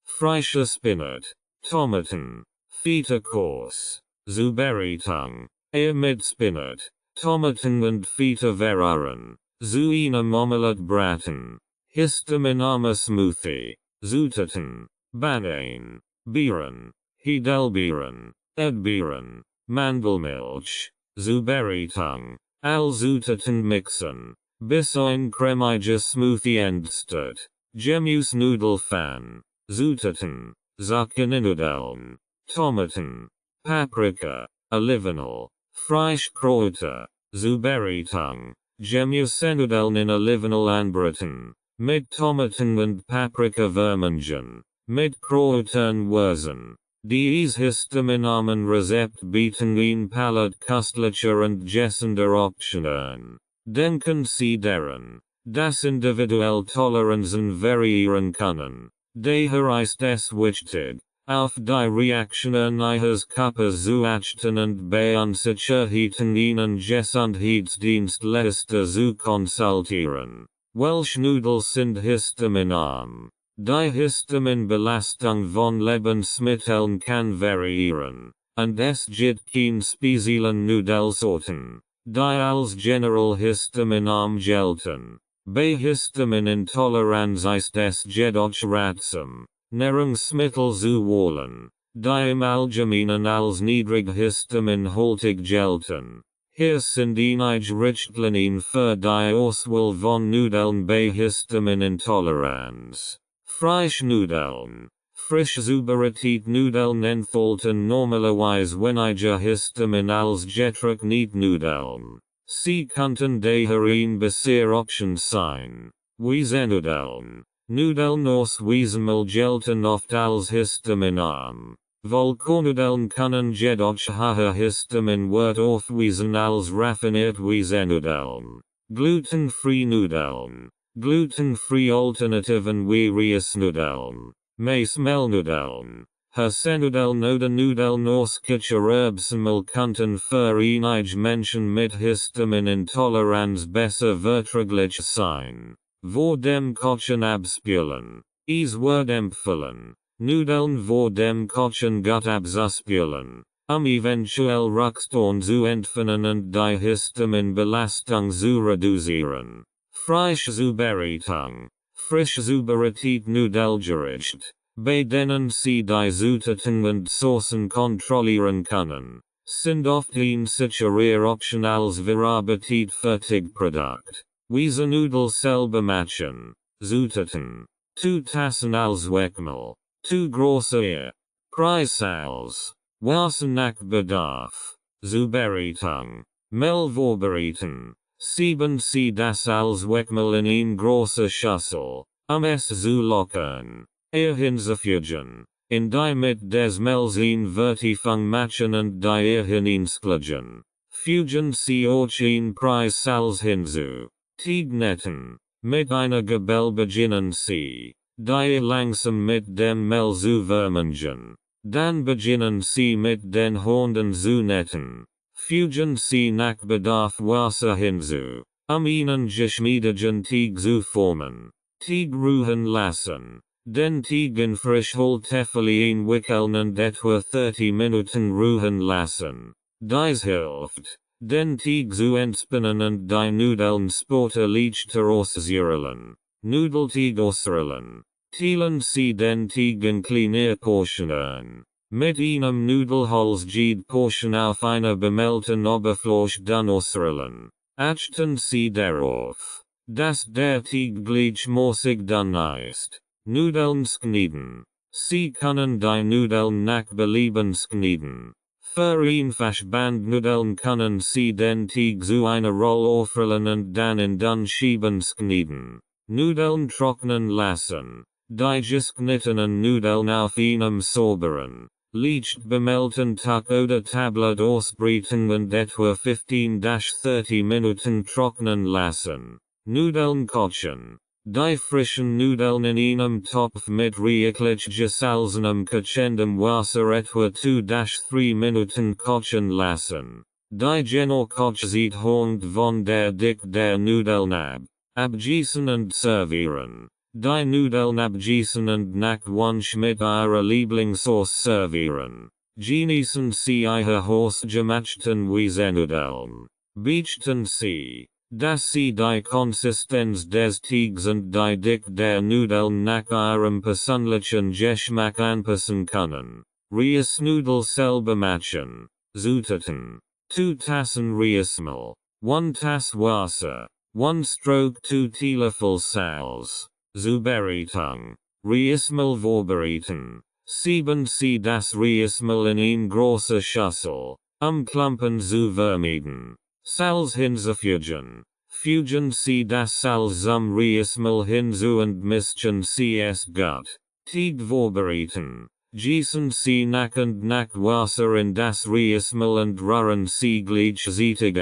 S1: frische Spinat, Tomaten, Feta-Kurs, Zubereitung, mit Spinat, Tomaten und Feta verrühren, zu einem Omelett braten, Histamin-armer Smoothie, Zutaten, Bananen, Beeren, Heidelbeeren, Erdbeeren, Mandelmilch, Zubereitung, all Zutaten mixen, bis ein cremiger Smoothie entsteht, Gemüsenudeln, Zutaten, Zucchininudeln, Tomaten, Paprika, Olivenöl, Frischkräuter, Zubereitung, Gemüsenudeln in Olivenöl anbraten, mit Tomaten und Paprika vermengen, mit Kräutern würzen. Dies histaminarmen Rezept bieten ein Palette köstlicher und gessender Optionen. Denken Sie daran, dass individuell Toleranzen variieren können. Daher ist es wichtig, auf die Reaktionen Ihres Körpers zu achten und bei Unsicherheiten Ihnen Gesundheitsdienstleister zu konsultieren. Welche Nudels sind histaminarm? Die Histaminbelastung von Lebensmitteln kann variieren, und es gibt keine speziellen Nudelsorten, die als general histaminarm gelten. Bei Histaminintoleranz ist es jedoch ratsam, Nahrungsmittel zu wählen, die im Allgemeinen als niedrig histaminhaltig gelten. Hier sind einige Richtlinien für die Auswahl von Nudeln bei Histaminintoleranz. Frischnudeln. Frisch zubereitet Nudeln enthalten normalerweise weniger Histamin als getrocknet Nudeln. Sie könnten daher ein besser Option sein. Weizennudeln. Nudeln aus Weizenmehl gelten oft als histaminarm. Vollkornnudeln können jedoch höher Histaminwert aufweisen als raffiniert Weizennudeln. Gluten-free Nudeln. Gluten-free Alternativen wie Reisnudeln, Maismehlnudeln, Hasennudeln oder Nudeln aus Erbsenmehl könnten für einige Menschen mit Histaminintoleranz besser verträglich sein. Vor dem Kochen abspülen. Es wird empfohlen, Nudeln vor dem Kochen gut abzuspülen, eventuell Rückstau zu entfernen und die Histaminbelastung zu reduzieren. Frisch Zubereitung. Frisch zubereitet Nudelgericht, bei denen Sie die Zutaten und Soßen kontrollieren können, sind oft ein sicherer Option als verarbeitet Fertigprodukt. Weizennudel selber machen. Zutaten. 2 Tassen als Weckmehl. 2 große Preis als Wasser nach Bedarf. Zubereitung. Mehl vorbereiten. Sieben Sie das als Weckmehl in ein große Schüssel, es zu lockern. Hinzufügen, in die mit des Mehls ein Vertiefung machen und die hineinschlagen. Fügen Sie auch ein Preis als hinzu. Teignetten, mit einer Gabel beginnen Sie, die langsam mit dem Mehl zu vermengen. Dann beginnen Sie mit den Händen zu netten. Fügen Sie nach Bedarf Wasser hinzu, einen geschmiedigen Teig zu formen. Teig ruhen lassen, Den Tigen frischhalteffelien wickeln und etwa 30 Minuten ruhen lassen. Dies hilft, den Tieg zu entspannen und die Nudeln später leichter auszurollen. Nudelteig ausrollen. Teilen Sie den Teig in kleine Portionen. Mit einem Nudelholz jede Portion auf einer bemeldten Oberfläche dann ausrollen. Achten Sie darauf, dass der Teig gleichmäßig dann ist. Nudeln schneiden. Sie können die Nudeln nach Belieben schneiden. Für einfach Bandnudeln können Sie den Teig zu einer Rolle aufrollen und dann in dann Schieben schneiden. Nudeln trocknen lassen. Die geschnittenen Nudeln auf einem sauberen, leicht bemeldten Tuch oder Tablet ausbreiten und etwa 15-30 Minuten trocknen lassen. Nudeln kochen. Die frischen Nudeln in einem Topf mit reichlich gesalzenem kochendem Wasser etwa 2-3 Minuten kochen lassen. Die Kochzeit hängt von der Dick der Nudeln ab. Abgießen und servieren. Die Nudeln abgießen und nach Wunsch mit ihrer Lieblingssauce servieren. Genießen Sie Ihre hausgemachten Wiesenudeln. Beachten Sie, dass Sie die Konsistenz des Teigs und die Dick der Nudeln nach Ihrem persönlichen Geschmack anpassen können. Reisnudel selber machen. Zutaten. 2 Tassen Reismehl. 1 Tass Wasser. 1 stroke 2 Teelöffel Salz. Zubereitung. Reismehl vorbereiten. Sieben Sie das Reismehl in eine große Schüssel. Klumpen zu vermeiden. Salz hinzufügen. Fügen Sie das Salz zum Reismehl hinzu und mischen Sie es gut. Teig vorbereiten. Gießen Sie nach und nach Wasser in das Reismehl und rühren Sie gleichzeitig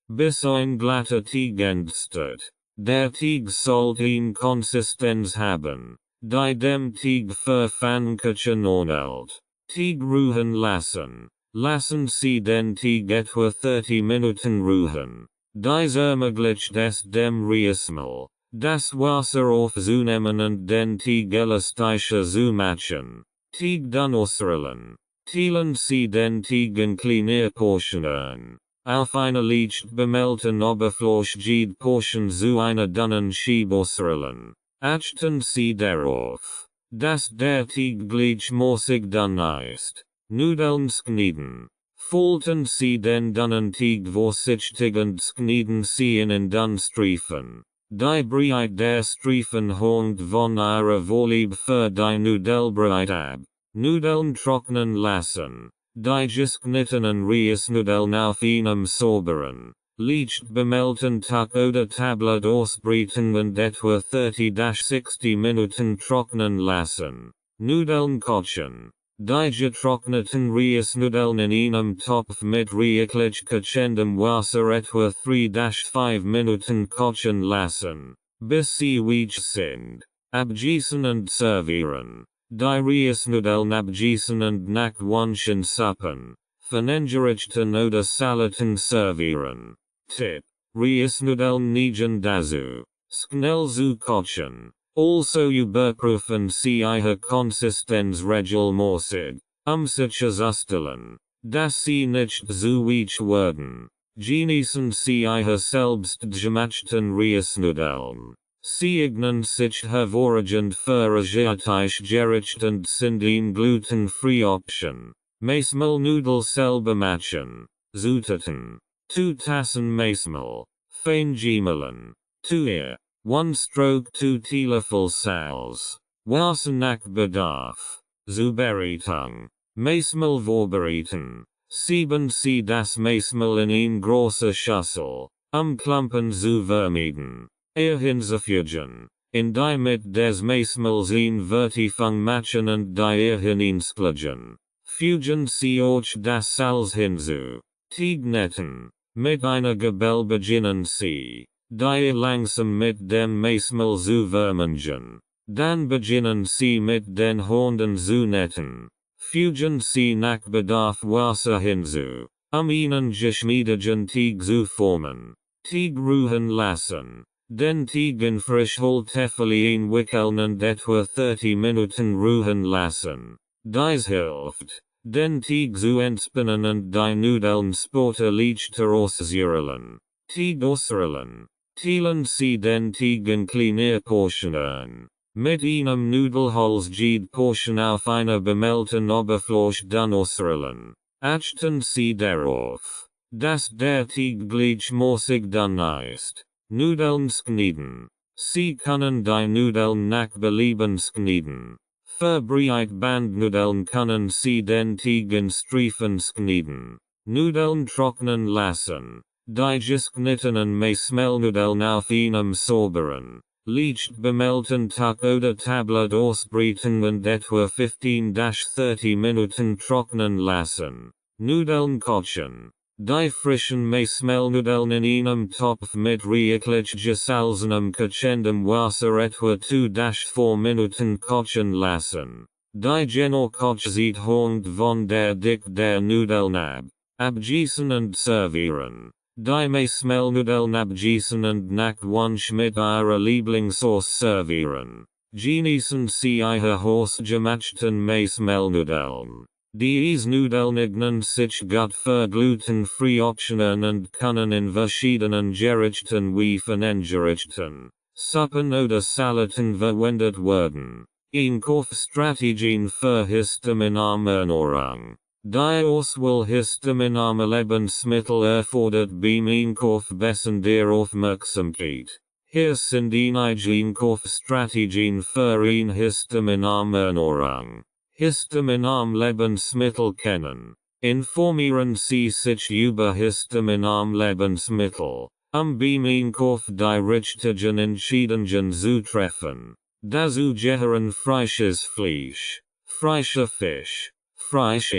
S1: bis ein glatter Teig entsteht. Der Teig sollte eine Konsistenz haben, die dem Teig für Pfannkuchen ähnelt. Teig ruhen lassen. Lassen Sie den Teig etwa 30 Minuten ruhen. Dies ermöglicht es dem Reismehl, das Wasser aufzunehmen und den Teig elastischer zu machen. Teig dann ausrollen. Teilen Sie den Teig in kleine Portionen. Auf einer leicht bemeldten Oberfläche jede Portion zu einer dünnen Schiebe ausrollen. Achten Sie darauf, dass der Teig gleichmäßig dünn ist. Nudeln schneiden. Falten Sie den dünnen Teig vorsichtig und schneiden Sie ihn in dünn Streifen. Die Breite der Streifen hängt von Ihrer Vorliebe für die Nudelbreite ab. Nudeln trocknen lassen. Die geschnittenen Reisnudeln auf einem sauberen, leicht bemeldten Tuch oder Tablet ausbreiten und etwa 30-60 Minuten trocknen lassen. Nudeln kochen. Die getrockneten Reisnudeln in einem Topf mit reichlich kochendem Wasser etwa 3-5 Minuten kochen lassen, bis sie weich sind. Abgießen und servieren. Die Reisnudeln abgießen und nach Wunsch in Suppen, verengerichten oder Salaten servieren. Tipp. Reisnudeln neigen dazu, schnell zu kochen. Also überprüfen Sie Ihre Konsistenz regelmäßig, sich sicherzustellen, dass sie nicht zu weich werden. Genießen Sie Ihre selbstgemachten Reisnudeln. Sie eignen sich hervorragend für asiatisch gerichten sind eine glutenfree Option. Maismehl Nudel selber machen. Zutaten. 2 Tassen Maismehl. Fein gemahlen. 2 Eier. 1 stroke 2 Teelöffel Salz. Wasser nach Bedarf. Zubereitung. Maismehl vorbereiten. Sieben Sie das Maismehl in eine große Schüssel, Klumpen zu vermeiden. Hinzufügen. In die mit des Maismehls ein Vertiefung machen und die hineinsplugen. Fügen Sie auch das Salz hinzu. Teig netten. Mit einer Gabel beginnen Sie, die langsam mit dem Maismehl zu vermengen. Dann beginnen Sie mit den Händen zu netten. Fügen Sie nach Bedarf Wasser hinzu, einen geschmiedigen Teig zu formen. Teig ruhen lassen. Den Tegen Frischhalteffelien wickeln etwa 30 Minuten ruhen lassen. Dies hilft, den Teig zu entspannen und die Nudeln später leichter auszurollen. Teig ausrollen. Teilen Sie den Teig in kleine Portionen. Mit einem Nudelholz jede Portion auf einer bemeldten Oberfläche dann ausrollen. Achten Sie darauf, dass der Teig gleichmäßig dann ist. Nudeln schneiden. Sie können die Nudeln nach Belieben schneiden. Für Bandnudeln können Sie den Teig in Streifen schneiden. Nudeln trocknen lassen. Die geschnittenen Mehlnudeln auf einem sauberen, leicht bemeldten Tuch oder Tablet ausbreiten und etwa 15-30 Minuten trocknen lassen. Nudeln kochen. Die frischen Mehlnudeln in einem Topf mit reichlich gesalzenem kochendem Wasser etwa 2-4 Minuten kochen lassen. Die Kochzeit hängt von der Dick der Nudeln ab. Abgießen und servieren. Die Mehlnudeln abgießen und nach Wunsch mit ihrer Lieblingssauce servieren. Genießen Sie Ihre hausgemachten Mehlnudeln. Diese Nudeln eignen sich gut für glutenfreie Optionen und können in verschiedenen Gerichten wie Gerichten, Suppen oder Salaten verwendet werden. Einkaufsstrategien für Histaminarmernährung. Die Auswahl histaminarmer Lebensmittel erfordert beim Einkauf besondere Aufmerksamkeit. Hier sind einige Einkaufsstrategien für eine histaminarme Ernährung. Histaminarm Lebensmittel kennen. Informieren Sie sich über histaminarm Lebensmittel, beim Einkauf die richtigen Entscheidungen zu treffen. Dazu gehören frisches Fleisch, frischer Fisch, Fleisch,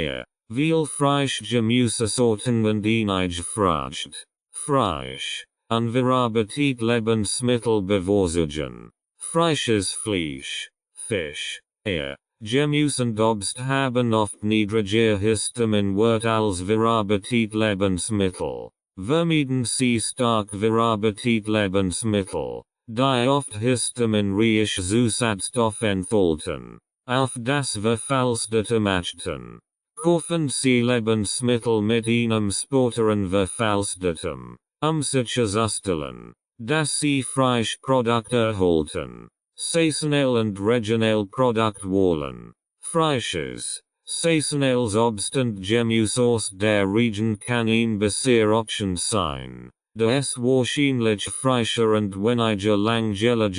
S1: viel Fleisch Gemüsesorten und einige Frucht, Fleisch, unverarbeitet Lebensmittel bevorzugen. Frisches Fleisch, Fisch, Gemüse und Obst haben oft niedriger Histaminwert als verarbeitet Lebensmittel. Vermeiden Sie stark verarbeitet Lebensmittel, die oft histaminreiche Zusatzstoffe enthalten. Auf das verfalstete achten. Kaufen Sie Lebensmittel mit einem späteren verfalstetem, sicherzustellen, dass Sie Fleischprodukte erhalten. Saisonal und regional Produkt wählen. Frisches, saisonales Obst und Gemüse aus der Region kann ein bessere Option sein, da es wahrscheinlich frischer und weniger langlebig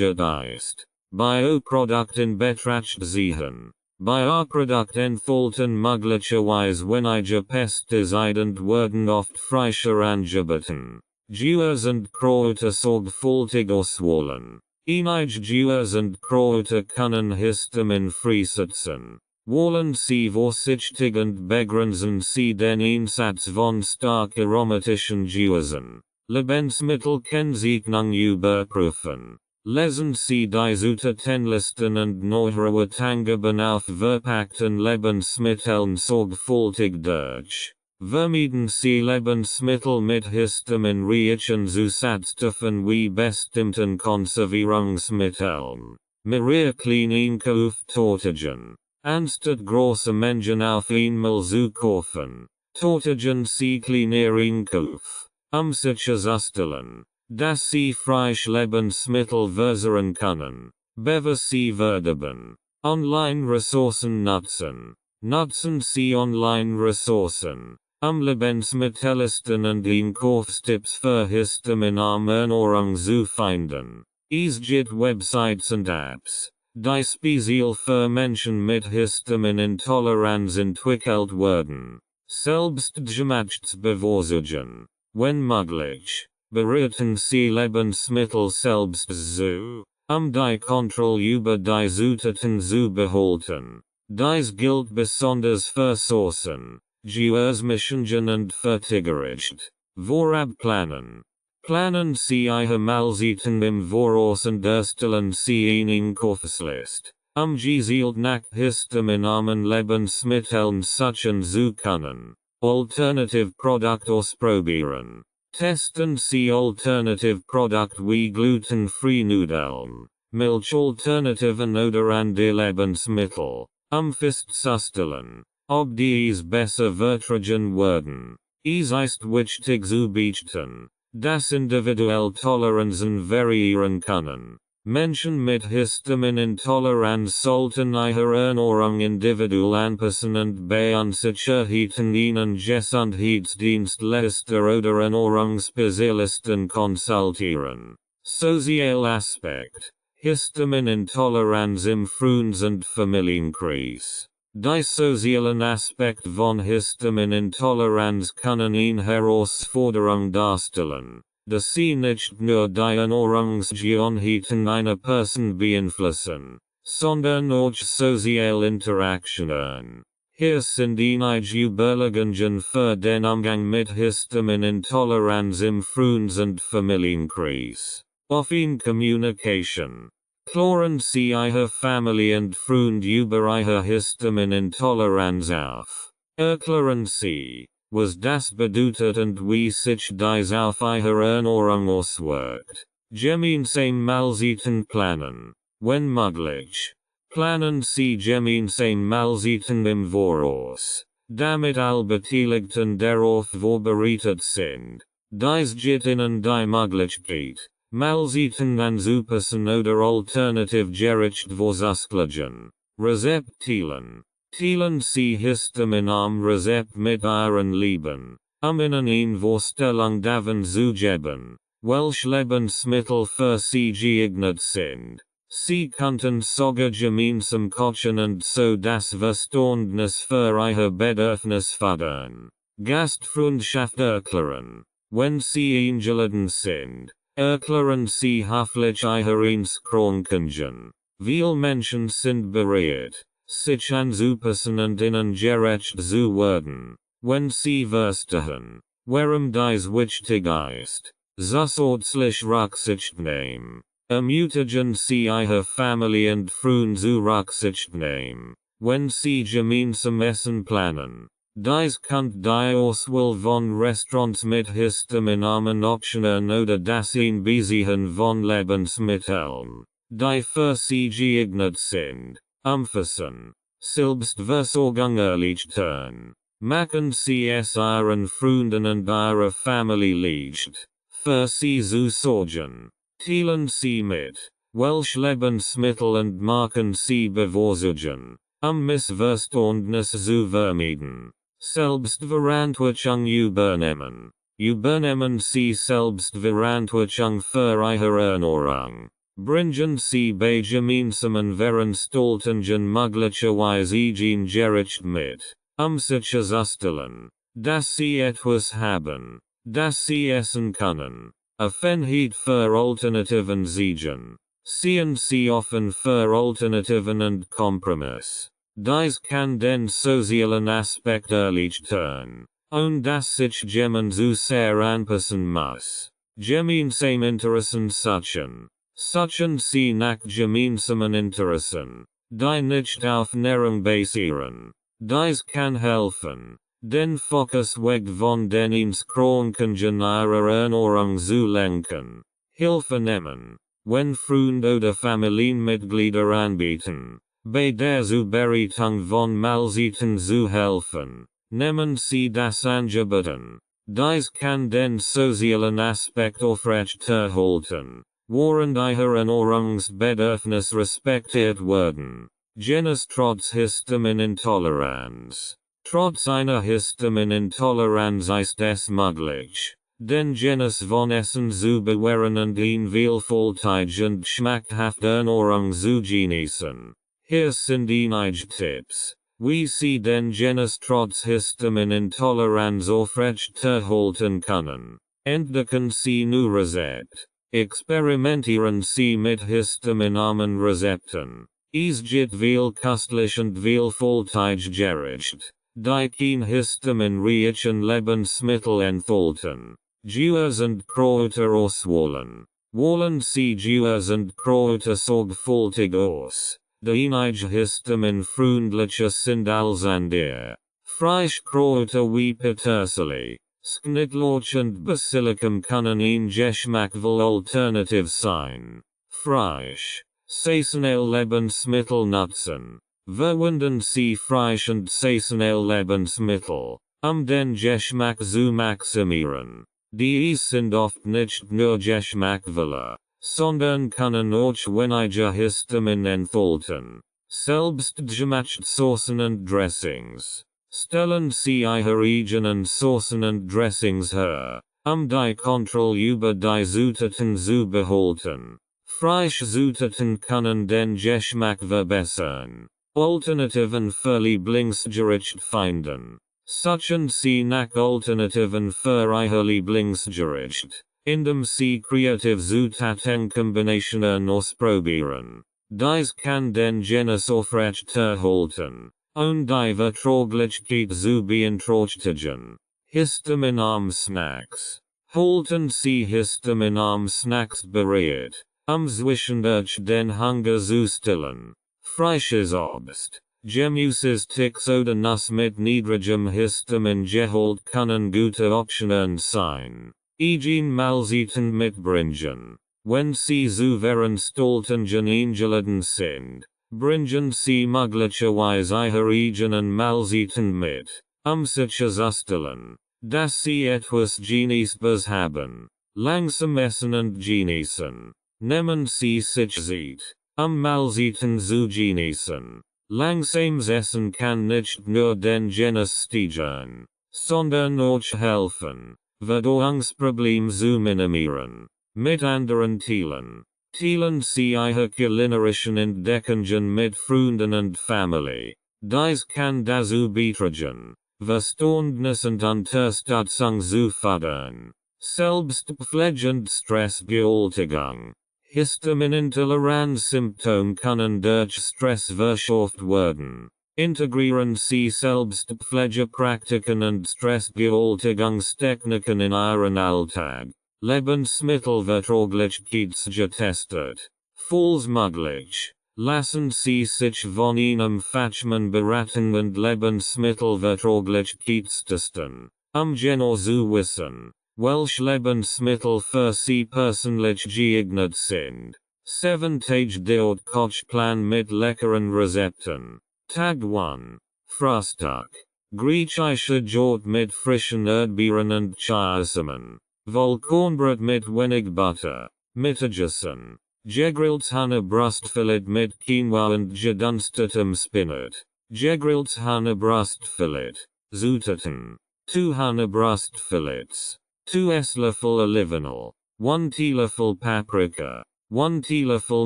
S1: ist. Bei O-Produkt in Betracht ziehen. Bei A-Produkt enthalten möglicherweise weniger Pestizide und werden oft frischer angeboten. Gewürze und Kräuter sorgfältig auswählen. Einige Gewürze und Kräuter können Histamin freisetzen. Wählen Sie vorsichtig und begrenzen Sie den Einsatz von stark aromatischen Gewürzen. Lebensmittelkennzeichnung überprüfen. Lesen Sie die Zutatenlisten und Nährwertangaben auf verpackten Lebensmitteln sorgfältig durch. Vermeiden Sie Lebensmittel mit histaminreichen Zusatzstoffen wie bestimmten Konservierungsmitteln. Mehr klein Einkauf tätigen. Anstatt große Mengen auf einmal zu kaufen, tätigen Sie kleiner Einkauf, sicherzustellen, dass Sie frisch Lebensmittel verzehren können. Bevor Sie verderben. Online-Ressourcen nutzen. Nutzen Sie Online-Ressourcen, Lebensmittellisten und Einkaufstipps für histaminarme Ernährung zu finden. Es gibt Websites und Apps, die speziell für Menschen mit Histaminintoleranz entwickelt werden. Selbstgemachtes bevorzugen. Wenn möglich, bereiten Sie Lebensmittel selbst zu, die Kontrolle über die Zutaten zu behalten. Dies gilt besonders für Soßen, Gewürzmischungen und Fertiggericht. Vorab planen. Planen Sie Ihre Mahlzeiten im Voraus und erstellen Sie eine Einkaufsliste, gezielt nach histaminarmen Lebensmitteln suchen zu können. Alternative Produkt ausprobieren. Testen Sie alternative Produkt wie glutenfrei Nudeln, Milchalternativen oder andere Lebensmittel, festzustellen, ob dies besser vertragen werden. Es ist wichtig zu beachten, dass individuell Toleranzen variieren können. Menschen mit Histaminintoleranz sollten ihre Ernährung individuell anpassen und bei Unsicherheiten einen Gesundheitsdienstleister oder Ernährungsspezialisten konsultieren. Sozialer Aspekt. Histaminintoleranz im Freundes- und Familienkreis. Die sozialen Aspekt von Histaminintoleranz können eine Herausforderung darstellen, da sie nicht nur die Ernährungsgewohnheiten einer Person beeinflussen, sondern auch soziale Interaktionen. Hier sind einige Überlegungen für den Umgang mit Histaminintoleranz im Freundes- und Familienkreis. Offene Communication. Klären Sie Ihre Familie und Freunde über Ihre Histaminintoleranz auf. Erklären Sie, was das bedeutet und wie sich dies auf Ihre Ernährung auswirkt. Gemeinsame Mahlzeiten planen. Wenn möglich, planen Sie gemeinsame Mahlzeiten im Voraus, damit alle Beteiligten darauf vorbereitet sind. Dies gibt Ihnen die Möglichkeit, Mahlzeiten anzupassen oder alternativ gerecht vorzuschauen. Rezept teilen. Teilen Sie Histamin am Rezept mit Ihren Lieben, Ihnen eine Vorstellung davon zu geben, welche Lebensmittel für Sie geeignet sind. Sie könnten sogar gemeinsam kochen und so das Verständnis für Ihr Bedürfnis fördern. Gastfreundschaft erklären. Wenn Sie eingeladen sind, erklären Sie höflich Ihre Einschränkungen. Viele Menschen sind bereit, sich anzupassen und Ihnen gerecht zu werden. Wenn Sie verstehen, warum dies wichtig ist, so ausschließlich Rücksicht nehmen. Ermutigen Sie Ihre Familie und Freunde zu Rücksicht nehmen, wenn Sie gemeinsam Essen planen. Dies könnte die Auswahl von Restaurants mit histaminarmen Optionen oder das Einbeziehen von Lebensmitteln, die für Sie geeignet sind, umfassen. Selbstversorgung erleichtern. Machen Sie es Ihren Freunden und Ihrer Familie leicht, für Sie zu sorgen. Teilen Sie mit, welche Lebensmittel und Marken Sie bevorzugen, Missverständnisse zu vermeiden. Selbstverantwortung übernehmen. Übernehmen Sie Selbstverantwortung für Ihre Ernährung. Bringen Sie bei gemeinsamen Veranstaltungen möglicherweise Hygiene gerecht mit, sicherzustellen, dass Sie etwas haben, das Sie essen können. Offenheit für Alternativen siegen. Seien Sie offen für Alternativen und Kompromiss. Dies kann den sozialen Aspekt erleichtern, und dass sich jemand zu sehr anpassen muss. Gemeinsam Interessen suchen. Suchen Sie nach gemeinsamen Interessen, die nicht auf Nahrung basieren. Dies kann helfen, den Fokus weg von den Einschränkungen Ihrer Ernährung zu lenken. Hilfe nehmen, wenn Freunde oder Familienmitglieder anbieten, bei der Zubereitung von Mahlzeiten zu helfen. Nehmen Sie das Angeboten. Dies kann den sozialen Aspekt aufrechterhalten, während Ihre Ernährungsbedürfnisse respektiert werden. Genes trotz Histaminintoleranz. Trotz einer Histaminintoleranz ist es möglich, den Genuss von Essen zu bewahren und eine vielfältige und schmackhafte Ernährung zu genießen. Hier sind einige Tipps, wie Sie den Genuss trotz Histaminintoleranz aufrechterhalten können. Entdecken Sie neue Rezepte. Experimentieren Sie mit histaminarmen Rezepten. Es gibt viel köstlich und vielfältig gerecht, die kein histaminreichen Lebensmittel enthalten. Gewürze und Kräuter auswählen. Wählen Sie Gewürze und Kräuter sorgfältig aus, die einige histaminfreundlicher sind als andere. Frischkräuter wie Petersilie, Knitloch und Basilicum können ein Geschmackvoll Alternativ sein. Frisch, saisonal Lebensmittel nutzen. Verwenden Sie frisch und saisonal Lebensmittel, den Geschmack zu maximieren. Dies sind oft nicht nur Geschmackvolle, sondern können auch weniger Histamin enthalten. Selbstgemachte Soßen und Dressings. Stellen Sie Ihre eigenen Soßen und Dressings her, die Kontrolle über die Zutaten zu behalten. Frische Zutaten können den Geschmack verbessern. Alternativen für Lieblingsgericht finden. Suchen Sie nach Alternativen für Ihr Lieblingsgericht, indem Sie kreative Zutatenkombinationen ausprobieren. Dies kann den Genuss aufrechterhalten und die Verträglichkeit zu beeinträchtigen. Histaminarme Snacks. Halten Sie histaminarme Snacks bereit, zwischendurch den Hunger zu stillen. Frisches Obst, Gemüses, Ticks oder Nuss mit niedrigem Histamin-Gehalt können gute Optionen sein. Egen Mahlzeiten mitbringen. Wenn Sie zu Veranstaltungen eingeladen sind, bringen Sie möglicherweise Ihre eigenen Mahlzeiten mit, sicherzustellen, dass Sie etwas Genießbares haben. Langsam essen und genießen. Nehmen Sie sich Zeit, Mahlzeiten zu genießen. Langsames Essen kann nicht nur den Genuss steigern, sondern auch helfen, Verdauungsprobleme zu minimieren. Mit anderen Teilen. Teilen Sie Ihre kulinarischen Entdeckungen mit Freunden und Familie. Dies kann dazu beitragen, Verständnis und Unterstützung zu fördern. Selbstpflege und Stressbewältigung. Histaminintoleranz-Symptome können durch Stress verschärft werden. Integrieren Sie Selbstpflegepraktiken und Stressbewältigungstechniken in Ihren Alltag. Lebensmittelverträglichkeit getestet. Falls möglich, lassen Sie sich von einem Fachmann beraten und Lebensmittelverträglichkeit testen, genau zu wissen, welche Lebensmittel für Sie persönlich geeignet sind. 7-Tage Kochplan mit leckeren Rezepten. Tag 1. Frühstück. Griechische Joghurt mit frischen Erdbeeren und Chiasamen. Vollkornbrot mit wenig Butter. Mittagessen. Gegrilltes Hahnebrustfilet mit Quinoa und gedunstetem Spinat. Gegrilltes Hahnebrustfilet. Zutaten. 2 Hahnebrustfilets. 2 Esslöffel Olivenöl. 1 Teelöffel Paprika. 1 Teelöffel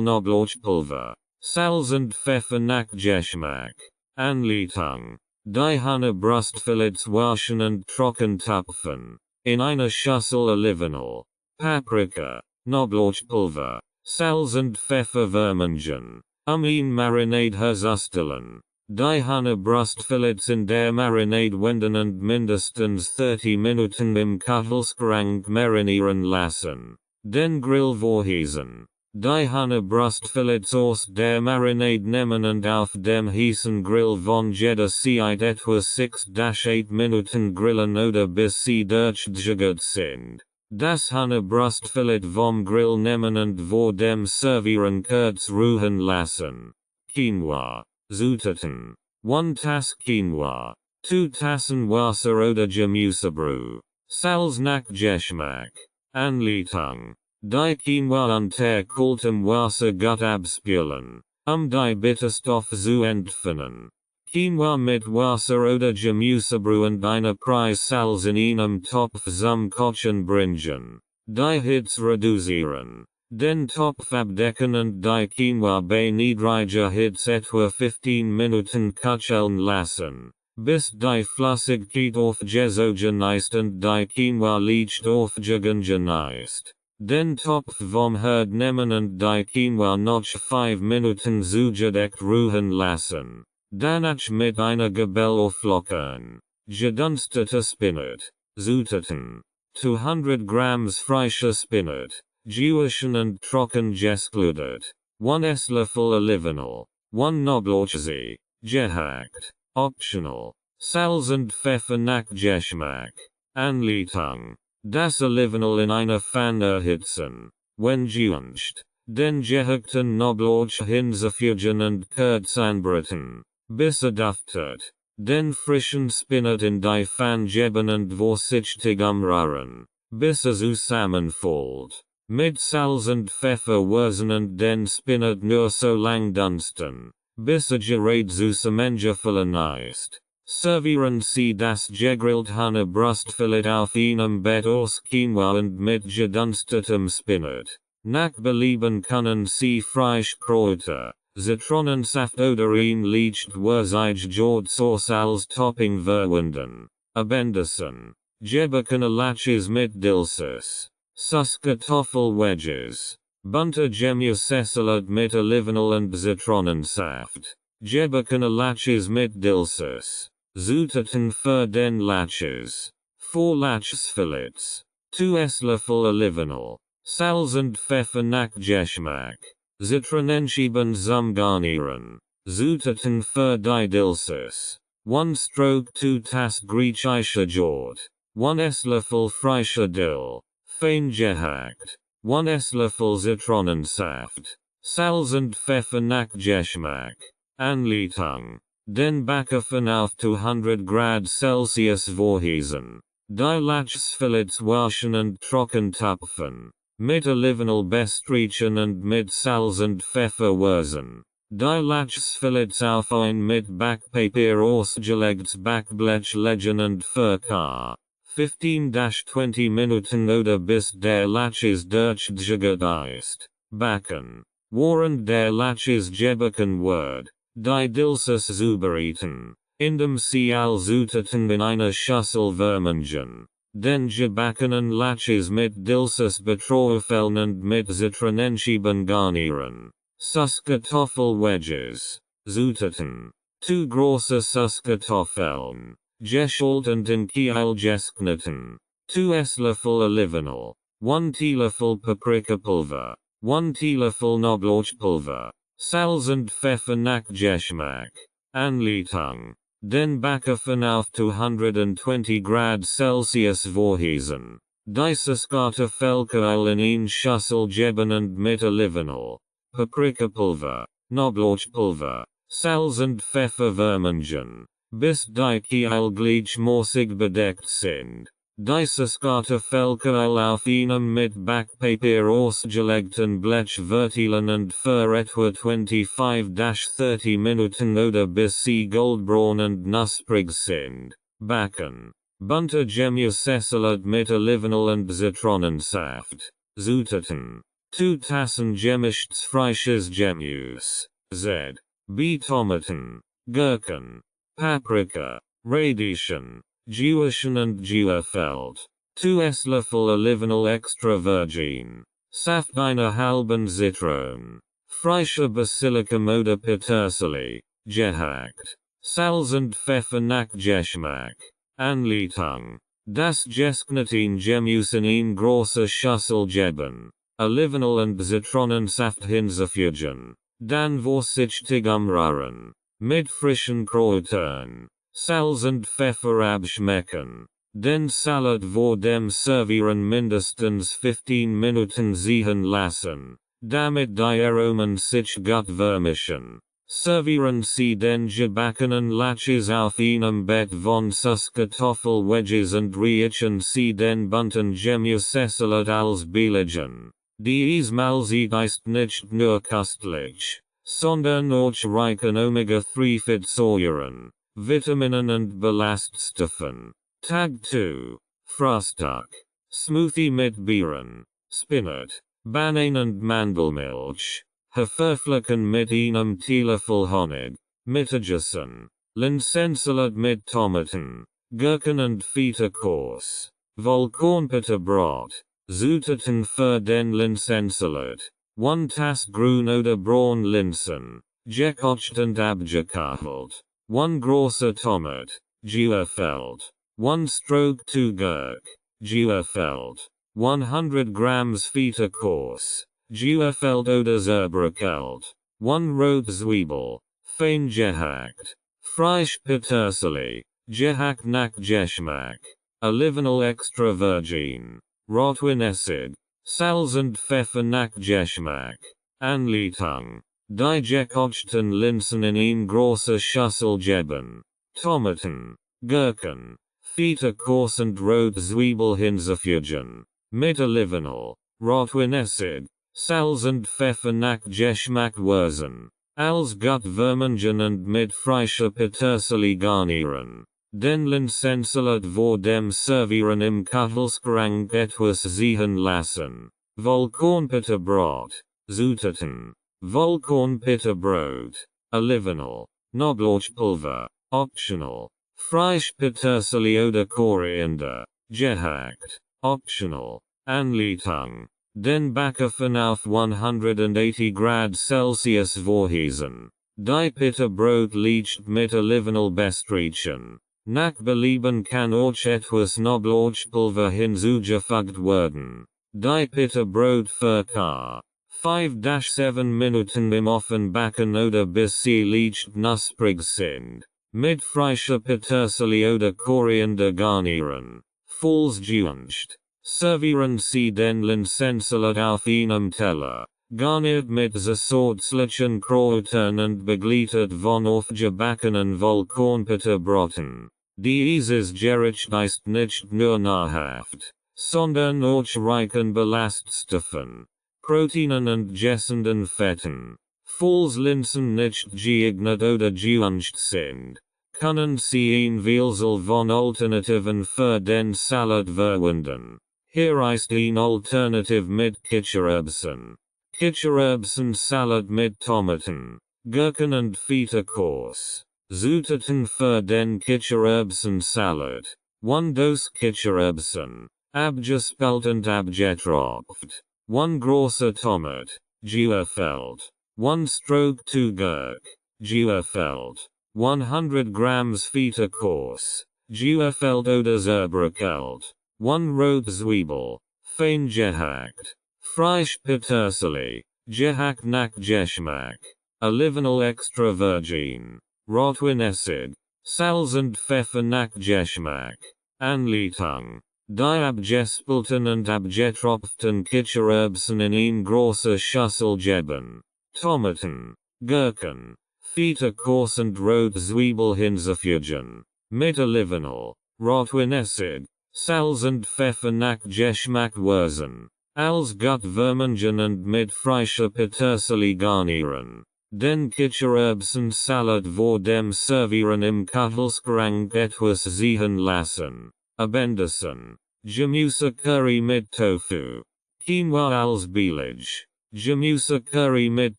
S1: Knoblauchpulver. Salz und Pfeffer nach Geschmack. Anleitung. Die Hahnebrustfilets waschen und trocken tupfen. In einer Schüssel Olivenöl, Paprika, Knoblauchpulver, Salz und Pfeffer vermengen. Ein Marinade herzustellen. Die Hahnebrustfilets in der Marinade wenden und mindestens 30 Minuten im Kühlschrank marinieren lassen. Den Grill vorheizen. Die Hahnebrustfilets aus der Marinade nehmen und auf dem heißen Grill von jeder Seite etwa 6-8 Minuten grillen oder bis sie durchgegart sind. Das Hahnebrustfilet vom Grill nehmen und vor dem Servieren kurz ruhen lassen. Quinoa. Zutaten. 1 Tasse Quinoa. 2 Tassen Wasser oder Gemüsebrühe. Salz nach Geschmack. Anleitung. Die Quinoa unter kaltem Wasser gut abspülen, die Bitterstoffe zu entfernen. Quinoa mit Wasser oder Gemüsebrühe und einer Prise Salz in einem Topf zum Kochen bringen. Die Hitze reduzieren. Den Topf abdecken und die Quinoa bei niedriger Hitze etwa 15 Minuten köcheln lassen, bis die Flüssigkeit aufgesogen ist und die Quinoa leicht aufgegangen ist. Den Topf vom Herd nehmen und die Quinoa noch 5 Minuten zugedeckt ruhen lassen. Danach mit einer Gabel auflockern. Gedunsteter Spinat. Zutaten. 200 Grams frischer Spinat. Gewaschen und trocken gespludet. 1 Esslöffel Olivenöl. 1 Knoblauchzeh. Gehackt. Optional. Salz und Pfeffer nach Geschmack. Anleitung. Das Olivenöl in einer Pfanne erhitzen. Wenn gewünscht. Den gehackten Knoblauch hinzufügen und kurz anbraten. Bis duftet. Den frischen Spinat in die Pfanne geben und vorsichtig umrühren. Bis zusammenfällt. Mit Salz und Pfeffer würzen und den Spinat nur so lang dunsten. Bis gerät zusammengefallen ist. Servieren Sie das gegrillte Hühnerbrustfilet auf einem Bett aus Quinoa und mit gedunstetem Spinat. Nach Belieben können Sie Frischkräuter, Zitronensaft oder ähnliche Würzige als Topping verwenden. Abendessen. Gebakene Laches mit Dilsos. Süßkartoffelwedges. Bunte Gemüsesalat mit Olivenöl und Zitronensaft. Gebakene Laches mit Dilsos. Zutaten für den Laches. 4 Lachsfilets. 2 Esslöffel Olivenöl. Salz und Pfeffer nach Geschmack. Zitronenscheiben zum Garnieren. Zutaten für die Dilsos. 1 Stroke 2 Tass griechischer Jod. 1 Esslöffel frischer Dill. Fein gehackt. 1 Esslöffel Zitronensaft. Salz und Pfeffer nach Geschmack. Anleitung. Den Backofen auf 200 Grad Celsius vorheizen. Die Lachsfilets waschen und trocken tupfen. Mit Olivenöl bestreichen und mit Salz und Pfeffer würzen. Die Lachsfilets auf ein mit Backpapier ausgelegtes Backblech legen und für ca. 15-20 Minuten oder bis der Laches durchgejagt ist. Backen. Während der Laches gebacken wird. Die Dilsos zubereiten. Indem Sie all Zutaten in einer Schüssel vermengen. Den gebackenen Laches mit Dilsos beträufeln und mit Zitronenscheiben garnieren. Süßkartoffelwedges. Zutaten. 2 große Süßkartoffeln. Geschält und in Kiel geschnitten. 2 Esslöffel Olivenöl. 1 Teelöffel Paprikapulver. 1 Teelöffel Knoblauchpulver. Salz und Pfeffer nach Geschmack. Anleitung. Den Backofen auf 220 Grad Celsius vorheizen. Dieses Kartoffelöl in eine Schüssel geben und mit Olivenöl, Paprikapulver, Knoblauchpulver, Salz und Pfeffer vermengen. Bis die Kiel gleichmäßig bedeckt sind. Dieses Kartoffelöl auf einem mit Backpapier ausgelegten Blech verteilen und für etwa 25-30 Minuten oder bis sie goldbraun und knusprig sind. Backen. Bunte Gemüsesalat mit Olivenöl und Zitronensaft. Zutaten. 2 Tassen gemischtes frisches Gemüse. Z. B. Tomaten. Gurken. Paprika. Radieschen. Gewürzen und Gewürfeld. 2 Esslöffel Olivenöl extra virgin. Saft einer halben Zitrone. Frische Basilikum oder Petersilie. Gehackt. Salz und Pfeffer nach Geschmack. Anleitung. Das geschnittene Gemüse in eine große Schüssel geben. Olivenöl und Zitronensaft hinzufügen. Dann vorsichtig umrühren. Mit frischen Kräutern. Salz und Pfeffer abschmecken. Den Salat vor dem Servieren mindestens 15 Minuten ziehen lassen. Damit die Aromen sich gut vermischen. Servieren Sie den gebackenen Laches auf einem Bett von Süßkartoffelwedges und riechen Sie den bunten Gemüsesalat als Beilegen. Diesmal ist nicht nur köstlich, sondern auch reich an Omega-3-Fettsäuren. Vitaminen und Ballaststoffen. Tag 2. Frühstück. Smoothie mit Beeren, Spinat, Bananen und Mandelmilch. Haferflocken mit einem Teelöffel Honig. Mittagessen. Linsensalat mit Tomaten, Gurken und Feta-Kurs. Vollkornpita-Brot. Zutaten für den Linsensalat. 1 Tass grün oder braun Linsen. Gekocht und abgekühlt. 1 großer Tomat. Gewürfeld. 1 Stroke 2 Gurk. Gewürfeld. 100 Grams Feta-Kurs. Gewürfeld oder zerbröckelt. 1 Rotzwiebel. Fein gehackt. Frisch Petersilie. Gehackt nach Geschmack. Alivinal extra virgin. Rotwinessig. Salzend pfeffer nach Geschmack. Anleitung. Die gekochten Linsen in een große Schüssel geben. Tomaten. Gurken. Feta korsend rot Zwiebel hinzufügen. Mit Alivinal. Rotwinessig. Salzend pfeffer nach Geschmack würzen. Als gut vermengen und mit frischer Petersilie garnieren. Den Linsensalat vor dem Servieren im Kühlschrank etwas ziehen lassen. Vollkornbitterbrot. Zutaten. Vollkornbitterbrot. Alivinal. Knoblauchpulver. Optional. Frisch Petersilie oder Koriander. Gehackt. Optional. Anleitung. Den Backofen auf 180 Grad Celsius vorheizen. Die Bitterbrot liegt mit Alivinal bestrichen. Nach Belieben kann auch etwas Knoblauchpulver hinzugefügt werden. Die Bitterbrot für ca. 5-7 Minuten im Ofen backen oder bis sie leicht knusprig sind. Mit frischer Petersilie oder Koriander garnieren. Falls gewünscht. Servieren Sie den Linsensalat auf einem Teller. Garniert mit zusätzlichen Kräutern und begleitet von aufgebackenen Vollkornbitterbroten. Dieses Gericht ist nicht nur nahrhaft, sondern auch reich an Ballaststoffen, Proteinen und gesunden Fetten. Falls Linsen nicht geeignet oder gewünscht sind, können Sie ein Vielzahl von Alternativen für den Salat verwenden. Hier ist ein Alternativ mit Kichererbsen. Kichererbsen-Salat mit Tomaten, Gurken und Feta-Kurs. Zutaten für den Kichererbsen-Salat. 1 Dose Kichererbsen. Abgespelt und abgetropft. 1 großer Tomat. Gewürfelt. 1 Stroke to Gurk. Gewürfelt. 100 Grams Feta-Kurs. Gewürfelt oder zerbröckelt. 1 Rot Zwiebel. Fein gehackt. Frisch Petersilie. Gehackt nach Geschmack. Alivinal extra virgin. Rotwinessig. Salz und Pfeffer nach Geschmack. Anleitung. Die abgespelten und abgetropften Kichererbsen in eine große Schüssel geben. Tomaten. Gurken. Feta-Kurs und Rot Zwiebel hinzufügen. Mit Alivinal. Rotwinessig. Salz und Pfeffer nach Geschmack würzen. Als gut vermengen und mit frischer Petersilie garnieren. Den Kichererbsen-Salat vor dem Servieren im Kühlschrank etwas ziehen lassen. Abendessen. Gemüse Curry mit Tofu. Quinoa als Beilage. Gemüse Curry mit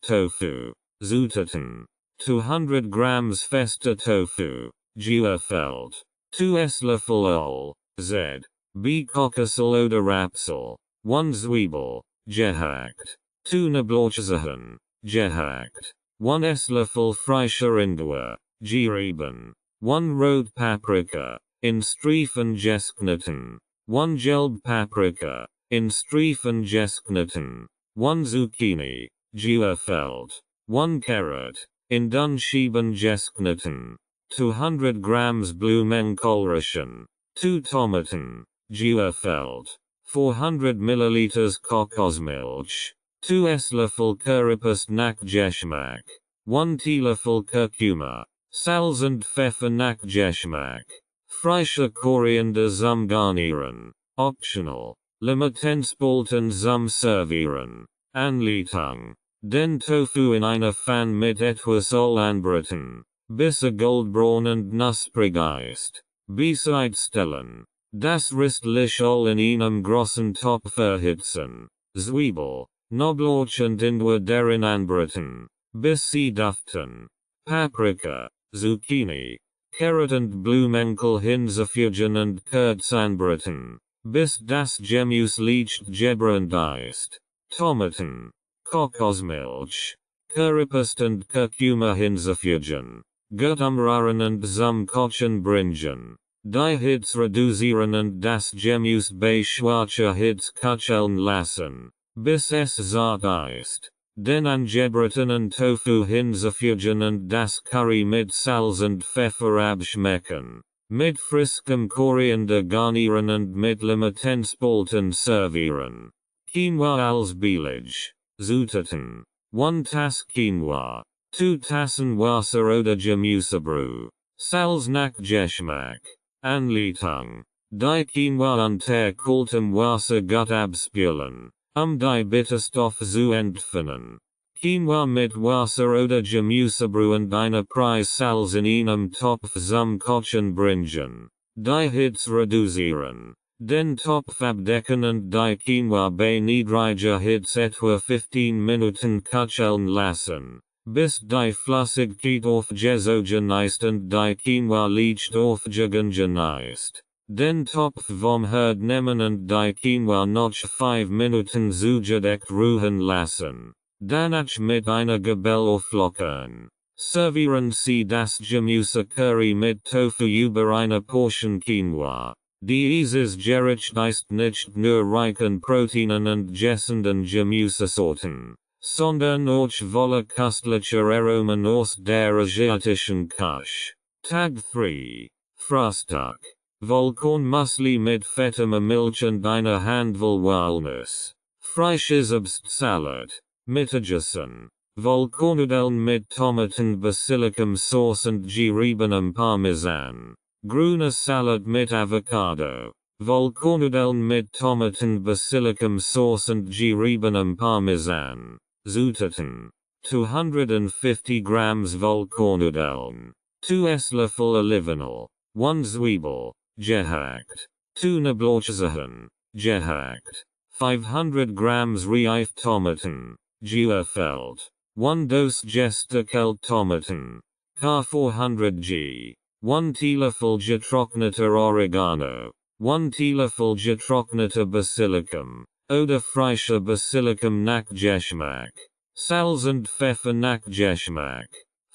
S1: Tofu. Zutaten. 200 Grams fester Tofu. Gewürfelt. 2 Esslöffel Öl. Z. B. Kokosöl oder Rapsöl. 1 Zwiebel. Gehackt. 2 Knoblauchzehen. Gehackt. 1 Esslöffel frischer Ingwer. Gerieben. 1 Rot Paprika. In Streifen geschnitten. 1 gelb Paprika. In Streifen geschnitten. 1 Zucchini. Gewürfelt. 1 Carrot. In Dunscheiben geschnitten. 200 Grams Blumenkohlröschen. 2 Tomaten. Gewürfelt. 400 Milliliters Kokosmilch. 2 Esslöffel Currypaste nach Geschmack. 1 Teelöffel Kurkuma. Salz und Pfeffer nach Geschmack. Frische Koriander zum Garnieren. Optional. Limettenspalten zum Servieren. Anleitung. Den Tofu in einer Pfanne mit etwas Öl anbraten, bis er goldbraun und knusprig ist. Beseit stellen. Das restliche Öl in einem großen Topf erhitzen. Zwiebel, Knoblauch und Ingwer darin anbraten, bis sie duften. Paprika, Zucchini, Carrot und Blumenkohl hinzufügen und kurz anbraten, bis das Gemüse leicht gebrannt ist. Tomaten, Kokosmilch, Currypaste und Kurkuma hinzufügen. Gut umrühren und zum Kochen bringen. Die Hitze reduzieren und das Gemüse bei schwacher Hitze köcheln lassen, bis es zart ist. Den angebratenen Tofu hinzufügen und das Curry mit Salz und Pfeffer abschmecken. mit friskem Koriander garnieren und mit Limettenspalten servieren. Quinoa als Beilage. Zutaten. 1 Tass Quinoa. 2 Tassen Wasser oder Gemüsebrühe. Salz nach Geschmack. Anleitung. Die Quinoa unter kaltem Wasser gut abspülen, die Bitterstoffe zu entfernen. Quinoa mit Wasser oder Gemüsebrühe und einer Prise Salz in einem Topf zum Kochen bringen. Die Hitze reduzieren. Den Topf abdecken und die Quinoa bei niedriger Hitze etwa 15 Minuten köcheln lassen, bis die Flüssigkeit aufgesogen ist und die Quinoa leicht aufgegangen ist. Den Topf vom Herd nehmen und die Quinoa noch 5 Minuten zugedeckt ruhen lassen. Danach mit einer Gabel auflockern. Servieren Sie das Gemüse Curry mit Tofu über eine Portion Quinoa. Dieses Gericht ist nicht nur reich an Proteinen und gesunden Gemüsesorten, sondern auch voller köstlicher Aromen aus der asiatischen Küche. Tag 3. Frühstück. Vollkornmüsli mit fettem Milch und einer Handvoll Walnuss. Frisches Obstsalat. Mittagessen. Vollkornnudeln mit Tomaten, Basilikum Sauce und geriebenem Parmesan. Grüner Salat mit Avocado. Vollkornnudeln mit Tomaten, Basilikum Sauce und geriebenem Parmesan. Zutaten. 250 Grams Vollkornnudeln. 2 Esslöffel Olivenöl. 1 Zwiebel. Gehackt. 2 Knoblauchzehen. Gehackt. 500 Grams Reif Tomaten. Gefüllt. 1 Dose gestückelt Tomaten. K 400 G. 1 Teelöffel getrockneter Oregano. 1 Teelöffel getrockneter Basilikum. Oder frischer Basilikum nach Geschmack. Salz und Pfeffer nach Geschmack.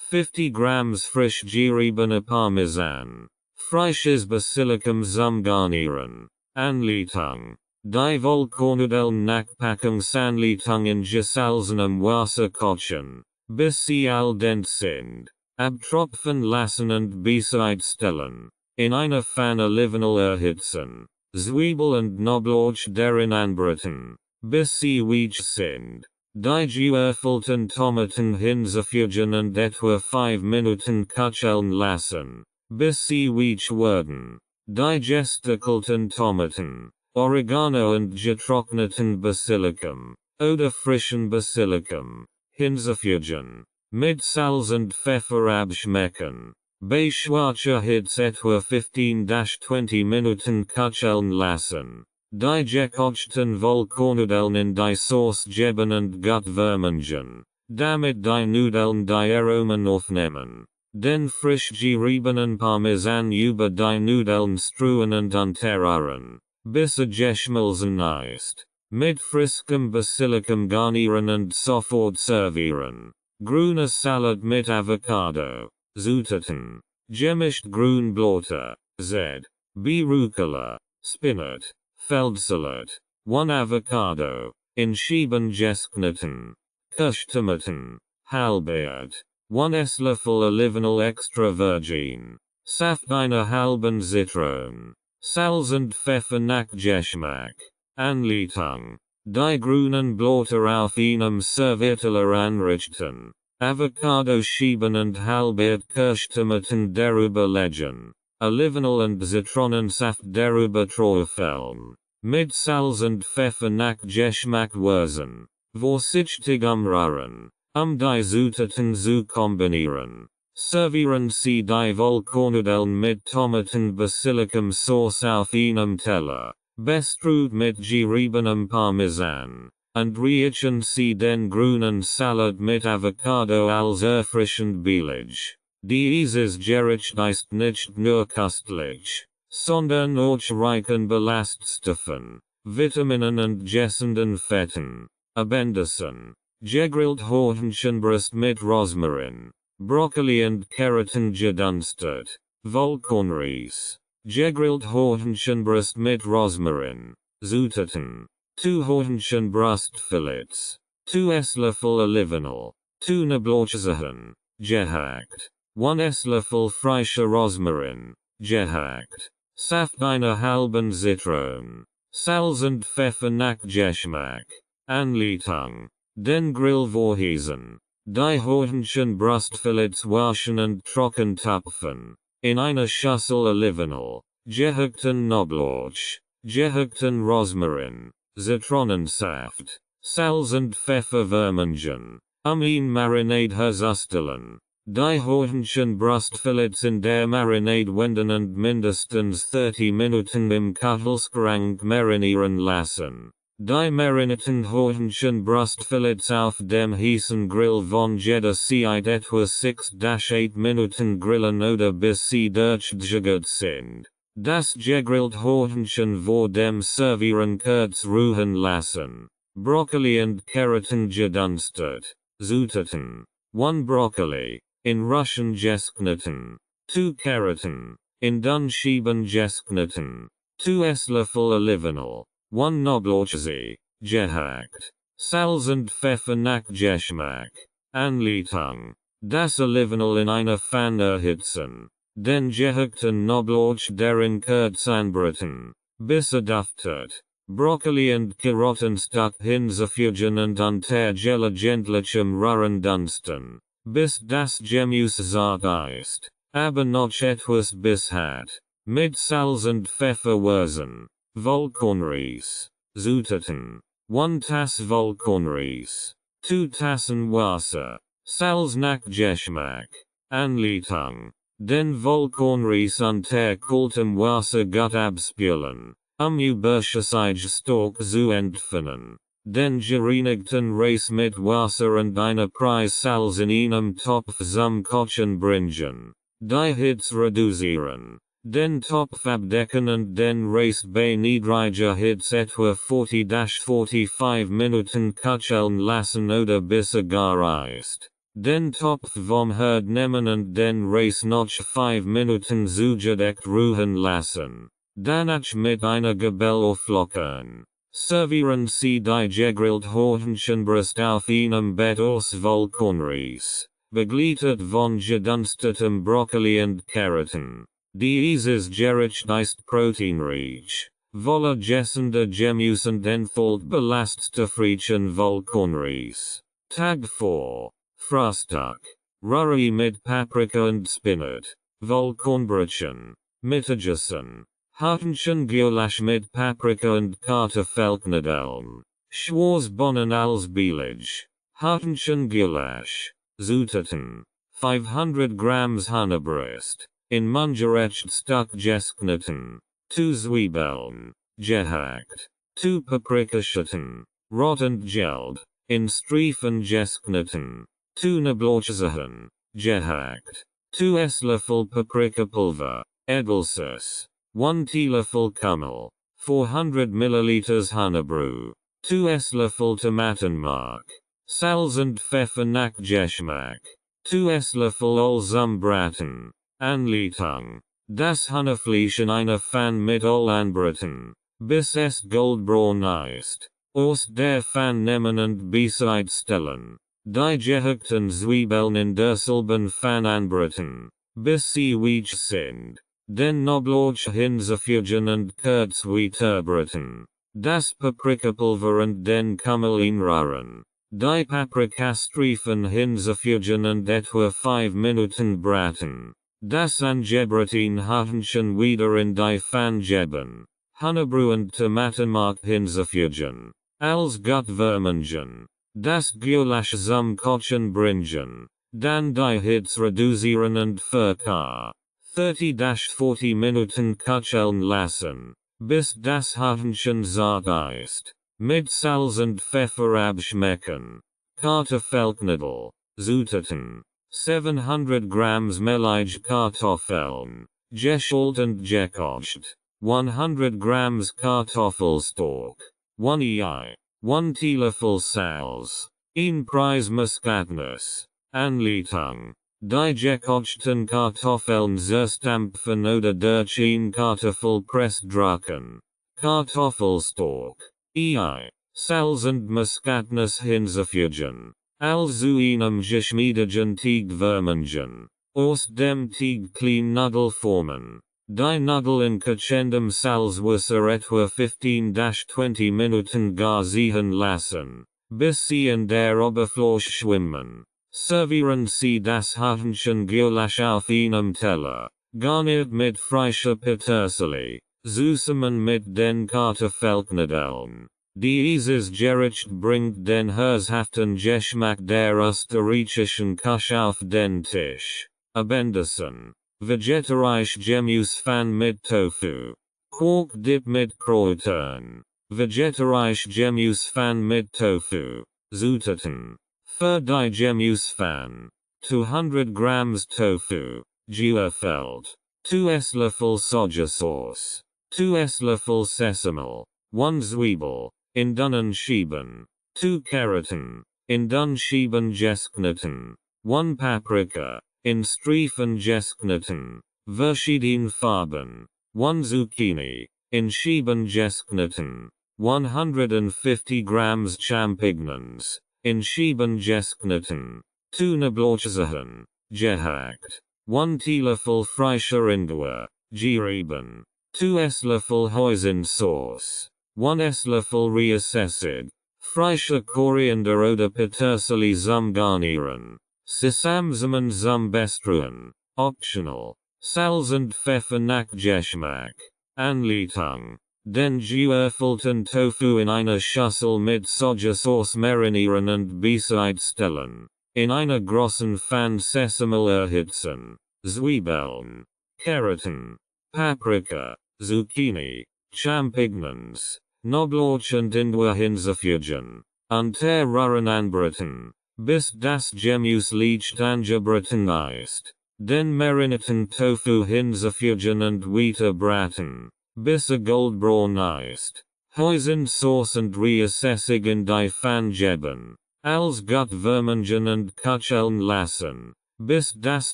S1: 50 Grams frisch geriebener Parmesan. Frisches Basilikum zum Garnieren. Anleitung. Die Vollkornnudeln nach Packungsanleitung in gesalzenem Wasser kochen, bis sie al dente sind. Abtropfen lassen und bereitstellen. In einer Pfanne Olivenöl erhitzen. Zwiebel und Knoblauch darin anbraten, bis sie weich sind. Die geöffneten Tomaten hinzufügen und etwa 5 Minuten köcheln lassen, bis sie weich werden. Die gestückelten Tomaten, Oregano und getrockneten Basilikum, oder frischen Basilikum, hinzufügen. Mit Salz und Pfeffer abschmecken. Bei schwarzer Hitze etwa 15-20 Minuten köcheln lassen. Die gekochten Vollkornnudeln in die Sauce geben und gut vermengen, damit die Nudeln die Aromen aufnehmen. Den frisch geriebenen Parmesan über die Nudeln streuen und unterrühren, bis er geschmolzen ist. Mit friskem Basilikum garnieren und sofort servieren. Grüner Salat mit Avocado. Zutaten. Gemischt Grünblätter. Z. B. Rucola. Spinat. Feldsalat. 1 Avocado. In Scheiben geschnitten. Kirschtomaten. Halbiert. 1 Esslöffel Olivenöl extra virgin. Saft einer halben Zitrone. Salz und Pfeffer nach Geschmack. Anleitung. Die grünen Blätter auf einem Servierteller anrichten. Avocado Scheiben und halbiert Kirschtomaten darüber legen. Olivenöl und Zitronensaft darüber träufeln. Mit Salz und Pfeffer nach Geschmack würzen. Vorsichtig umrühren, die Zutaten zu kombinieren. Servieren Sie die Vollkornnudeln mit Tomaten Basilikum Sauce auf einem Teller, bestreuet mit geriebenem Parmesan. Und reichen Sie den grünen Salat mit Avocado als erfrischend Beilage. Dieses Gericht ist nicht nur köstlich, sondern auch reich an Ballaststoffen, Vitaminen und gesunden Fetten. Abendessen. Gegrillt Hähnchenbrust mit Rosmarin, Brokkoli und Karotten gedunstet. Vollkornreis. Gegrillt Hähnchenbrust mit Rosmarin. Zutaten. 2 Hähnchenbrustfillets. 2 Esslöffel Olivenöl. 2 Knoblauchzehen. Gehackt. 1 Esslöffel frischer Rosmarin. Gehackt. Saft einer halben Zitrone. Salz und Pfeffer nach Geschmack. Anleitung. Den Grill vorheizen. Die Hähnchenbrustfilets waschen und trocken tupfen. In einer Schüssel Olivenöl. Gehackten Knoblauch. Gehackten Rosmarin. Zitronensaft. Salz und Pfeffer vermengen. In Marinade herzustellen. Die Hähnchenbrustfilets in der Marinade wenden und mindestens 30 Minuten im Kühlschrank marinieren lassen. Die marinierten Hähnchenbrustfilets auf dem heißen Grill von jeder Seite etwa 6-8 Minuten grillen oder bis sie durchgegart sind. Das gegrillte Hähnchen vor dem Servieren kurz ruhen lassen. Brokkoli und Karotten gedunstet. Zutaten. 1 Brokkoli. In Russian geschnitten. 2 Karotten. In Dunscheiben geschnitten. 2 Esslöffel Olivenöl. 1 Knoblauchzeh. Gehackt. Salz und Pfeffer nach Geschmack. Anleitung. Das Olivenöl in einer Pfanne erhitzen. Den gehackten Knoblauch darin kurz anbraten. Bis duftet. Brokkoli und Karotten stuck hinzufügen und unter gelegentlichem Rühren dunsten. Bis das Gemüse zart ist. Aber noch etwas Biss hat. Mit Salz und Pfeffer würzen. Vollkornreis. Zutaten. 1 Tasse Vollkornreis. 2 Tassen Wasser. Salz nach Geschmack. Anleitung. Den Vollkornreis unter kaltem Wasser gut abspülen. Überschüssige Stock zu entfernen. Den gereinigten Reis mit Wasser und einer Prise Salz in einem Topf zum Kochen bringen. Die Hitze reduzieren. Den Topf abdecken und den Reis bei niedriger Hitze etwa 40-45 Minuten köcheln lassen oder bis gar ist. Den Topf vom Herd nehmen und den Reis noch 5 Minuten zugedeckt ruhen lassen. Danach mit einer Gabel auflockern. Servieren Sie die gegrillte Hähnchenbrust auf einem Bett aus Vollkornreis, begleitet von gedunstetem Brokkoli und Karotten. Dieses Gericht ist proteinreich, wohlgessende Gemüse und enthält belaststoffreichen Vollkornreis. Tag 4. Frühstück. Rührei mit Paprika und Spinat. Vollkornbrötchen. Mittagessen. Hähnchengulasch mit Paprika und Kartoffelknödeln. Schwarzbohnen als Beilage. Hähnchengulasch. Zutaten. 500 Grams Hühnerbrust. In mundgerecht Stück geschnitten. 2 Zwiebeln. Gehackt. 2 Paprikaschoten. Rot und gelb. In Streifen geschnitten. 2 Knoblauchzehen. Gehackt. 2 Esslöffel Paprikapulver. Edelsauce. 1 Teelöffel Kümmel. 400 ml Hühnerbrühe. 2 Esslöffel Tomatenmark. Salz und Pfeffer nach Geschmack. 2 Esslöffel Öl zum Braten. Anleitung. Das Hühnerfleisch in einer Pfanne mit Öl anbraten. Bis es goldbraun ist. Aus der Pfanne nehmen und beiseite stellen. Die gehackten Zwiebeln in derselben Pfanne anbraten. Bis sie weich sind. Den Knoblauch hinzufügen und kurz weiterbraten. Das Paprikapulver und den Kümmel einrühren. Die Paprikastreifen hinzufügen und etwa 5 Minuten braten. Das angebratene Hähnchen wieder in die Pfanne geben. Hühnerbrühe und Tomatenmark hinzufügen. Als gut vermengen. Das Gulasch zum Kochen bringen. Dann die Hitze reduzieren und für ca. 30-40 Minuten köcheln lassen. Bis das Hähnchen zart ist. Mit Salz und Pfeffer abschmecken. Kartoffelknödel. Zutaten. 700 Grams Melige Kartoffeln. Geschält und gekocht. 100 Grams Kartoffelstock. 1 Ei. 1 Teelöffel Salz. 1 Prise Muskatnuss. Anleitung. Die gekochten Kartoffeln zerstampfen oder durch ein Kartoffelpress drücken. Kartoffelstock. Ei. Salz und Muskatnuss hinzufügen. Also einem geschmiedigen Teig vermengen. Aus dem Teig kleine Nudeln formen. Die Nudel in Kachendem Salzwasser etwa 15-20 Minuten gar ziehen lassen, bis sie in der Oberfläche schwimmen. Servieren Sie das Hühnchen gleich auf einem Teller, garniert mit frischer Petersilie, Süßemen mit den Kartoffelknödeln. Dieses Gericht bringt den herzhaften Geschmack der österreichischen Küche auf den Tisch. Abendessen. Vegetarisch Gemüsepfanne mit Tofu. Quark-Dip mit Kräutern. Vegetarisch Gemüsepfanne mit Tofu. Zutaten. Für die Gemüsepfanne. 200 Grams Tofu. Geufeld. 2 Esslöffel Sojasauce. 2 Esslöffel Sesame. 1 Zwiebel. In dünnen Scheiben. 2 Karotten. In dünn Scheiben geschnitten. 1 Paprika. In Streifen geschnitten. Verschiedene Farben. 1 Zucchini. In Scheiben geschnitten. 150 Grams Champignons. In Scheiben geschnitten. 2 Knoblauchzehen. Gehackt. 1 Teelöffel frischer Ingwer. Gerieben. 2 Esslöffel Hoisin-Sauce. 1 Esslöffel Reassessig. Frische Koriander oder Petersilie zum Garnieren. Sesamsamen zum Bestruen. Optional. Salz und Pfeffer nach Geschmack. Anleitung. Den geöfelten Tofu in einer Schüssel mit Sojasauce marinieren und bereitstellen. In einer großen Pfanne Sesame erhitzen. Zwiebeln. Karotten. Paprika. Zucchini. Champignons. Knoblauch und Ingwer hinzufügen. Unterrühren anbraten. Bis das Gemüse leicht angebraten ist. Den marinierten Tofu hinzufügen und weiter braten. Bis goldbraun ist. Hoisin-Sauce und Reassessig in die Pfanne geben. Als gut vermengen und köcheln lassen. Bis das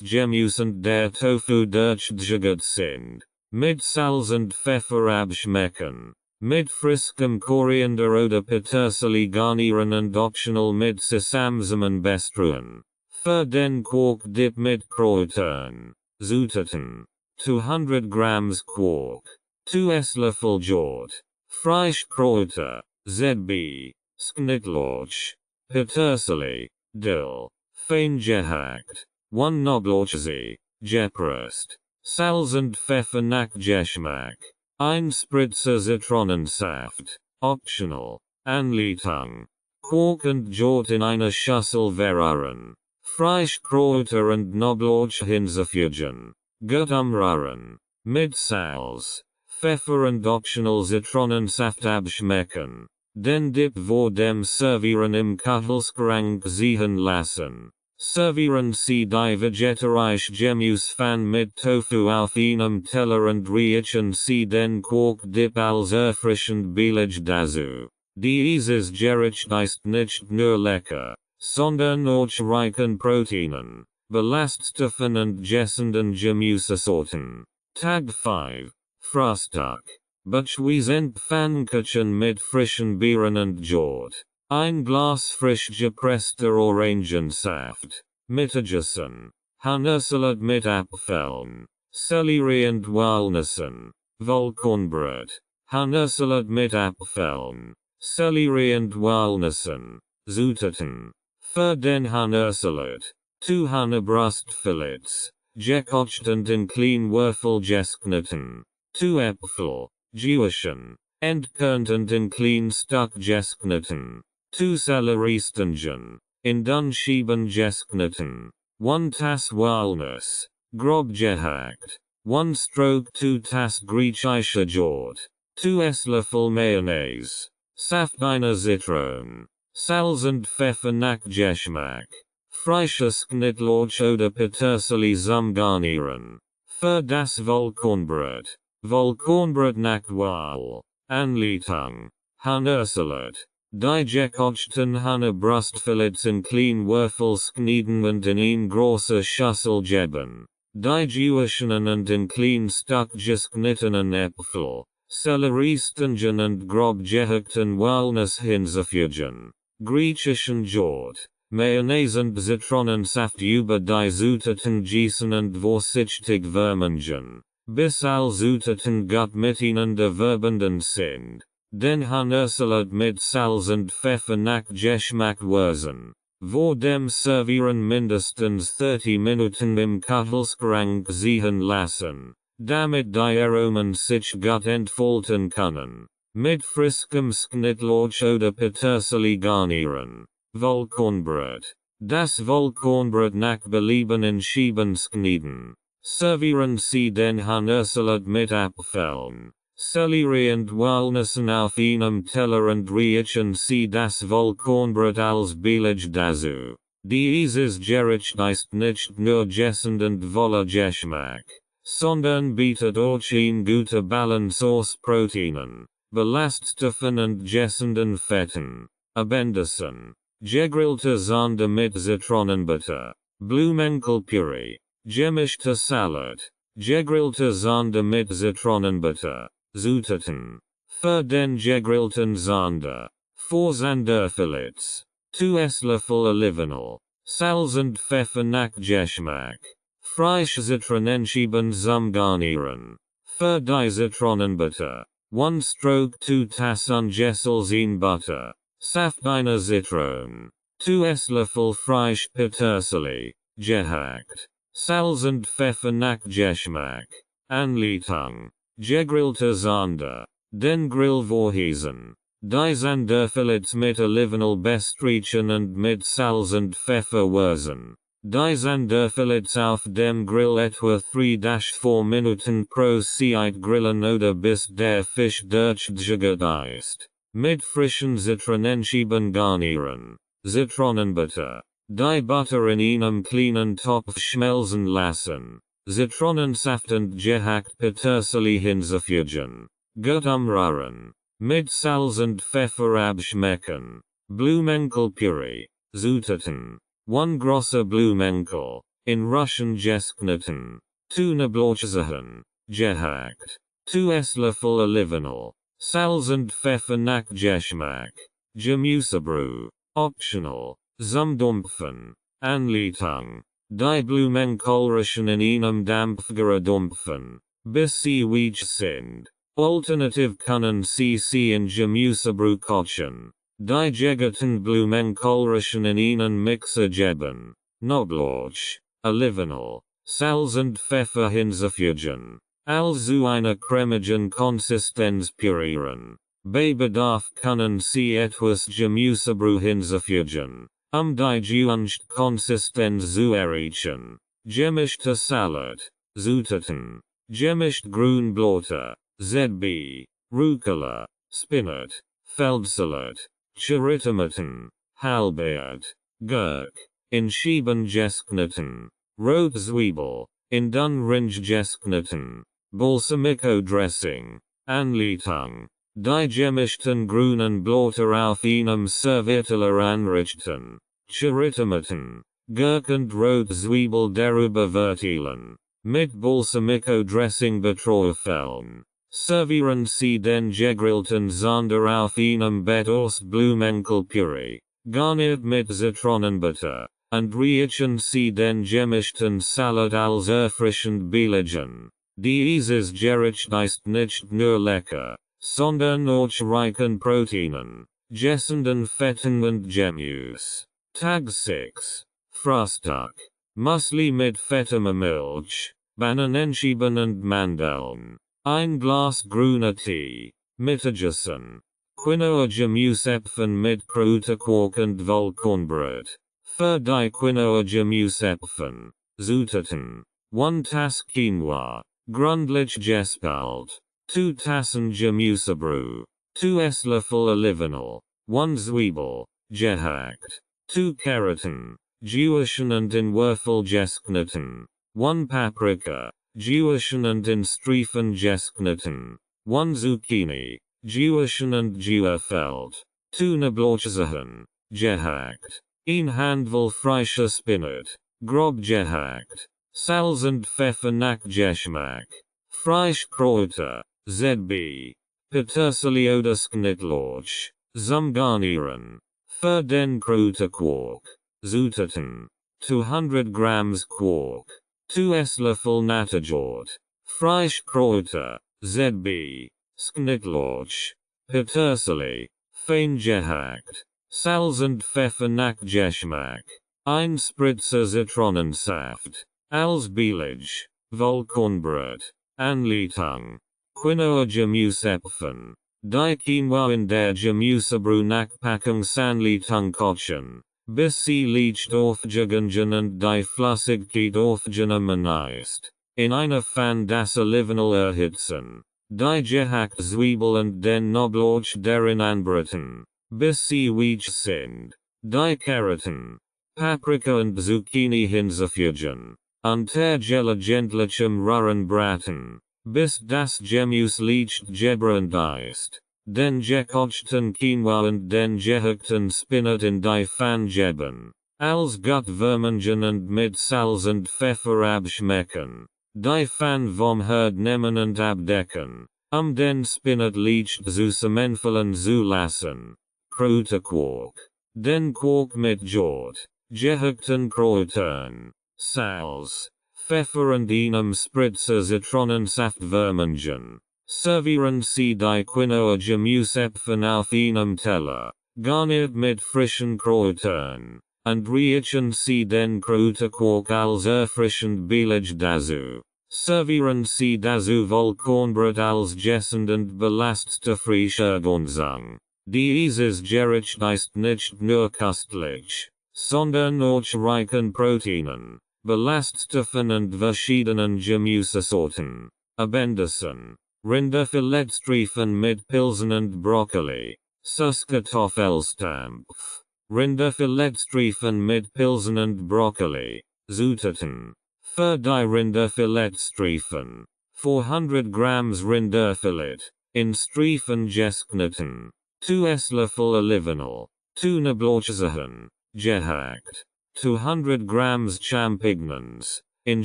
S1: Gemüse und der Tofu durchgegangen sind. Mit Salz und Pfeffer abschmecken. Mit frischem Koriander oder Petersilie garnieren und optional mit Sesamsamen bestruen. Für den Quark-Dip mit Kräutern. Zutaten. 200 Grams Quark. 2 Esslöffel Jod. Frischkräuter. ZB. Schnittlauch. Petersilie. Dill. Fein gehackt. 1 Knoblauchzeh. Gepresst. Salz und Pfeffer nach Geschmack. 1 Spritzer Zitronensaft. Optional. Anleitung. Quark und Jod in einer Schüssel verrühren. Frischkräuter und Knoblauch hinzufügen. Gut umrühren. Mit Salz, Pfeffer und optional Zitronensaft abschmecken. Den Dip vor dem Servieren im Kühlschrank ziehen lassen. Servieren Sie die vegetarische Gemüsepfanne mit Tofu auf einem Teller und reichen Sie den Quark-Dip als erfrischend billig dazu. Dieses Gericht ist nicht nur lecker, sondern auch reich an Proteinen, Ballaststoffen und gesunden Gemüsesorten. Tag 5. Frühstück. Beschwießend Pfannkuchen mit frischen Beeren und Jod. Ein Glas frisch gepresster Orangensaft. Mittagessen. Hanusalat mit Apfeln. Sellerie und Walnüssen. Vollkornbrot. Hanusalat mit Apfeln. Sellerie und Walnüssen. Zutaten. Für den Hanusalat. 2 Hanebrustfillets. Gekocht und in klein Würfel geschnitten. 2 Äpfel. Gewaschen. Entkernt und in klein Stück geschnitten. 2 Selleriestängen. In dünn Scheiben geschnitten. 1 Tass Walnuss. Grob gehackt. 1 Stroke 2 Tass griechischer Jod. 2 Esslöffel Mayonnaise. Saft einer Zitrone. Salz und Pfeffer nach Geschmack. Frisches Schnittlauch oder Petersilie zum Garnieren. Für das Vollkornbrot. Vollkornbrot nach Wahl. Anleitung. Hanusalat. Die gekochten Hanebrustfillets in klein Würfel schneiden und in eine große Schüssel geben. Die gewaschenen und in klein Stück geschnittenen Äpfel, Selleriestängen und grob gehackten Walnuss hinzufügen. Griechischen Jod. Mayonnaise und Zitronensaft über die Zutaten gießen und vorsichtig vermengen. bis Zutaten gut miteinander verbunden sind, den Hanusselig mit Salz und Pfeffer nach Geschmack würzen, vor dem Servieren mindestens 30 Minuten im Kühlschrank ziehen lassen, damit die Aromen sich gut entfalten können, mit frischem Schnittlauch oder Petersilie garnieren. Vollkornbrot. Das Vollkornbrot nach Belieben in Scheiben schneiden. Servieren Sie den Hanusselig mit Apfeln, Sellerie und Walnüssen auf einem Teller und riechen Sie das Vollkornbrot als billig dazu. Dieses Gericht ist nicht nur gesund und voller Geschmack, sondern bietet auch eine gute Balance aus Proteinen, Ballaststoffen und gesunden Fetten. Abendessen. Gegrillte Sahne mit Zitronenbutter. Blumenkohlpüree. Gemischte Salat. Gegrillte Sahne mit Zitronenbutter. Zutaten. Für den gegrillten Sahne. 4 Sanderfilets. 2 Esslöffel Olivenöl. Salz und Pfeffer nach Geschmack. Frische Zitronenscheiben zum Garnieren. Für die Zitronenbutter. 1 Stroke 2 Tassen Gesselzine Butter. Saft einer Zitrone. 2 Esslöffel frisch Petersilie, gehackt. Salz und Pfeffer nach Geschmack. Anleitung. Gegrillte Sahne. Den Grill vorheizen. Die Sanderfilets mit Olivenöl bestreichen und mit Salz und Pfeffer würzen. Die Sanderfilets auf dem Grill etwa 3-4 Minuten pro Zeit grillen oder bis der Fisch durchgegart ist. Mit frischen Zitronenscheiben garnieren. Zitronenbutter. Die Butter in einem kleinen Topf schmelzen lassen. Zitronensaft und gehackt Petersilie hinzufügen. Gut umrühren. Mit Salz und Pfeffer abschmecken. Blumenkohlpüree. Zutaten. 1 großer Blumenkohl. In Russian geschnitten. 2 Knoblauchzehen. Gehackt. 2 Esslöffel Olivenöl. Salz und Pfeffer nach Geschmack. Gemüsebrühe. Optional. Zum Dampfen. Anleitung. Die Blumenkohlröschen in einem Dampfgarer dampfen, bis sie weich sind. Alternativ können sie in Gemüsebrühe kochen. Die gegarten Blumenkohlröschen in einen Mixer geben. Knoblauch, Olivenöl, Salz und Pfeffer hinzufügen. Also eine cremigen Konsistenz pürieren. Bei Bedarf können Sie etwas Gemüsebrühe hinzufügen, die gewünschte Konsistenz zu erreichen. Gemischte Salat. Zutaten. Gemischt Grünblätter, ZB, Rucola, Spinat, Feldsalat, Cherrytomaten, Halberd, Gurk, in Scheiben geschnitten. Rotzwiebel, in Dunringe geschnitten. Balsamico Dressing. Anleitung. Die gemischten grünen Blätter auf einem Servierteller anrichten. Cherrytomaten, Gurk und Rotzwiebel darüber verteilen. Mit Balsamico Dressing beträufeln. Servieren Sie den gegrillten Sonder auf einem Bett aus Blumenkohlpüree, garniert mit Zitronenbutter, und riechen Sie den gemischten Salat als erfrischend billigen. Dieses Gericht ist nicht nur lecker, sondern auch reich an Proteinen, gesunden Fetten und Gemüse. Tag 6. Frühstück. Müsli mit fettiger Milch, Bananenscheiben und Mandeln. Ein Glas grüner Tee. Mittagessen. Quinoa Gemüseäpfel mit Kräuterquark und Vollkornbrot. Für die Quinoa Gemüseäpfel. Zutaten. 1 Tasse Quinoa. Gründlich gespült. 2 Tassen Gemüsebrühe. 2 Esslöffel Olivenöl. 1 Zwiebel. Gehackt. 2 Karotten. Gewaschen und in Würfel geschnitten. 1 Paprika. Gewaschen und in Streifen geschnitten. 1 Zucchini. Gewaschen und gewürfelt. 2 Knoblauchzehen. Gehackt. 1 Handvoll frischer Spinat. Grob gehackt. Salz und Pfeffer nach Geschmack. Frischkräuter. ZB. Petersilie oder Schnittlauch. Zum Garnieren. Für den Kräuterquark. Zutaten. 200 Grams Quark. 2 Esslöffel Natterjoghurt. Freischkräuter, ZB, Sknittlauch, Petersilie, feingehackt, Salz und Pfeffer nach Geschmack, ein Spritzer Zitronensaft, als Beilage, Vollkornbrot, Anleitung, Quinoa Gemüseäpfen, die Quinoa in der Gemüsebrühe nach Packungsanleitung kochen, bis sie leicht aufgegangen und die Flüssigkeit aufgenommen ist. In einer Pfanne das Olivenöl erhitzen, die gehackte Zwiebel und den Knoblauch darin anbraten, bis sie weich sind, die Karotten, Paprika und Zucchini hinzufügen, unter gelegentlichem Rühren braten, bis das Gemüse leicht gebrannt ist, den gekochten Quinoa und den gehackten Spinat in die Pfanne geben, als gut vermengen und mit Salz und Pfeffer abschmecken. Die Pfanne vom Herd nehmen und abdecken, den Spinat leicht zusammenfallen zu lassen. Kräuterquark. Den Quark mit Jod, gehackten Kräutern, Salz, Pfeffer und einem Spritzer Zitronensaft vermengen. Servieren Sie die Quinoa Gemüseäpfen auf einem Teller, garniert mit frischen Kräutern, und riechen Sie den Kräuterquark als erfrischend Beilage dazu. Servieren Sie dazu Vollkornbrot als gessend und belastete Frischergänzung. Dieses Gericht ist nicht nur köstlich, sondern auch reich an Proteinen, Ballaststoffen und verschiedenen Gemüsesorten. Abendessen, Rinderfiletstreifen mit Pilzen und Brokkoli, Süßkartoffelstampf, Rinderfiletstreifen mit Pilzen und Brokkoli, Zutaten. Für die Rinderfiletstreifen, 400 Grams Rinderfilet, in Streifen geschnitten, 2 Esslöffel Olivenöl, 2 Knoblauchzehen, gehackt, 200 Grams Champignons, in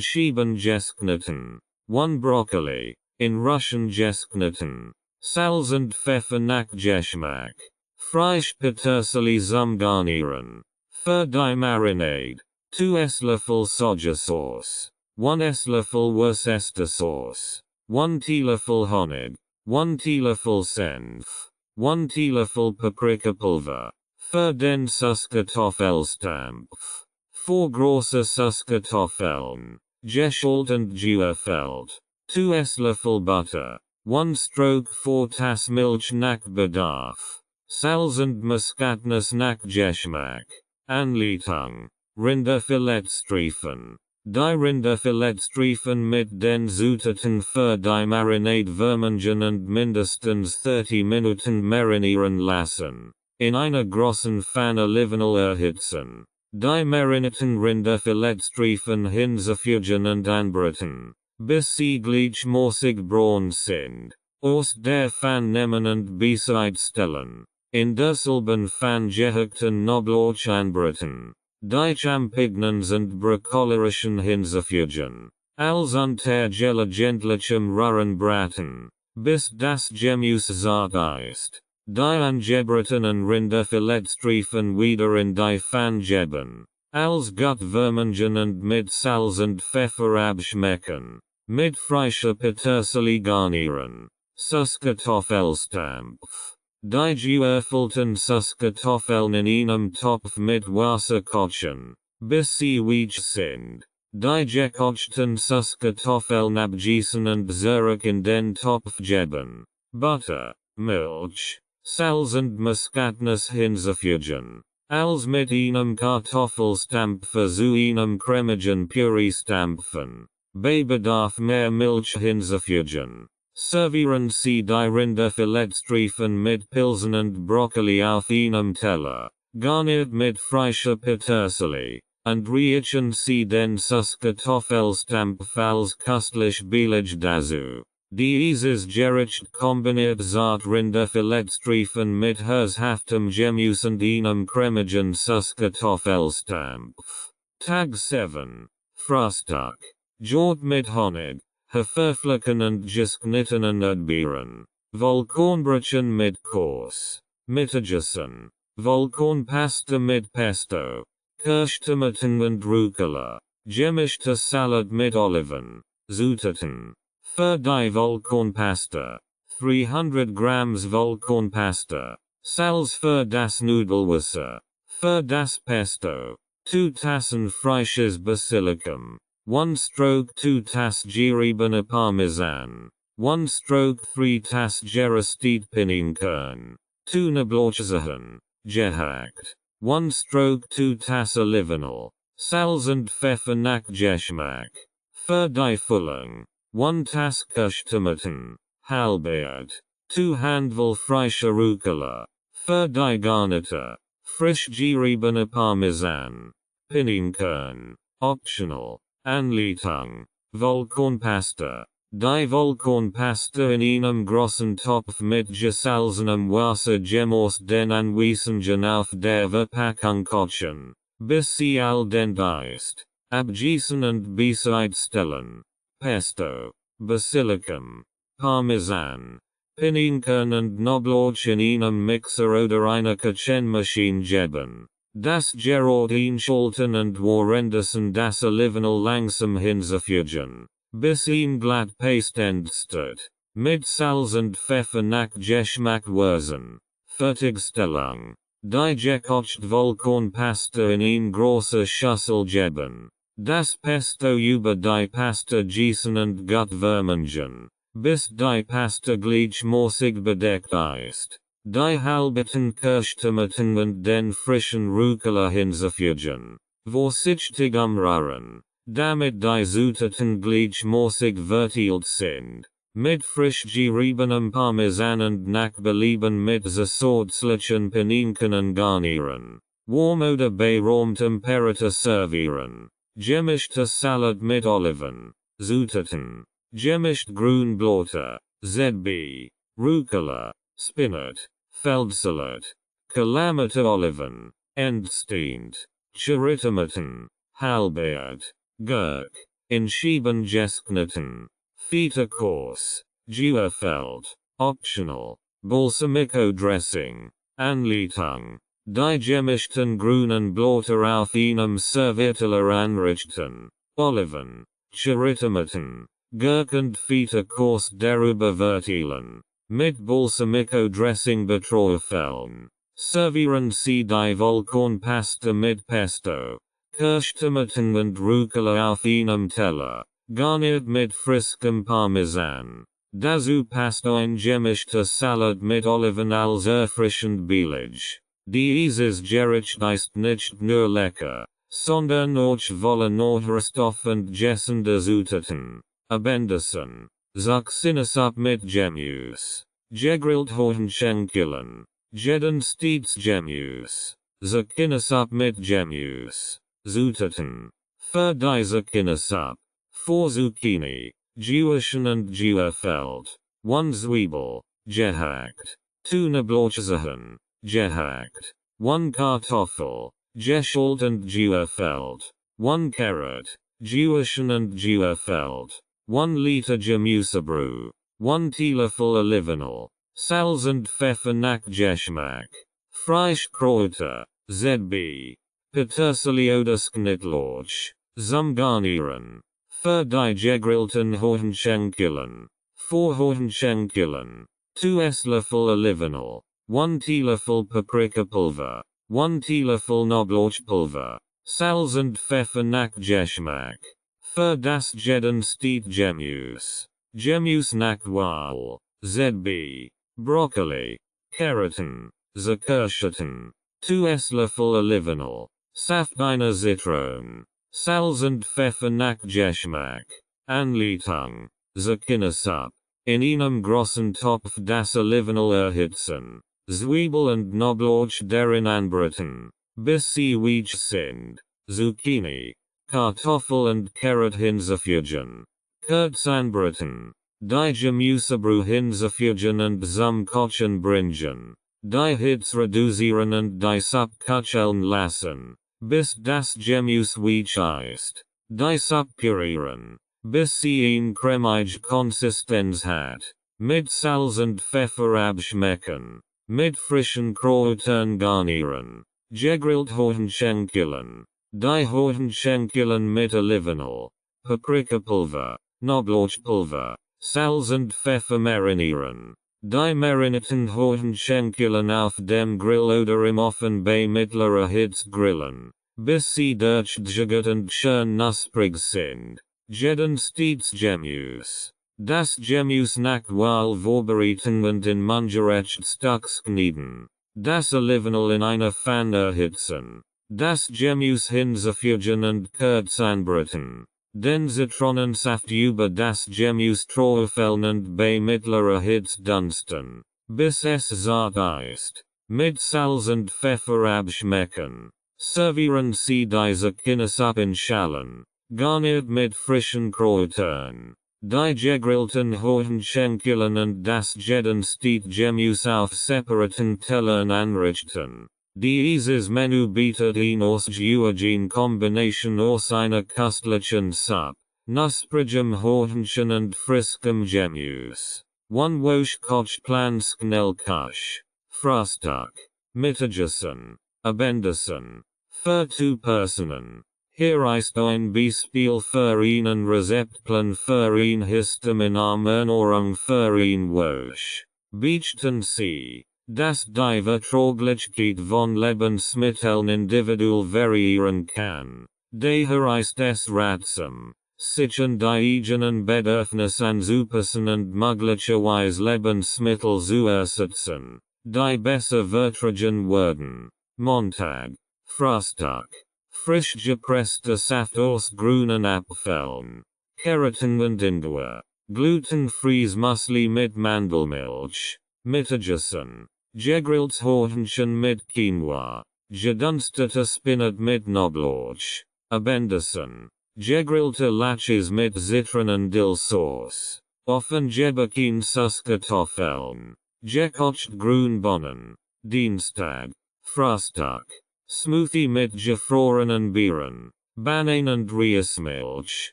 S1: Scheiben geschnitten, 1 Brokkoli, in Röschen geschnitten, Salz und Pfeffer nach Geschmack, Frisch Petersilie zum Garnieren, für die Marinade, 2 Esslöffel Sojasauce, 1 Esslöffel Worcestersauce, 1 Teelöffel Honig, 1 Teelöffel Senf, 1 Teelöffel Paprikapulver, für den Süßkartoffelstampf, 4 große Süßkartoffeln, geschält und geöffelt, 2 Esslöffel Butter, 1 Stroke 4 Tass Milch nach Bedarf, Salz und Muskatnuss nach Geschmack, Anleitung. Rinderfiletstreifen. Die Rinderfiletstreifen mit den Zutaten für die Marinade vermengen und mindestens 30 Minuten marinieren lassen. In einer großen Pfanne Olivenöl erhitzen. Die marinierten Rinderfiletstreifen hinzufügen und anbraten, bis sie gleichmäßig braun sind. Aus der Pfanne nehmen und beiseite stellen. In derselben Pfanne gehackten Knoblauch anbraten. Die Champignons und Brokkolerischen hinzufügen. Als unter gelegentlichem Rühren braten, bis das Gemüse zart ist. Die angebratenen Rinderfiletstreifen wieder in die Pfanne geben. Als gut vermengen und mit Salz und Pfeffer abschmecken. Mit frischer Petersilie garnieren. Süßkartoffelstampf. Die geöffelten Süßkartoffeln in einem Topf mit Wasser kochen, bis sie weich sind. Die gekochten Süßkartoffeln abgießen und zurück in den Topf geben. Butter, Milch, Salz und Muskatnuss hinzufügen. Als mit einem Kartoffelstampfer zu einem cremigen Püree stampfen. Bei Bedarf mehr Milch hinzufügen. Servieren Sie die Rinderfiletstreifen mit Pilzen und Brokkoli auf einem Teller, garniert mit frischer Petersilie, und riechen Sie den Süßkartoffelstampf als köstlich Beilage dazu. Dieses Gericht kombiniert zart Rinderfiletstreifen mit herzhaftem Gemüse und einem cremigen Süßkartoffelstampf. Tag 7. Frühstück. Jod mit Honig. Haferflocken und geschnittenen Erdbeeren. Vollkornbrötchen mit Kurs. Mittagessen. Vollkornpasta mit Pesto. Kirschtomaten und Rucola. Gemischte Salad mit Oliven. Zutaten. Für die Vollkornpasta. 300 Grams Vollkornpasta. Salz für das Nudelwasser. Für das Pesto. 2 Tassen frisches Basilikum. 1 stroke 2 Tass geriebene Parmesan. 1 stroke 3 Tass geröstet Pinienkern. 2 Knoblauchzehen. Gehackt. 1 stroke 2 Tass Olivenöl. Salz und Pfeffer nach Geschmack. Für die Füllung. 1 Tass Kirschtomaten. Halbiert. 2 Handvoll frische Rucola. Für die Garnitur. Frisch geriebene Parmesan. Pinienkern. Optional. Anleitung. Vollkornpasta. Die Vollkornpasta in einem großen Topf mit gesalzenem Wasser gemost den Anweisungen auf der Verpackung kochen, bis sie al dente ist. Abgießen und bereitstellen. Pesto. Basilikum. Parmesan. Pinienkern und Knoblauch in einem Mixer oder einer Küchenmaschine geben. Das Gerät einschalten und währenddessen das Olivenöl langsam hinzufügen, bis glatt Paste entsteht. Mit Salz und Pfeffer nach Geschmack würzen. Fertigstellung. Die gekochte Vollkornpasta in eine große Schüssel geben. Das Pesto über die Pasta gießen und gut vermengen, bis die Pasta gleichmäßig bedeckt ist. Die halbierten Kirschtomaten und den frischen Rucola hinzufügen. Vorsichtig umrühren, damit die Zutaten gleichmäßig verteilt sind. Mit frisch geriebenem Parmesan und nach Belieben mit zusätzlichen Pinienkern garnieren. Warm oder bei Raumtemperatur servieren. Gemischte Salad mit Oliven. Zutaten. Gemischt Grünblätter. ZB. Rucola. Spinat. Feldsalat. Kalamata Oliven. Endsteint. Cherrytomaten. Halbiert. Gurk. In Scheiben geschnitten. Feta course. Geufeld. Optional. Balsamico dressing. Anleitung. Die gemischten grünen Blätter auf einem Servierteller anrichten. Oliven. Cherrytomaten. Gurk und Feta course darüber verteilen. Mit Balsamico dressing beträufeln. Servieren Sie die Vollkornpasta mit Pesto. Kirschtomaten und Rucola auf einem Teller. Garniert mit frischem Parmesan. Dazu passt ein gemischter Salat mit Oliven als erfrischend billig. Dieses Gericht ist nicht nur lecker, sondern auch voller Nährstoff und gessende Zutaten. Abendessen. Zucchinissuppe mit Gemüse. Gegrillt Hähnchenkillen. Jeden stets Gemüse. Zucchinissuppe mit Gemüse. Zutaten. Für die Zucchinissuppe. 4 Zucchini. Gewaschen und geufeld. 1 Zwiebel. Gehackt. 2 Knoblauchzehen. Gehackt. 1 Kartoffel. Geschält und geufeld. 1 Carrot. Gewaschen und geufeld. 1 Liter Gemüsebrühe. 1 Teelöffel Olivenöl. Salz und Pfeffer nach Geschmack. Frischkräuter. ZB. Petersilie oder Schnittlauch. Zum Garnieren. Für die gegrillten Hähnchenkillen. 4 Hähnchenkillen. 2 Esslöffel Olivenöl. 1 Teelöffel Paprikapulver. 1 Teelöffel Knoblauchpulver. Salz und Pfeffer nach Geschmack. Für das gedenstete Gemüse. Gemüse nach Wahl. ZB. Brokkoli. Karotten. Zuckerschütten. 2 Esslöffel Olivenöl. Saft einer Zitrone. Salz und Pfeffer nach Geschmack. Anleitung. Zucchinissuppe. In einem großen Topf das Olivenöl erhitzen. Zwiebel und Knoblauch darin anbraten, bis sie weich sind. Zucchini. Kartoffel und Carrot hinzufügen. Kurz anbraten. Die Gemüsebrühe hinzufügen und zum Kochen bringen. Die Hitze reduzieren und die Suppe köcheln lassen, bis das Gemüse weich ist. Die Suppe pürieren, bis sie eine cremige Konsistenz hat. Mit Salz und Pfeffer abschmecken. Mit frischen Kräutern garnieren. Gegrillt Hähnchenkillen. Die Hähnchenkillen mit Olivenöl. Paprikapulver. Knoblauchpulver. Salz und Pfeffer marinieren. Die marinierten Hornschenkeln auf dem Grill oder im Ofen bei mittlerer Hitze grillen, bis sie durchgejagt und schön knusprig sind. Jeden stets Gemüse. Das Gemüse nach Wahl vorbereiten und in Mundgerecht Stücks knieden. Das Olivenöl in einer Pfanne erhitzen. Das Gemüse hinzufügen und kurz anbraten. Den Zitronensaft über das Gemüse träufeln und bei mittlerer Hitze dunsten, bis es zart ist. Mit Salz und Pfeffer abschmecken. Servieren Sie diese Kinessab in Schalen. Garniert mit frischen Kräutern. Die gegrillten Hornschenkeln und das jeden Steak Gemüse auf separaten Tellern anrichten. Dieses Menü bietet eine ausgewogen Kombination aus einer köstlichen Suppe, knusprigem Hornchen und frischem Gemüse. One Wosch Kochplan schnell Koch. Frühstück. Mittagessen. Abendessen. Für 2 Personen. Hier ist ein Beispiel für einen Rezeptplan für ein Histamin Ernährung für ein Wosch. Beachten Sie, dass die Verträglichkeit von Lebensmitteln individuell variieren kann. Daher ist es ratsam, sich an die eigenen Bedürfnisse anzupassen und möglicherweise Lebensmittel zu ersetzen, die besser vertragen werden. Montag. Frühstück. Frisch gepresster Saft aus grünen Apfeln. Keratin und Ingwer. Glutenfreies Müsli mit Mandelmilch. Mittagessen. Gegrilltes Hornchen mit Quinoa. Gedunsteter Spinat mit Knoblauch. Abendessen. Gegrillte Laches mit Zitronendillsauce. Offen gebacken Süßkartoffeln. Gekocht Grünbohnen. Dienstag. Frühstück. Smoothie mit gefrorenen Beeren. Bananen und Reismilch.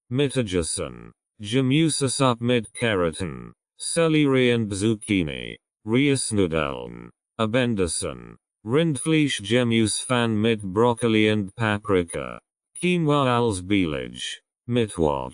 S1: Mittagessen. Gemüsesuppe mit Karotten. Sellerie und Zucchini. Reisnudeln. Abendessen. Rindfleisch Gemüsepfanne mit Brokkoli und Paprika. Quinoa als Beilage. Mittwoch.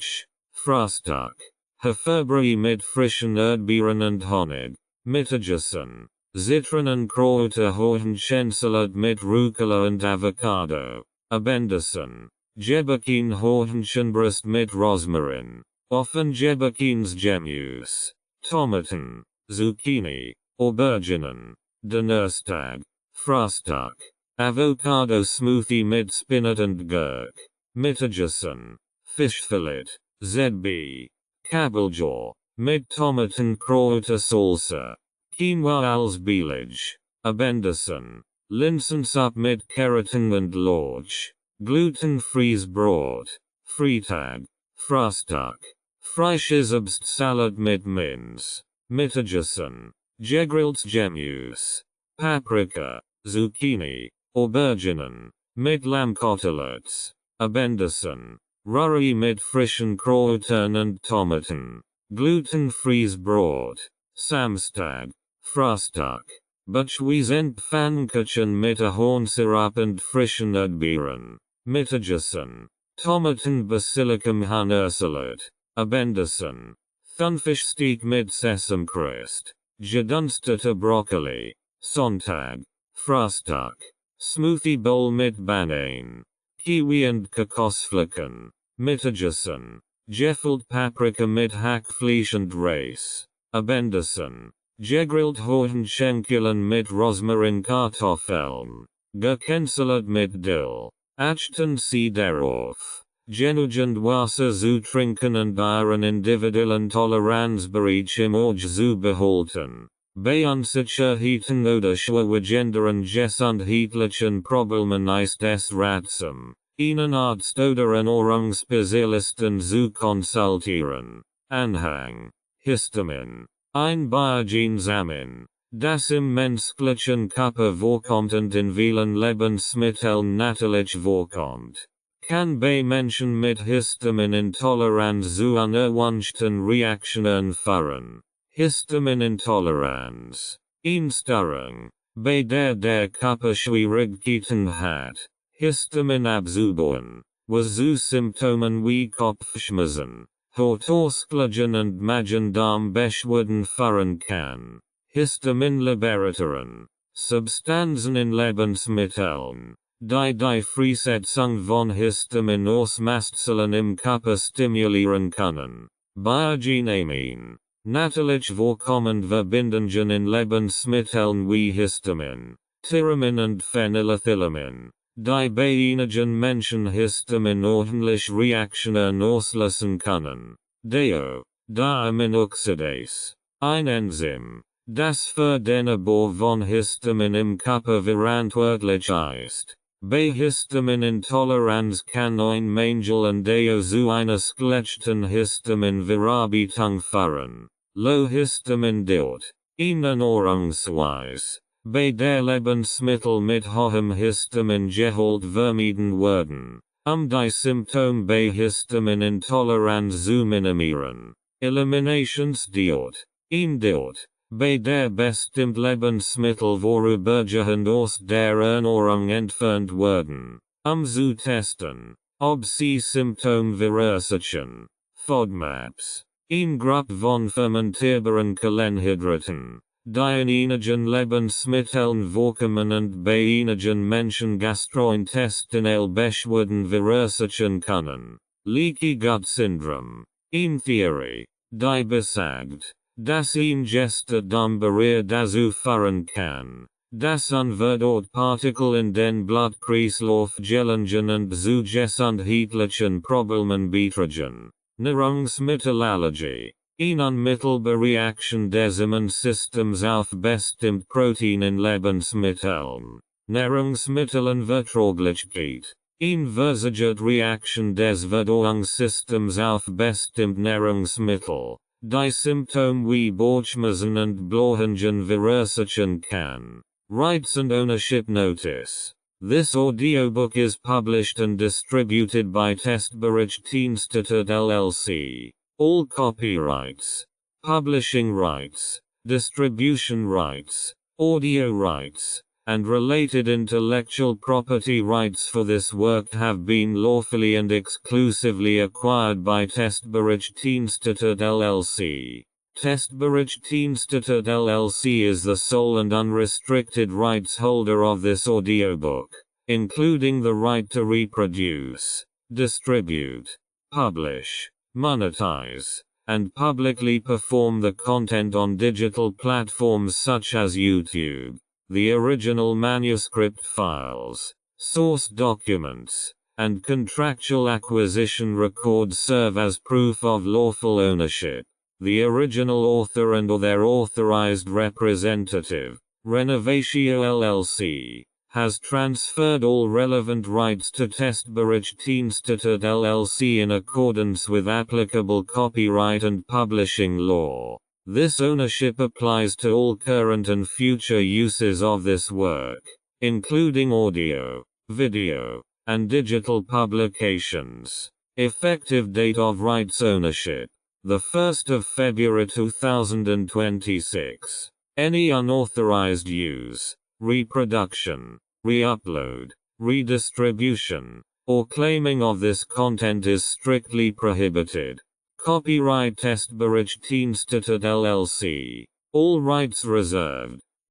S1: Frühstück. Haferbrei mit frischen Erdbeeren und Honig. Mittagessen. Zitronenkräuter Hornchensalat mit Rucola und Avocado. Abendessen. Gebacken Hornchenbrust mit Rosmarin. Offen gebackenes Gemüse. Tomaten. Zucchini. Auberginen. Donnerstag. Frühstück. Avocado Smoothie mit Spinat und Gurk. Mittagessen. Fischfilet. ZB. Kabeljau. Mit Tomatenkräuter Salsa. Quinoa als Beilage. Abendessen. Linsensuppe mit Karotten und Lauch. Glutenfreies Brot. Freitag. Frühstück. Frisches Obstsalat mit Minz. Mittagessen. Gegrilltes Gemüse. Paprika. Zucchini. Auberginen. Mit Lammkoteletts. Abendessen. Rührei mit frischen Kräutern und Tomaten. Glutenfreies Brot. Samstag. Frühstück. Buchweizen Pfannkuchen mit Ahornsirup und frischen Erdbeeren. Mittagessen. Tomaten Basilikum Hühnersalat. Abendessen. Thunfischsteak mit Sesamcrust. Gedunsteter Brokkoli. Sonntag. Frühstück. Smoothie Bowl mit Bananen. Kiwi und Kokosflocken. Mittagessen. Gefüllt Paprika mit Hackfleisch und Reis. Abendessen. Gegrillt Hornschenkeln mit Rosmarin Kartoffeln. Gurkensalat mit Dill. Achten Sie darauf. Genügend Wasser zu trinken und Ihren individuellen Toleranzbereich im Auge zu behalten. Bei Unsicherheiten oder schwerwiegenderen gesundheitlichen Problemen ist es ratsam, einen Arzt oder Ernährungsspezialisten zu konsultieren. Anhang. Histamin. Ein Biogensamin, das im menschlichen Körper vorkommt und in vielen Lebensmitteln natürlich vorkommt, kann bei Menschen mit Histaminintoleranz zu unerwünschten Reaktionen führen. Histaminintoleranz. Eine Störung, bei der Körper Schwierigkeiten hat, Histamin abzubauen, was zu Symptomen wie Kopfschmerzen, Hortorsklagen und Magen-Darm Beschwerden fahren kann. Histamin liberatoren. Substanzen in Lebensmitteln, die Freisetzung von Histamin aus Mastzellen im Körper stimulieren können. Biogenamin. Natürlich vorkommend Verbindungen in Lebensmitteln wie Histamin, Tyramin und Phenylethylamin, die bei einigen Menschen Histamin ordentlich Reaktionen auslösen können. Diaminoxidase. Ein Enzym, das für den Abbau von Histamin im Körper verantwortlich ist. Bei Histaminintoleranz kann ein Mensch zu einer schlechten Histaminverarbeitung führen. Low Histamin dort. Ernährungsweise. Bei der Lebensmittel mit hohem Histamingehalt vermieden werden, die Symptome bei Histaminintoleranz zu minimieren. Eliminationsdiät. Dort. Bei der bestimmt Lebensmittel vorübergehend aus der Ernährung entfernt werden, zu testen, ob sie Symptome verursachen. FODMAPs. Gruppe von fermentierbaren Kohlenhydraten, die in einigen Lebensmitteln vorkommen und bei einigen Menschen gastrointestinelle Beschwerden verursachen können. Leaky Gut Syndrome. Theorie, die besagt, das Ingeste Darmbarriere dazu führen kann, dass Unverdaut-Partikel in den Blutkreislauf gelangen und zu gesundheitlichen Problemen beitragen. Nahrungsmittelallergie. Unmittelbare Reaktion des Immunsystems auf bestimmt Protein in Lebensmitteln. Nahrungsmittelunverträglichkeit. Versättigte Reaktion des Verdauungssystems auf bestimmt Nahrungsmittel, die Symptome wie Bauchschmerzen und Blähungen verursachen kann. Rights and Ownership Notice. This audiobook is published and distributed by Testberichtdienste LLC. All copyrights, publishing rights, distribution rights, audio rights, and related intellectual property rights for this work have been lawfully and exclusively acquired by Testberichtdienste LLC. Testberichtdienste LLC is the sole and unrestricted rights holder of this audiobook, including the right to reproduce, distribute, publish, monetize, and publicly perform the content on digital platforms such as YouTube. The original manuscript files, source documents, and contractual acquisition records serve as proof of lawful ownership. The original author and/or their authorized representative, Renovatio LLC, has transferred all relevant rights to Testberichtdienste LLC in accordance with applicable copyright and publishing law. This ownership applies to all current and future uses of this work, including audio, video, and digital publications. Effective date of rights ownership: the 1st of February 2026. Any unauthorized use, reproduction, re-upload, redistribution, or claiming of this content is strictly prohibited. Copyright Testberichtdienste LLC. All rights reserved.